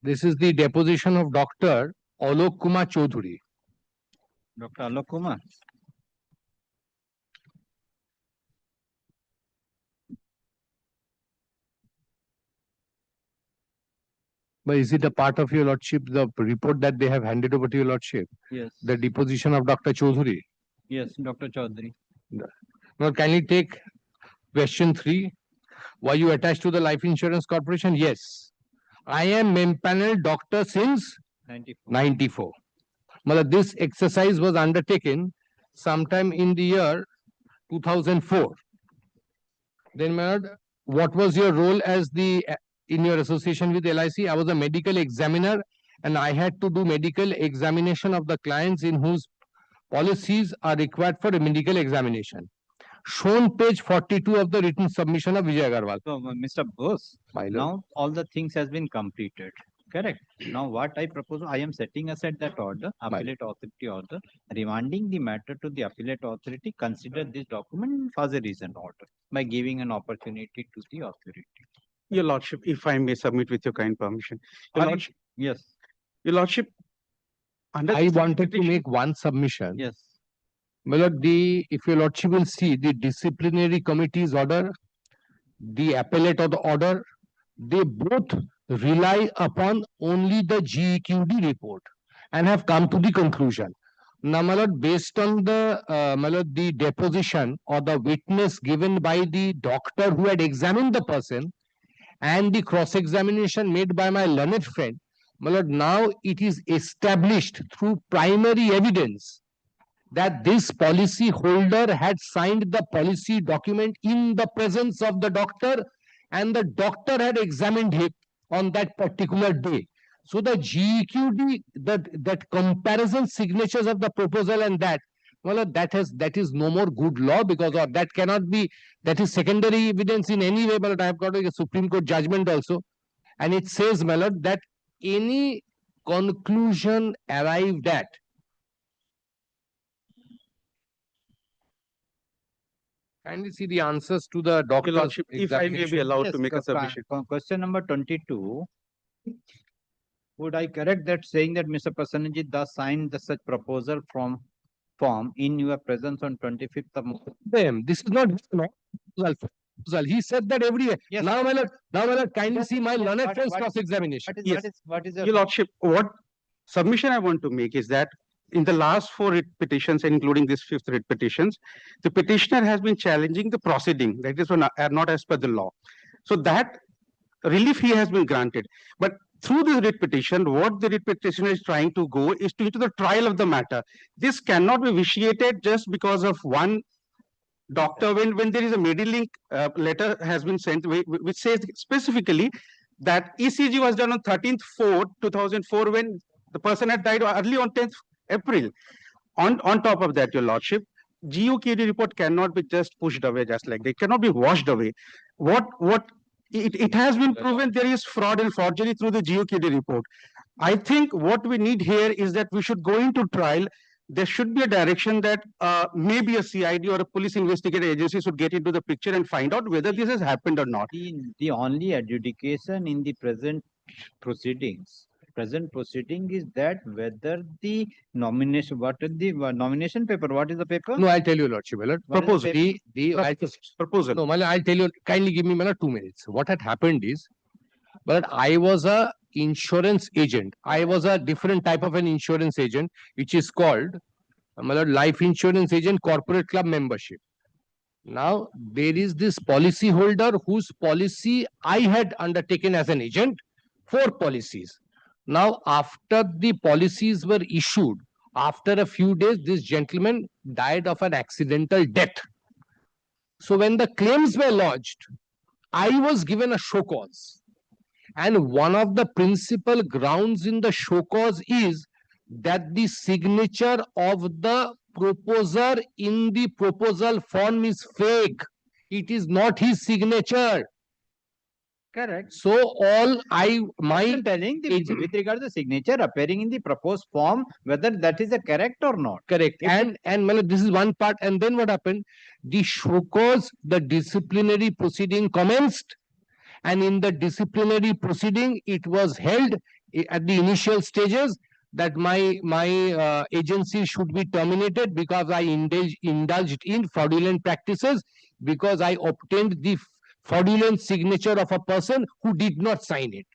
This is the deposition of Dr. Alok Kumar Chaudhary. Dr. Alok Kumar. But is it a part of your lordship, the report that they have handed over to your lordship? Yes. The deposition of Dr. Chaudhary? Yes, Dr. Chaudhary. Now, kindly take question 3. Were you attached to the Life Insurance Corporation? Yes. I am empaneled doctor since 94. Well, this exercise was undertaken sometime in the year 2004. Then, my lord, what was your role as in your association with LIC? I was a medical examiner, and I had to do medical examination of the clients in whose policies are required for a medical examination. Shown page 42 of the written submission of Vijay Agarwal. So, Mr. Bose, now all the things has been completed. Correct. Now, what I propose, I am setting aside that order, appellate authority order, remanding the matter to the appellate authority, consider this document as a reasoned order by giving an opportunity to the authority. Your Lordship, if I may submit with your kind permission. Your Lordship, yes. Your Lordship, I wanted to make one submission. Yes. My lord, if your lordship will see the disciplinary committee's order, the appellate order, they both rely upon only the GEQD report and have come to the conclusion. Now, my lord, based on the deposition or the witness given by the doctor who had examined the person, and the cross-examination made by my learned friend, my lord, now it is established through primary evidence that this policy holder had signed the policy document in the presence of the doctor, and the doctor had examined him on that particular day. So the GEQD, that comparison signatures of the proposal and that, well, that is no more good law, because of that cannot be, that is secondary evidence in any way. But I have got a Supreme Court judgment also, and it says, my lord, that any conclusion arrived at kindly see the answers to the doctor's Lordship, if I may be allowed to make a Yes, submission. Question number 22. Would I correct that saying that Mr. Prasanjit thus signed the such proposal from form in your presence on 25th of March? them. This is not proposal. He said that every year. Yes. Now, my lord, kindly Yes, see my yes, learned what- friend's what- cross-examination. What is your Your Lordship, what submission I want to make is that in the last 4 writ petitions, including this 5th writ petitions, the petitioner has been challenging the proceeding, that is not as per the law. So that relief he has been granted. But through the writ petition, what the writ petitioner is trying to go is into the trial of the matter. This cannot be vitiated just because of one doctor, when there is a Medilink letter has been sent, which says specifically that ECG was done on 13/4/2004, when the person had died early on 10th April. On top of that, your Lordship, GUQD report cannot be just pushed away just like that. It cannot be washed away. It has been proven there is fraud and forgery through the GUQD report. I think what we need here is that we should go into trial. There should be a direction that maybe a CID or a police investigative agency should get into the picture and find out whether this has happened or not. The only adjudication in the present proceeding is that whether the nomination, what is the nomination paper? What is the paper? No, I'll tell you, Lordship. My lord. What is the Proposal. paper? Proposal. No, my lord, I'll tell you. Kindly give me, my lord, 2 minutes. What had happened is, but I was a insurance agent. I was a different type of an insurance agent, which is called, my lord, life insurance agent corporate club membership. Now, there is this policy holder whose policy I had undertaken as an agent, 4 policies. Now, after the policies were issued, after a few days, this gentleman died of an accidental death. So when the claims were lodged, I was given a show cause. And one of the principal grounds in the show cause is that the signature of the proposer in the proposal form is fake. It is not his signature. Correct. So all my telling with regard to the signature appearing in the proposed form, whether that is a correct or not. Correct. If And my lord, this is one part. And then what happened? The show cause, the disciplinary proceeding commenced. And in the disciplinary proceeding, it was held at the initial stages that my agency should be terminated because I indulged in fraudulent practices, because I obtained the fraudulent signature of a person who did not sign it.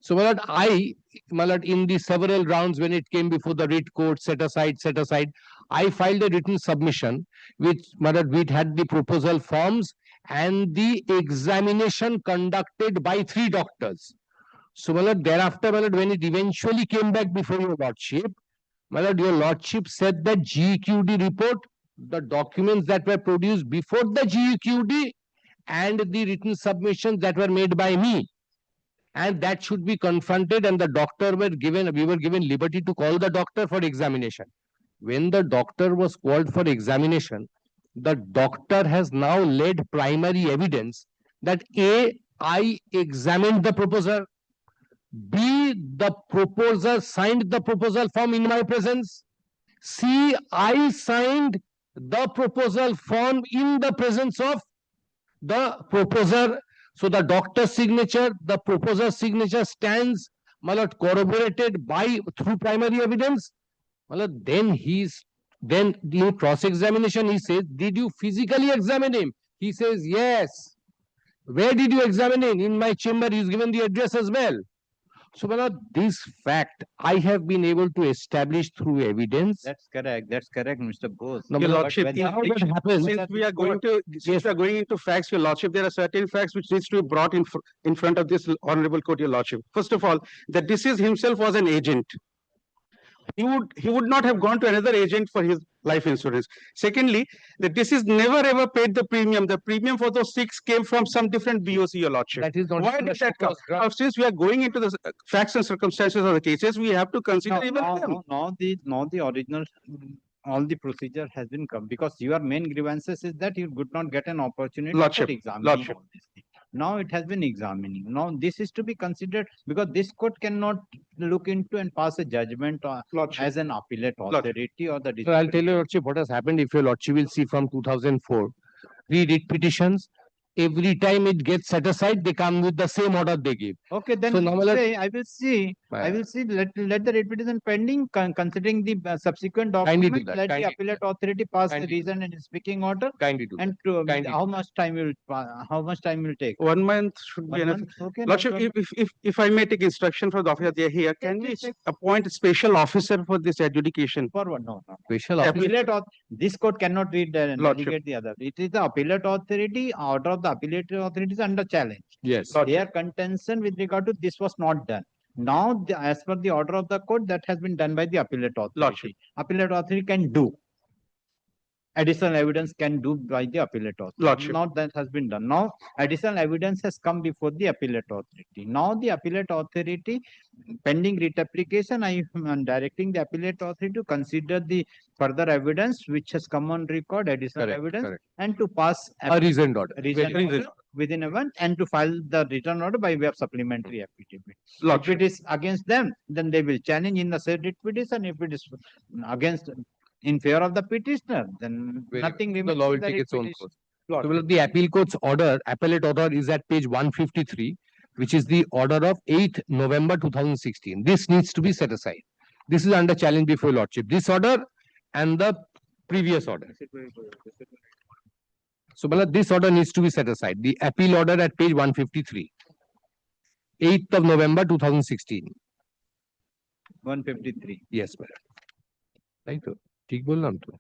So, my lord, in the several rounds when it came before the writ court, set aside, I filed a written submission which had the proposal forms and the examination conducted by 3 doctors. So, my lord, thereafter, my lord, when it eventually came back before your lordship, my lord, your lordship said that GEQD report, the documents that were produced before the GEQD and the written submissions that were made by me, and that should be confronted, and we were given liberty to call the doctor for examination. When the doctor was called for examination, the doctor has now laid primary evidence that A, I examined the proposer, B, the proposer signed the proposal form in my presence, C, I signed the proposal form in the presence of the proposer. So the doctor's signature, the proposer's signature stands, my lord, corroborated through primary evidence. My lord, then in cross-examination, he says, did you physically examine him? He says, yes. Where did you examine him? In my chamber. He's given the address as well. So, my lord, this fact I have been able to establish through evidence. That's correct, Mr. Bose. No, Your but lordship, when how that happens? since we are going to, since we are going into facts, your lordship, there are certain facts which needs to be brought in front of this honorable court, your lordship. First of all, the deceased himself was an agent. He would not have gone to another agent for his life insurance. Secondly, the deceased never ever paid the premium. The premium for those 6 came from some different BOC, your lordship. That is not Why did that come? Now, since we are going into the facts and circumstances of the cases, we have to consider even them. No, the original, all the procedure has been come because your main grievances is that you could not get an opportunity Lordship, for examining lordship. all these things. Now it has been examining. Now this is to be considered because this court cannot look into and pass a judgment as an appellate authority or the. So I'll tell you, lordship, what has happened. If your lordship will see from 2004, re-writ petitions, every time it gets set aside, they come with the same order they give. Okay, then So now, my lord, I will see. Let the writ petition pending, considering the subsequent Kindly do document. that, Let the kindly do appellate authority pass the Kindly do reason and speaking order. kindly do And Kindly how much time will take? 1 month should be 1 enough. month? Okay, no Lordship, problem. if I may take instruction from the officer they are here, can we appoint a special officer for this adjudication? Forward, no. Special This court cannot read and Lordship. delegate the other. It is the appellate authority, order of the appellate authority is under challenge. Yes. Their contention with regard to this was not done. Now, as per the order of the court, that has been done by the appellate authority. Lordship. Appellate authority can do. Additional evidence can do by the appellate authority. Lordship. Now that has been done. Now, additional evidence has come before the appellate authority. Now, the appellate authority, pending writ application, I am directing the appellate authority to consider the further evidence which has come on record, additional Correct, evidence, correct. and to pass A reasoned order. reasoned order within a month and to file the written order by way of supplementary affidavit. If Lordship. it is against them, then they will challenge in the said writ petition. If it is against, in favor of the petitioner, then nothing The remains. law will in the take writ its own petition. course. So, the appeal court's order, appellate order is at page 153, which is the order of 8th November 2016. This needs to be set aside. This is under challenge before your lordship. This order and the previous order. So, this order needs to be set aside. The appeal order at page 153. 8th of November 2016. 153. Yes, madam. Right. ठीक बोलना तो.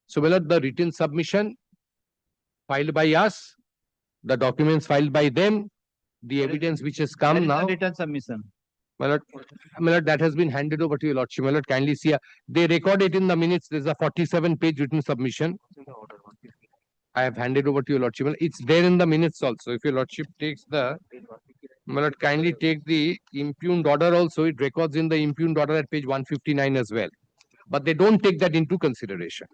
So, the written submission filed by us, the documents filed by them, the evidence which has Where come is the now. written submission? My lord, that has been handed over to your lordship. My lord, kindly see. They record it in the minutes. There's a 47-page written submission. I have handed over to your lordship. It's there in the minutes also. If your lordship takes the, my lord, kindly take the impugned order also. It records in the impugned order at page 159 as well. But they don't take that into consideration.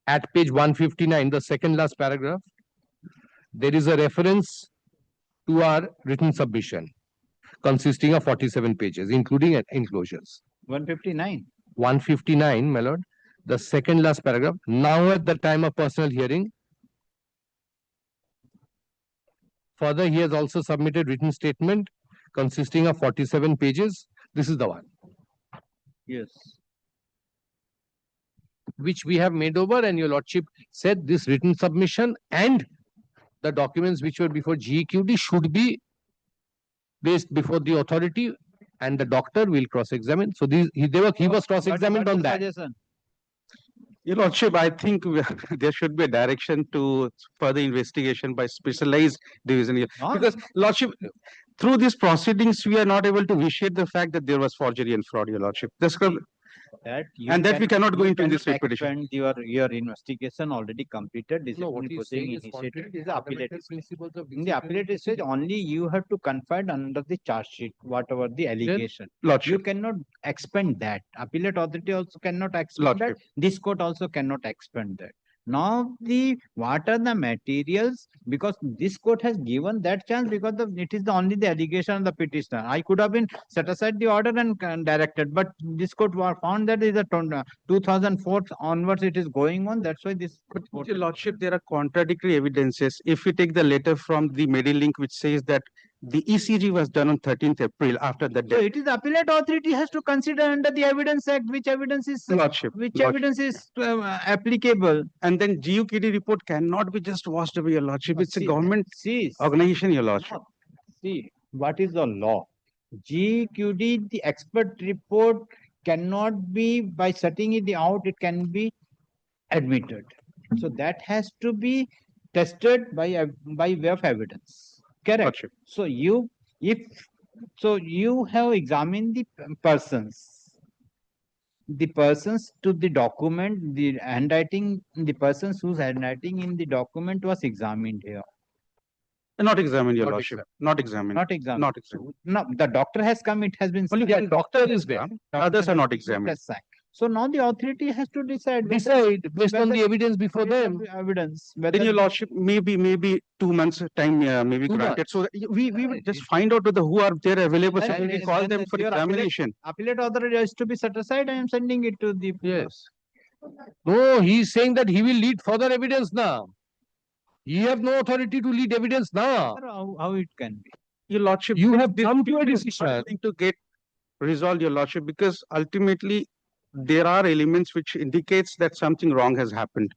At page 159, the second last paragraph, there is a reference to our written submission consisting of 47 pages, including enclosures. 159. 159, my lord, the second last paragraph. Now at the time of personal hearing, further he has also submitted written statement consisting of 47 pages. This is the one. Yes. Which we have made over, and your lordship said this written submission and the documents which were before GEQD should be placed before the authority, and the doctor will cross-examine. So he was cross-examined on that. Your lordship, I think there should be a direction to further investigation by specialized division here. Because lordship, through these proceedings, we are not able to vitiate the fact that there was forgery and fraud, your lordship. That we cannot go into this petition. Your investigation already completed. This No, what is he's proceeding saying is initiated. contrary This is to appellate fundamental principles of in the appellate stage, only you have to confide under the charge sheet, whatever the allegation. Lordship. You cannot expand that. Appellate authority also cannot expand that. This court also cannot expand that. Now, what are the materials? Because this court has given that chance because it is only the allegation of the petitioner. I could have been set aside the order and directed, but this court found that is a 2004 onwards it is going on. That's why this. Your lordship, there are contradictory evidences. If we take the letter from the Medilink which says that The ECG was done on 13th April after the So death. it is the appellate authority has to consider under the Evidence Act, which evidence is, Lordship. applicable. And then GUKD report cannot be just washed away, Your Lordship. It's a government See, organization, Your Lordship. see, what is the law? GQD, the expert report cannot be, by setting it out, it can be admitted. So that has to be tested by way of evidence. Correct. Lordship. So you have examined the persons. The persons to the document, the handwriting, the persons whose handwriting in the document was examined here. Not examined, Your Not Lordship. Not examined. Not examined. Not examined. No, the doctor has come, it has been. Only one doctor is there. Others are not examined. So now the authority has to decide. Based on the evidence before them. Evidence. Then, Your Lordship, maybe 2 months time maybe granted. So that we will just find out who are there available. So we call them for examination. Appellate authority is to be set aside. I am sending it to the. Yes. No, he is saying that he will lead further evidence now. You have no authority to lead evidence now. How it can be? Your Lordship, You have this come to a is decision. something to get resolved, Your Lordship, because ultimately there are elements which indicates that something wrong has happened.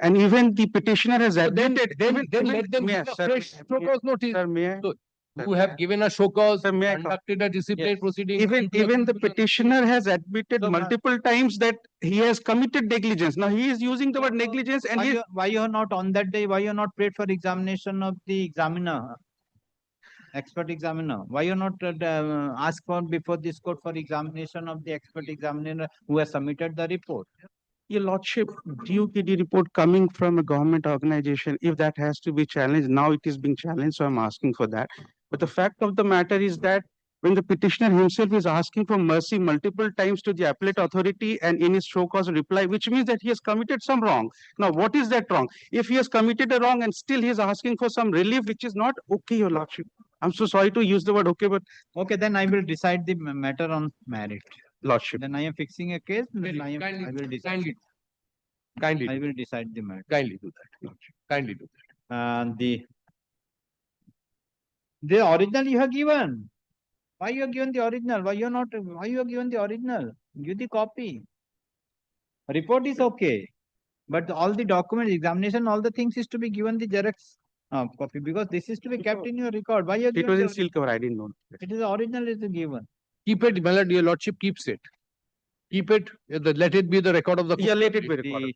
And even the petitioner has admitted. Then let them give a fresh show cause notice. Sir, may I? So, you have given a show cause, conducted a disciplinary proceeding. Even the petitioner has admitted multiple times that he has committed negligence. Now he is using the word negligence, and Why you are not on that day? Why you are not paid for examination of the examiner? Expert examiner. Why you not asked for before this court for examination of the expert examiner who has submitted the report? Your Lordship, DUKD report coming from a government organization, if that has to be challenged, now it is being challenged, so I'm asking for that. But the fact of the matter is that when the petitioner himself is asking for mercy multiple times to the appellate authority and in his show cause reply, which means that he has committed some wrong. Now, what is that wrong? If he has committed a wrong and still he is asking for some relief, which is not okay, Your Lordship. I'm so sorry to use the word okay, but. Okay, then I will decide the matter on merit. Lordship. Then I am fixing a case. Then I will decide. Kindly. I will decide the matter. Kindly do that. Kindly do that. And the original you have given. Why you have given the original? Why you are not? Why you have given the original? Give the copy. Report is okay, but all the document examination, all the things is to be given the Xerox copy, because this is to be kept in your record. Why you? It was in seal cover. I didn't know. It is the original is given. Keep it, my lord, your lordship keeps it. Keep it. Let it be the record of the. Yeah, let it be recorded.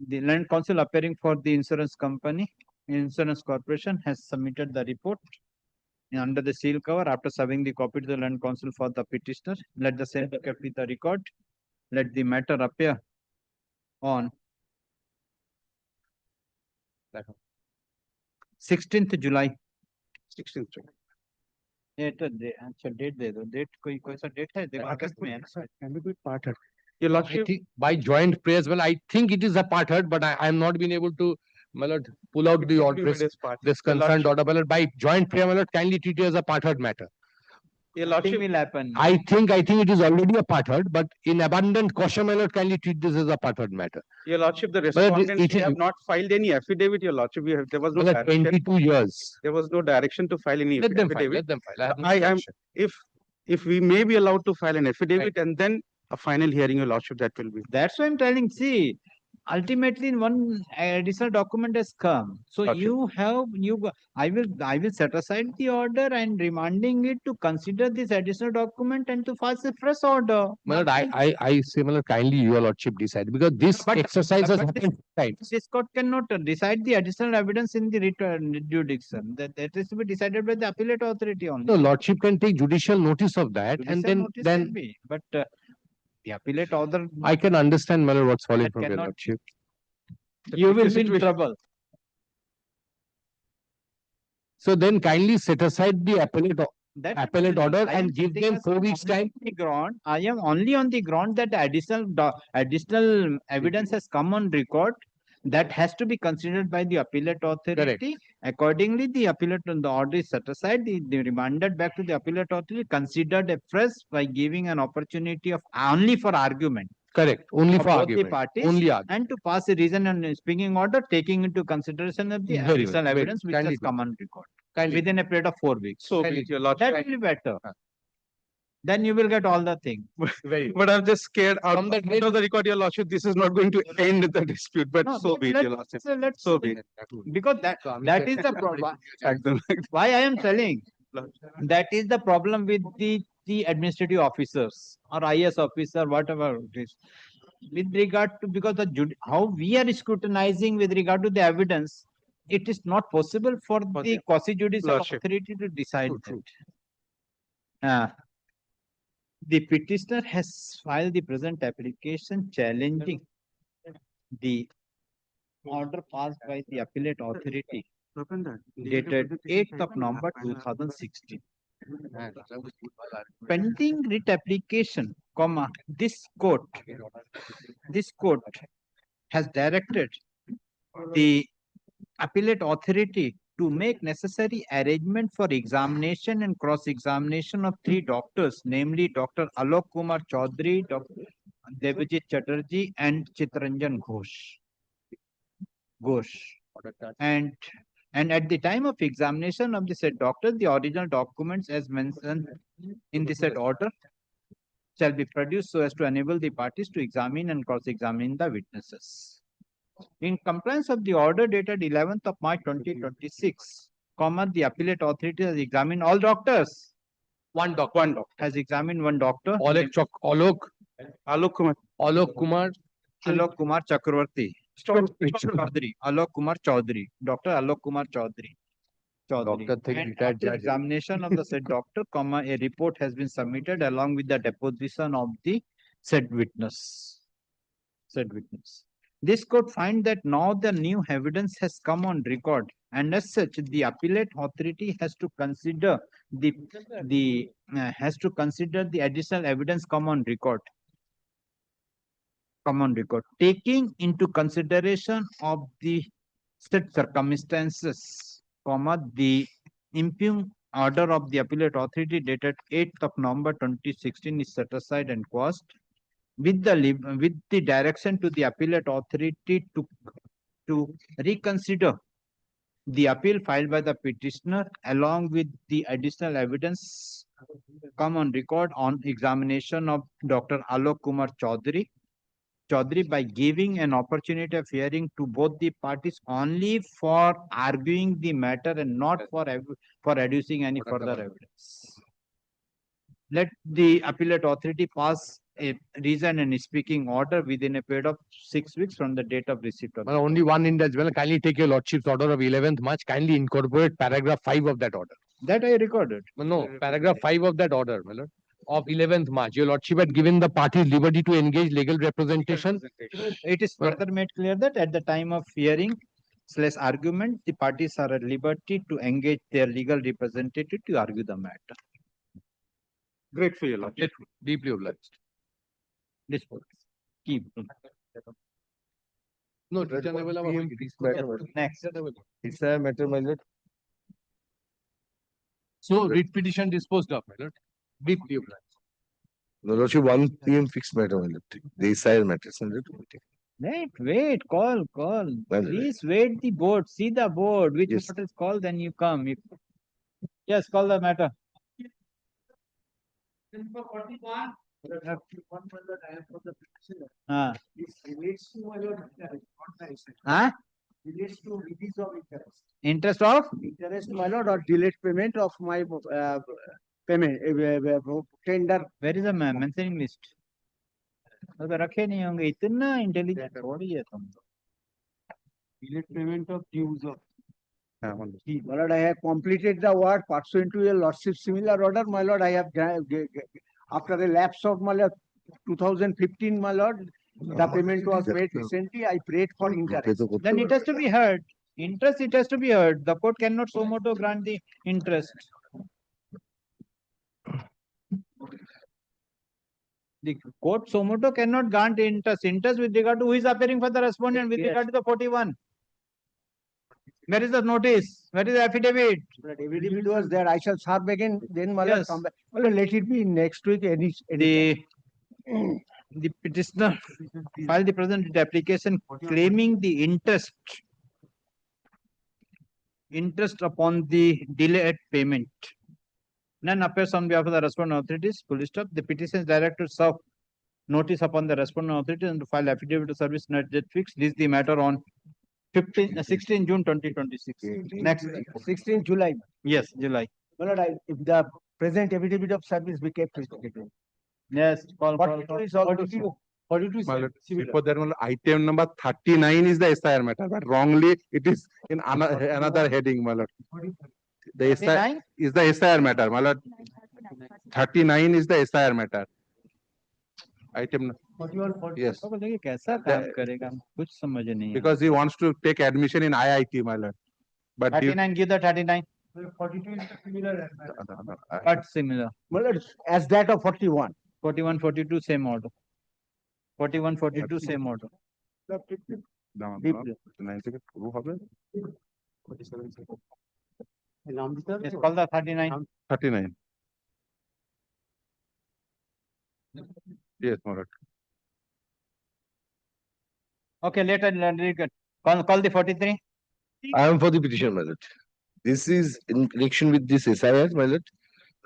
The land counsel appearing for the insurance company, insurance corporation, has submitted the report under the seal cover after serving the copy to the land counsel for the petitioner. Let the same be kept with the record. Let the matter appear on 16th July. 16th July. अच्छा date दे दो, date कोई सा date है? देखो अगस्त में है ना? Your Lordship, by joint prayers, well, I think it is a part heard, but I am not been able to, my lord, pull out the order, this concerned order. My lord, by joint prayer, my lord, kindly treat it as a part heard matter. Your Lordship, will happen. I think it is already a part heard, but in abundant caution, my lord, kindly treat this as a part heard matter. Your Lordship, the respondents have not filed any affidavit. Your Lordship, there was no direction. 22 years. There was no direction to file any affidavit. Let them file. I have no if we may be allowed to file an affidavit and then a final hearing, Your Lordship, that will be. That's why I'm telling. See, ultimately, one additional document has come. So Lordship. I will set aside the order and remanding it to consider this additional document and to pass a fresh order. My lord, I say, my lord, kindly your lordship decide, because this exercise has happened times. This court cannot decide the additional evidence in the jurisdiction. That is to be decided by the appellate authority only. No, lordship can take judicial notice of that, and then but the appellate order. I can understand, my lord, what's falling from your lordship. You will be in trouble. So then kindly set aside the appellate order and give them 4 weeks time. I am only on the ground that additional evidence has come on record that has to be considered by the appellate authority. Correct. Accordingly, the order is set aside, the remanded back to the appellate authority, considered afresh by giving an opportunity of only for argument. Correct. Only for both argument. the parties, only argument. and to pass a reason and speaking order, taking into consideration of the additional evidence which has come on record. within a period of 4 weeks. So be it, your lordship. That will be better. Then you will get all the things. But I'm just scared out of the record, your lordship, this is not going to end the dispute, but No, so be it, your lordship. let's So be it. because that is the problem. Why I am telling that is the problem with the administrative officers or IS officer, whatever it is. With regard to, because how we are scrutinizing with regard to the evidence, it is not possible for the quasi-judicial Lordship. authority to decide that. The petitioner has filed the present application challenging the order passed by the appellate authority dated 8th of November 2016. Pending writ application, this court has directed the appellate authority to make necessary arrangement for examination and cross-examination of 3 doctors, namely Dr. Alok Kumar Chaudhary, Dr. Devajit Chatterjee, and Chitranjan Ghosh. And at the time of examination of the said doctor, the original documents as mentioned in the said order shall be produced so as to enable the parties to examine and cross-examine the witnesses. In compliance of the order dated 11th of March 2026, the appellate authority has examined all doctors. One doctor Has examined one doctor. Alok Kumar Chakravarti. Chaudhary. Alok Kumar Chaudhary. Dr. Alok Kumar Chaudhary. And after examination of the said doctor, a report has been submitted along with the deposition of the said witness. This court find that now the new evidence has come on record, and as such, the appellate authority has to consider the additional evidence come on record. Taking into consideration of the said circumstances, the impugned order of the appellate authority dated 8th of November 2016 is set aside and quashed, with the direction to the appellate authority to reconsider the appeal filed by the petitioner along with the additional evidence come on record on examination of Dr. Alok Kumar Chaudhary by giving an opportunity of hearing to both the parties only for arguing the matter and not for adducing any further evidence. Let the appellate authority pass a reason and speaking order within a period of 6 weeks from the date of receipt of. Only one in as well. Kindly take your lordship's order of 11th March. Kindly incorporate paragraph 5 of that order. That I recorded. No, paragraph 5 of that order, my lord, of 11th March. Your lordship had given the parties liberty to engage legal representation. It is further made clear that at the time of hearing/argument, the parties are at liberty to engage their legal representative to argue the matter. Great for your lordship. Deeply obliged. This court. Keep. No, Next. It's a matter, my lord. So, writ petition disposed of, my lord. Deeply obliged. No, lordship, 1 PM fixed matter, my lord. The SIR matters, my lord. Wait, call. Please wait the board. See the board. Which Yes. matter is called, then you come. Yes, call the matter. Relates to release of interest. Interest of? Interest, my lord, or delayed payment of my payment, tender. Where is the mentioning list? अगर रखे नहीं होंगे इतना intelligent थोड़ी है तुम. Delayed payment of dues of. My lord, I have completed the work pursuant to a lordship similar order. My lord, I have after a lapse of my lord 2015, my lord, the payment was made recently. I prayed for interest. Then it has to be heard. Interest, it has to be heard. The court cannot suo motu grant the interest. The court suo motu cannot grant interest. Interest with regard to who is appearing for the respondent with regard to the 41. Where is the notice? Where is the affidavit? But affidavit was there. I shall serve again. Then my lord, come back. My lord, let it be next week. The petitioner filed the present application claiming the interest interest upon the delayed payment. None appears on behalf of the respondent authorities. Full stop. The petition is directed to serve notice upon the respondent authority and to file affidavit of service not yet fixed. This is the matter on 16 June 2026. Next. 16 July. Yes, July. My lord, if the present affidavit of service be kept restricted. Yes, call. 42 is also 42 is My lord, similar. before that, my lord, item number 39 is the SIR matter, but wrongly it is in another heading, my lord. The SIR 39? is the SIR matter, my lord. 39 is the SIR matter. Item, 41, yes. देखिए कैसा काम करेगा कुछ समझ नहीं Because he wants to take admission in IIT, my lord. But due- 39, give the 39. 42 is similar. But similar. My lord, as that of 41. 41, 42, same order. 41, 42, same order. Deeply. Yes, call the 39. 39. Yes, my lord. Okay, later, call the 43. I am for the petition, my lord. This is in connection with this SIR, my lord.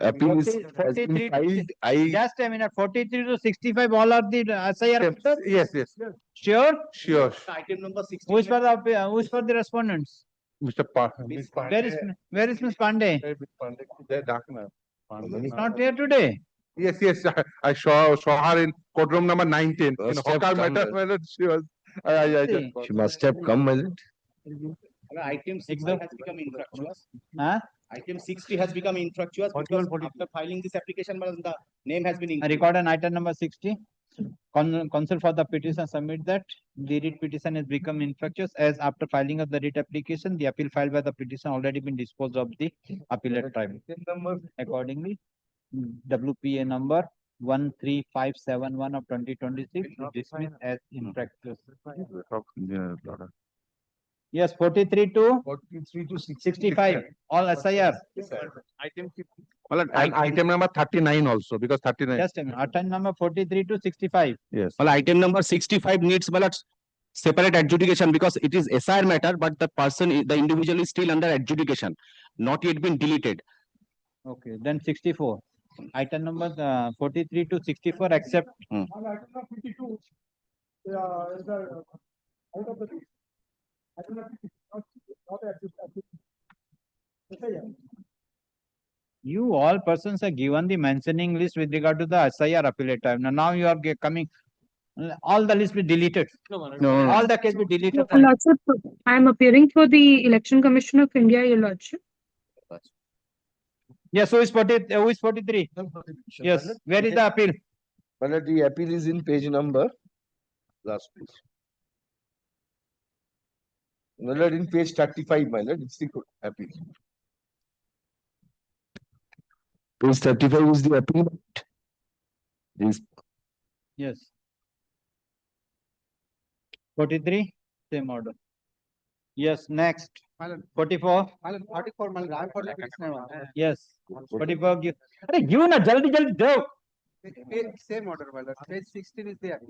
Appeal has been 43 filed. Just a minute, 43 to 65, all are the SIR. Yes, yes. Sure? Sure. Item number 16. Who is for the respondents? Mr. Where is Ms. Pandey? It's not here today. Yes, yes. I saw her in courtroom number 19. In Must have Hawker come, matter, my lord, she was. I She must have come, my lord. Item 60 has become infructuous. Huh? Item 60 has become infructuous because after filing this application, the name has been included. Record an item number 60. Counsel for the petition submit that the writ petition has become infructuous as after filing of the writ application, the appeal filed by the petition already been disposed of the appellate tribunal. Accordingly, WPA number 13571 of 2026 is dismissed as infructuous. Yes, 43 to 65, all SIR. Item, and item number 39 also, because 39. Just a minute, item number 43 to 65. Yes. Well, item number 65 needs separate adjudication because it is SIR matter, but the individual is still under adjudication, not yet been deleted. Okay, then 64. Item number 43 to 64 accept. Item number 52. Is the out of the list. Item number 52, not accepted. You all persons are given the mentioning list with regard to the SIR appellate tribunal. Now you are coming, all the list be deleted. No. All the case be deleted. Your Lordship, I am appearing for the Election Commission of India, Your Lordship. Yes, who is 43? Yes, where is the appeal? My lord, the appeal is in page number. Last page. My lord, in page 35, my lord, it's the appeal. Page 35 is the appeal. Yes. 43, same order. Yes, next. 44. 44, I'm for the petitioner. Yes. 44. Give na jaldi do. Same order, my lord. Page 16 is there.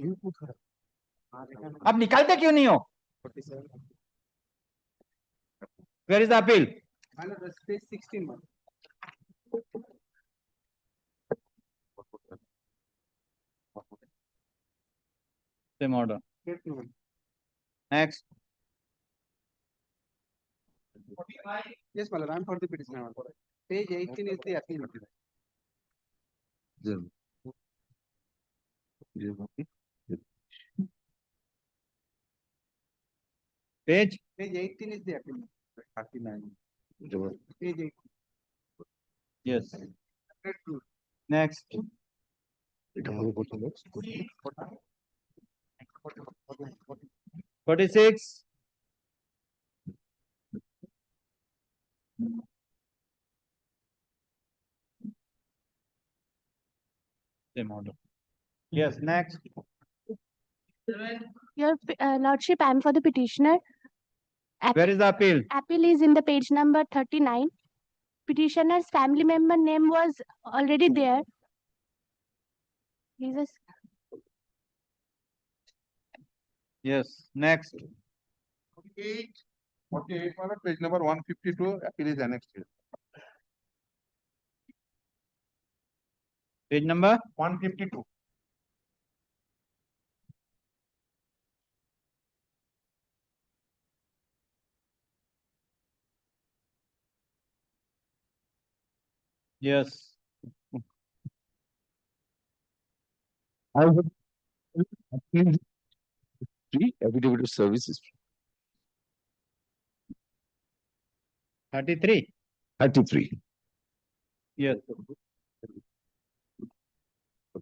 अब निकालते क्यों नहीं हो? Where is the appeal? My lord, page 16. Same order. Next. Yes, my lord, I'm for the petitioner. Page 18 is the appeal. Page 18 is the appeal. 39. Page 18. Yes. Next. 46. Same order. Yes, next. Your Lordship, I am for the petitioner. Where is the appeal? Appeal is in the page number 39. Petitioner's family member name was already there. Jesus. Yes, next. 48, my lord, page number 152, appeal is annexed here. Page number 152. yes. I have appealed free, affidavit of service is 33. 33. Yes.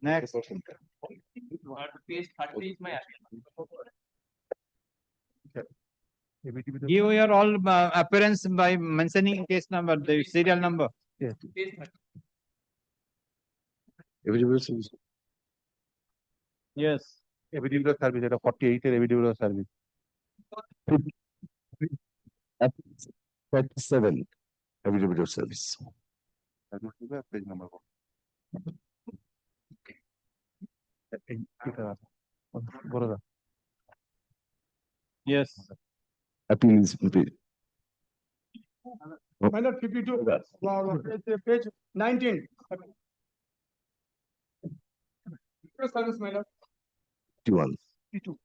Next. Page 30 is my Give your all appearance by mentioning case number, the serial number. Yes. Affidavit of service. Yes. Affidavit of service, এটা 48 এর affidavit of service. 37. Affidavit of service. Page number. Yes. Appeal is paid. My lord, 52, page 19. Service, my lord. 51. 52.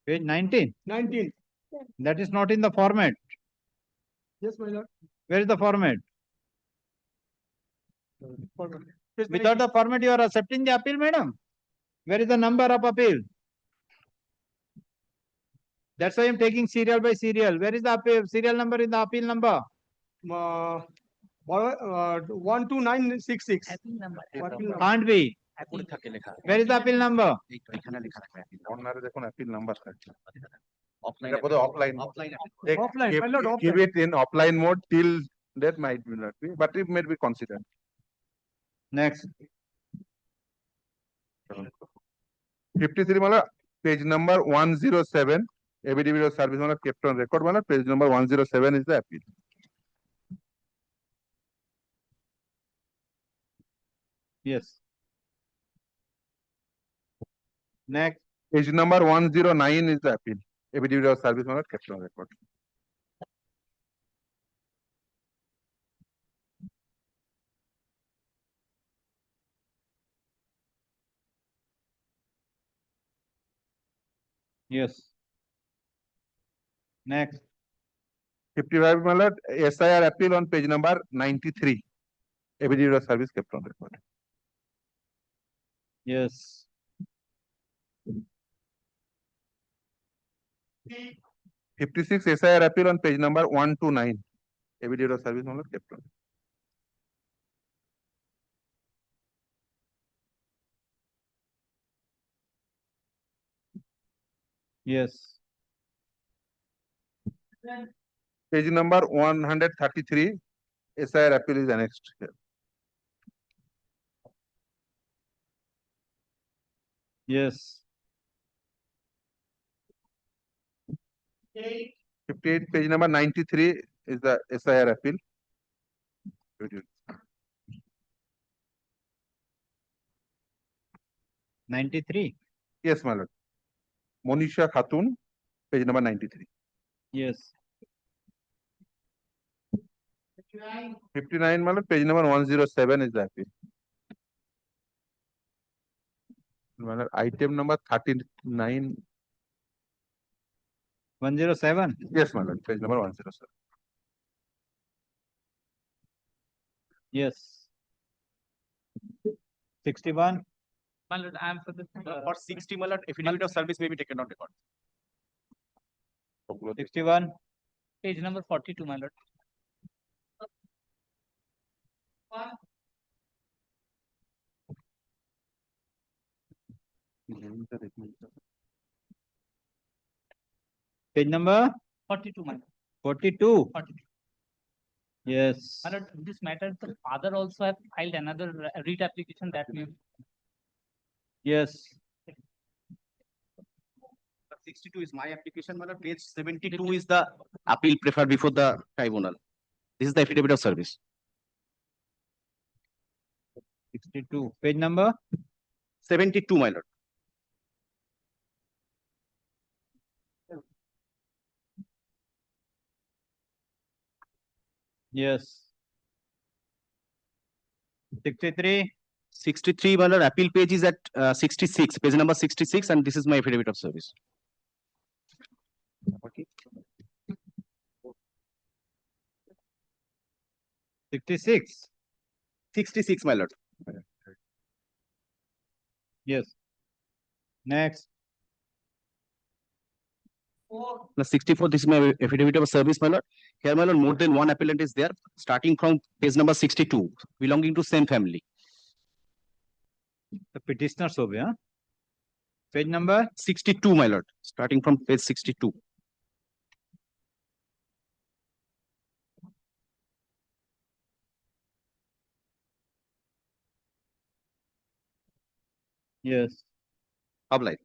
Page 19. 19. That is not in the format. Yes, my lord. Where is the format? Page Without the format, you are accepting the appeal, madam. Where is the number of appeal? That's why I am taking serial by serial. Where is the appeal, serial number in the appeal number? 12966. Can't be. Where is the appeal number? Owner দেখুন appeal number থাকছে। offline. এটা বোধহয় offline. Take- Offline, keep- my lord, Keep offline. it in offline mode till that might be not be, but it may be considered. Next. 53 mala page number 107, affidavit of service mala kept on record mala page number 107 is the appeal. Yes. Next. Page number 109 is the appeal. Affidavit of service mala kept on record. Yes. Next. 55 mala SIR appeal on page number 93. Affidavit of service kept on record. Yes. 56 SIR appeal on page number 129. Affidavit of service mala kept on. Yes. Page number 133, SIR appeal is annexed here. Yes. 58, page number 93 is the SIR appeal. 93. Yes, my lord. Monisha Khatun, page number 93. Yes. 59, my lord, page number 107 is the appeal. My lord, item number 39. 107. Yes, my lord, page number 107. Yes. 61. My lord, I am for the for 60, my lord, affidavit of service may be taken on record. 61. Page number 42, my lord. Page number 42, my lord. 42. 42. Yes. My lord, this matter, the father also have filed another writ application that we. Yes. 62 is my application, my lord. Page 72 is the appeal preferred before the tribunal. This is the affidavit of service. 62. Page number 72, my lord. Yes. 63. 63, my lord, appeal page is at 66, page number 66, and this is my affidavit of service. Okay. 66. 66, my lord. Yes. Next. The 64, this is my affidavit of service, my lord. Here, my lord, more than one appellant is there, starting from page number 62, belonging to same family. The petitioner's over, huh? Page number 62, my lord, starting from page 62. Yes. Obliged.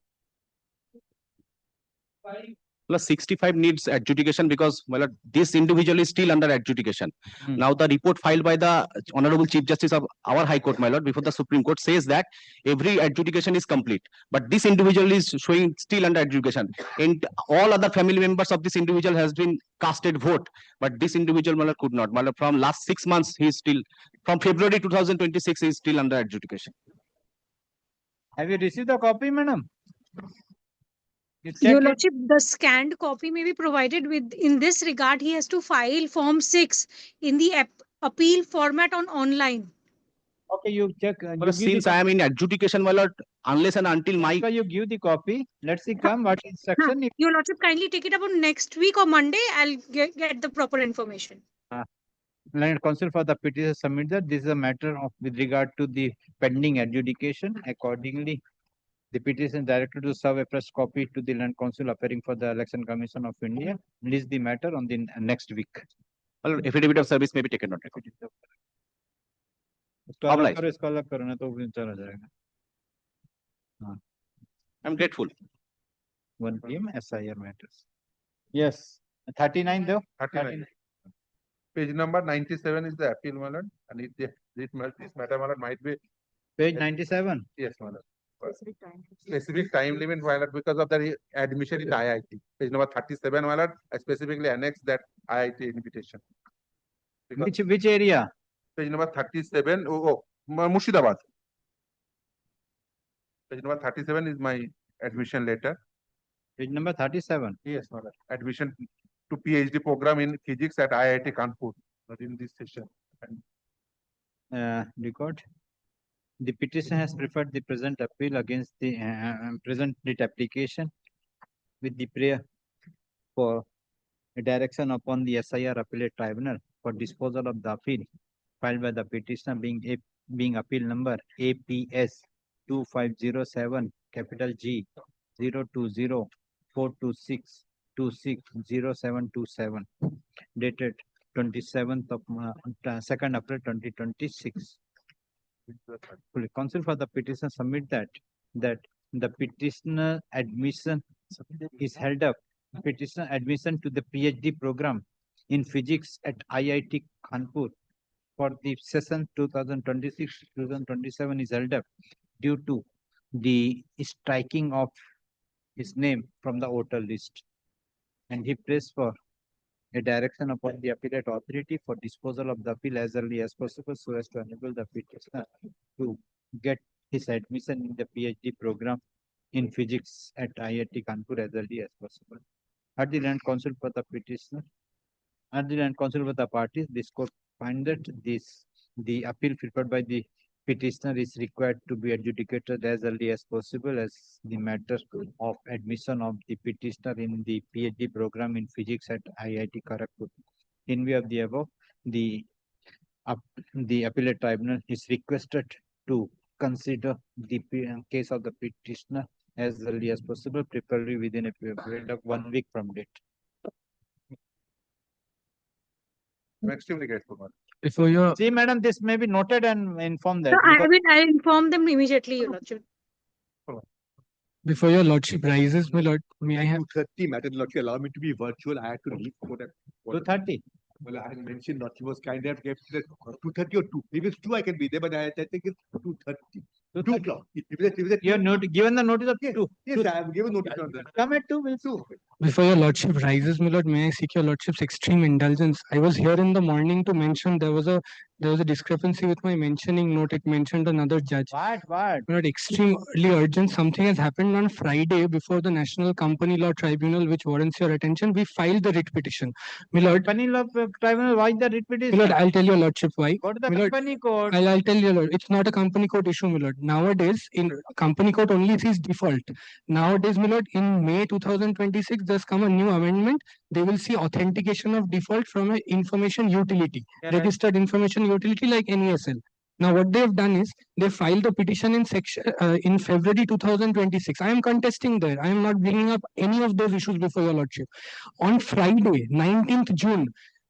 Plus 65 needs adjudication because, my lord, this individual is still under adjudication. Now, the report filed by the Honorable Chief Justice of our High Court, my lord, before the Supreme Court says that every adjudication is complete, but this individual is showing still under adjudication. And all other family members of this individual has been casted vote, but this individual, my lord, could not. My lord, from last 6 months, he is still, from February 2026, he is still under adjudication. Have you received the copy, madam? Your Lordship, the scanned copy may be provided with. In this regard, he has to file Form 6 in the appeal format on online. Okay, you check. But since I am in adjudication, my lord, unless and until my... You give the copy. Let's see come what instruction. Your Lordship, kindly take it up on next week or Monday. I'll get the proper information. Learned counsel for the petition submit that this is a matter of with regard to the pending adjudication. Accordingly, the petition directed to serve a press copy to the land council appearing for the Election Commission of India. List the matter on the next week. Well, affidavit of service may be taken note of. I'm grateful. 1 PM SIR matters. Yes. 39 though. 39. Page number 97 is the appeal, my lord, and this matter, my lord, might be page 97. Yes, my lord. Specific time limit, my lord, because of the admission in IIT. Page number 37, my lord, I specifically annexed that IIT invitation. Which area? Page number 37. Murshidabad. Page number 37 is my admission letter. Page number 37. Yes, my lord. Admission to PhD program in physics at IIT Kanpur, not in this session. Record. The petition has preferred the present appeal against the present writ application with the prayer for a direction upon the SIR appellate tribunal for disposal of the appeal filed by the petitioner being appeal number APS 2507 capital G 020-426-260727 dated 27th of 2nd April 2026. Counsel for the petition submit that the petitioner admission is held up. Petitioner admission to the PhD program in physics at IIT Kanpur for the session 2026-2027 is held up due to the striking of his name from the voter list, and he prays for a direction upon the appellate authority for disposal of the appeal as early as possible so as to enable the petitioner to get his admission in the PhD program in physics at IIT Kanpur as early as possible. At the land counsel for the petitioner, at the land counsel for the parties, this court find that the appeal preferred by the petitioner is required to be adjudicated as early as possible as the matter of admission of the petitioner in the PhD program in physics at IIT Kharagpur. In view of the above, the appellate tribunal is requested to consider the case of the petitioner as early as possible, preferably within a period of 1 week from date. I'm extremely grateful, madam. Before your See, madam, this may be noted and inform that. So I'll inform them immediately, Your Lordship. Before your lordship rises, my lord, may I have 2:30 matter, Lordship, allow me to be virtual. I had to leave for that. 2:30. Well, I had mentioned not, he was kind enough to get 2:30 or 2. If it's 2, I can be there, but I think it's 2:30. 2 o'clock. If it's You have given the notice of two. Yes, I have given notice on that. Come at 2, we'll see. Before your lordship rises, my lord, may I seek your lordship's extreme indulgence? I was here in the morning to mention there was a discrepancy with my mentioning note. It mentioned another judge. What? My lord, extremely urgent. Something has happened on Friday before the National Company Law Tribunal, which warrants your attention. We filed the writ petition. My lord, Company Law Tribunal, why the writ my petition? lord, I'll tell your lordship why. Go to the My lord, company court. I'll tell you, Lord, it's not a company court issue, my lord. Nowadays, in company court only sees default. Nowadays, my lord, in May 2026, there's come a new amendment. They will see authentication of default from an information utility, Correct. registered information utility like NESL. Now, what they have done is they filed the petition in February 2026. I am contesting there. I am not bringing up any of those issues before your lordship. On Friday, 19th June,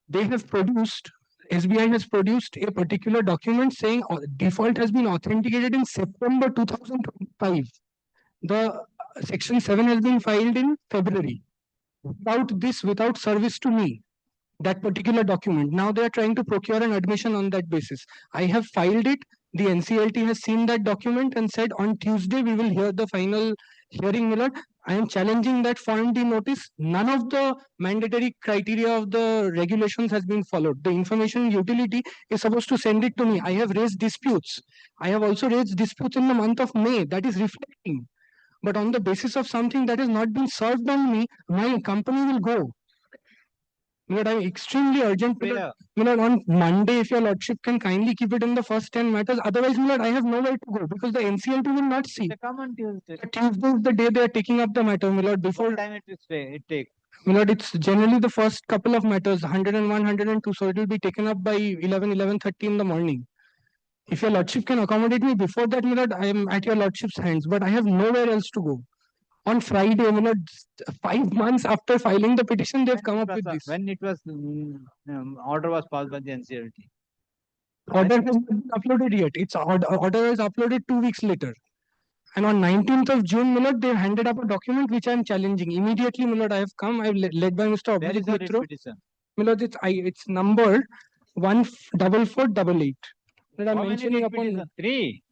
they have produced. SBI has produced a particular document saying default has been authenticated in September 2025. The section 7 has been filed in February. Without service to me, that particular document. Now they are trying to procure an admission on that basis. I have filed it. The NCLT has seen that document and said on Tuesday we will hear the final hearing, my lord. I am challenging that Form D notice. None of the mandatory criteria of the regulations has been followed. The information utility is supposed to send it to me. I have raised disputes. I have also raised disputes in the month of May. That is reflecting. But on the basis of something that has not been served on me, my company will go. Lord, I'm extremely urgent. Lord, on Monday, if your lordship can kindly keep it in the first 10 matters. Otherwise, Lord, I have nowhere to go because the NCLT will not see. They come on Tuesday. Tuesday is the day they are taking up the matter, my lord. Before What time it takes? my lord, it's generally the first couple of matters, 101, 102. So it will be taken up by 11:30 in the morning. If your lordship can accommodate me before that, my lord, I am at your lordship's hands. But I have nowhere else to go. On Friday, my lord, 5 months after filing the petition, they've come up with this. When it was order was passed by the NCLT. Order has not been uploaded yet. Its order is uploaded 2 weeks later. And on 19th of June, my lord, they handed up a document which I am challenging. Immediately, my lord, I have come. I have led by Mr. Where is the writ petition? My lord, it's number 14488. That I'm How many mentioning writ upon. petitions? 3.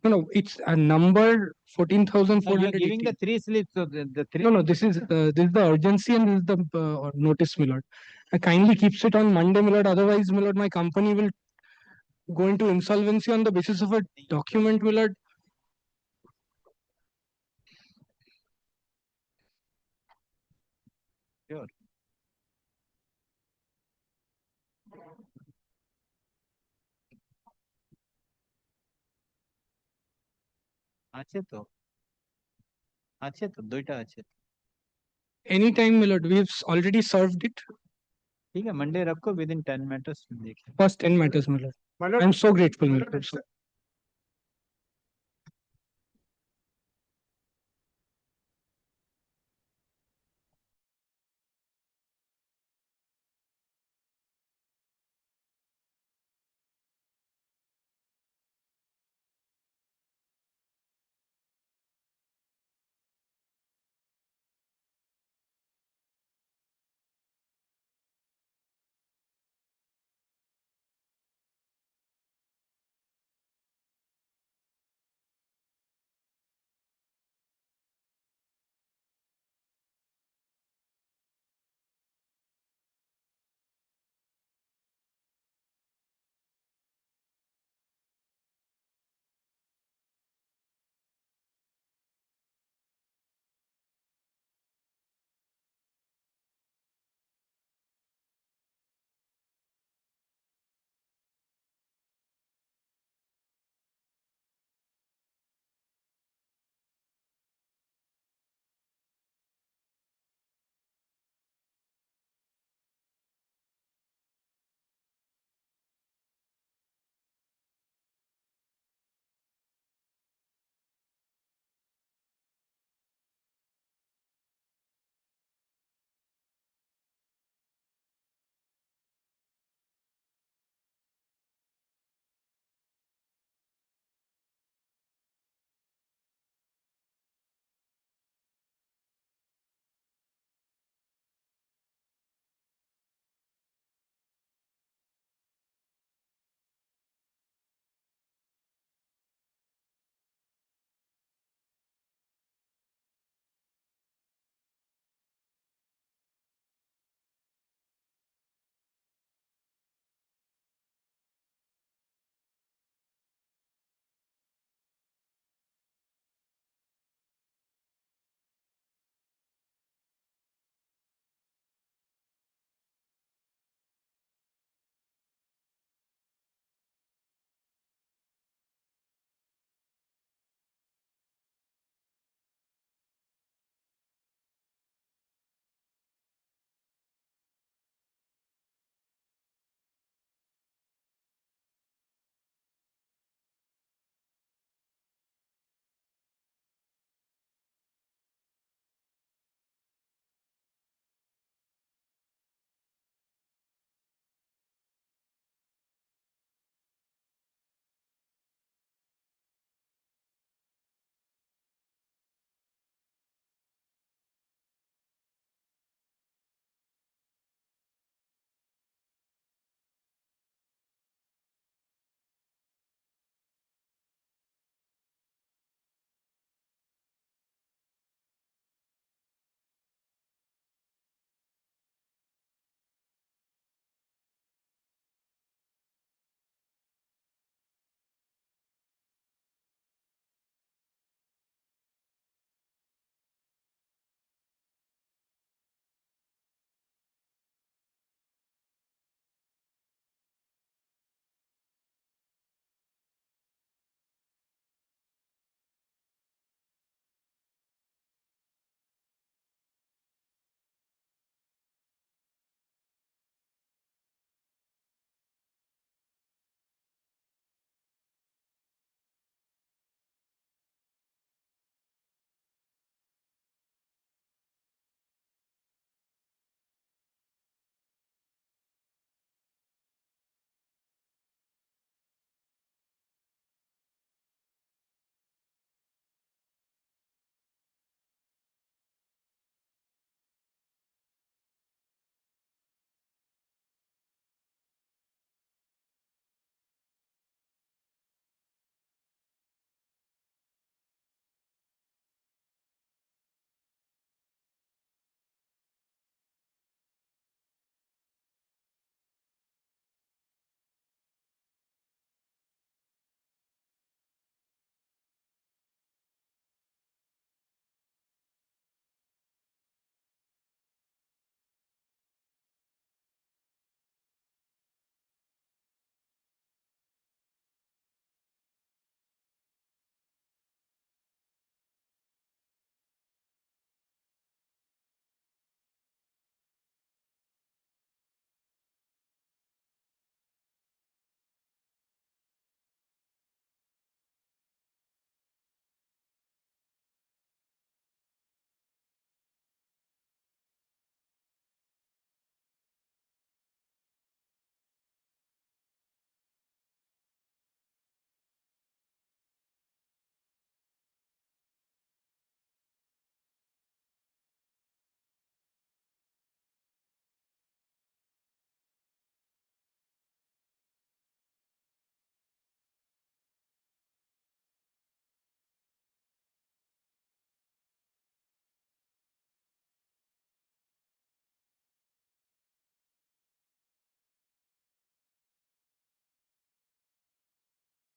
No, it's a number 14,400. You are giving the 3 slips. So the 3. No, this is the urgency and this is the notice, my lord. I kindly keeps it on Monday, my lord. Otherwise, my lord, my company will go into insolvency on the basis of a document, my lord. Sure. আছে তো দুইটা আছে Anytime, my lord. We have already served it. ठीक है Monday रखो within 10 matters देखिए First 10 matters, my lord. I'm so grateful, my lord.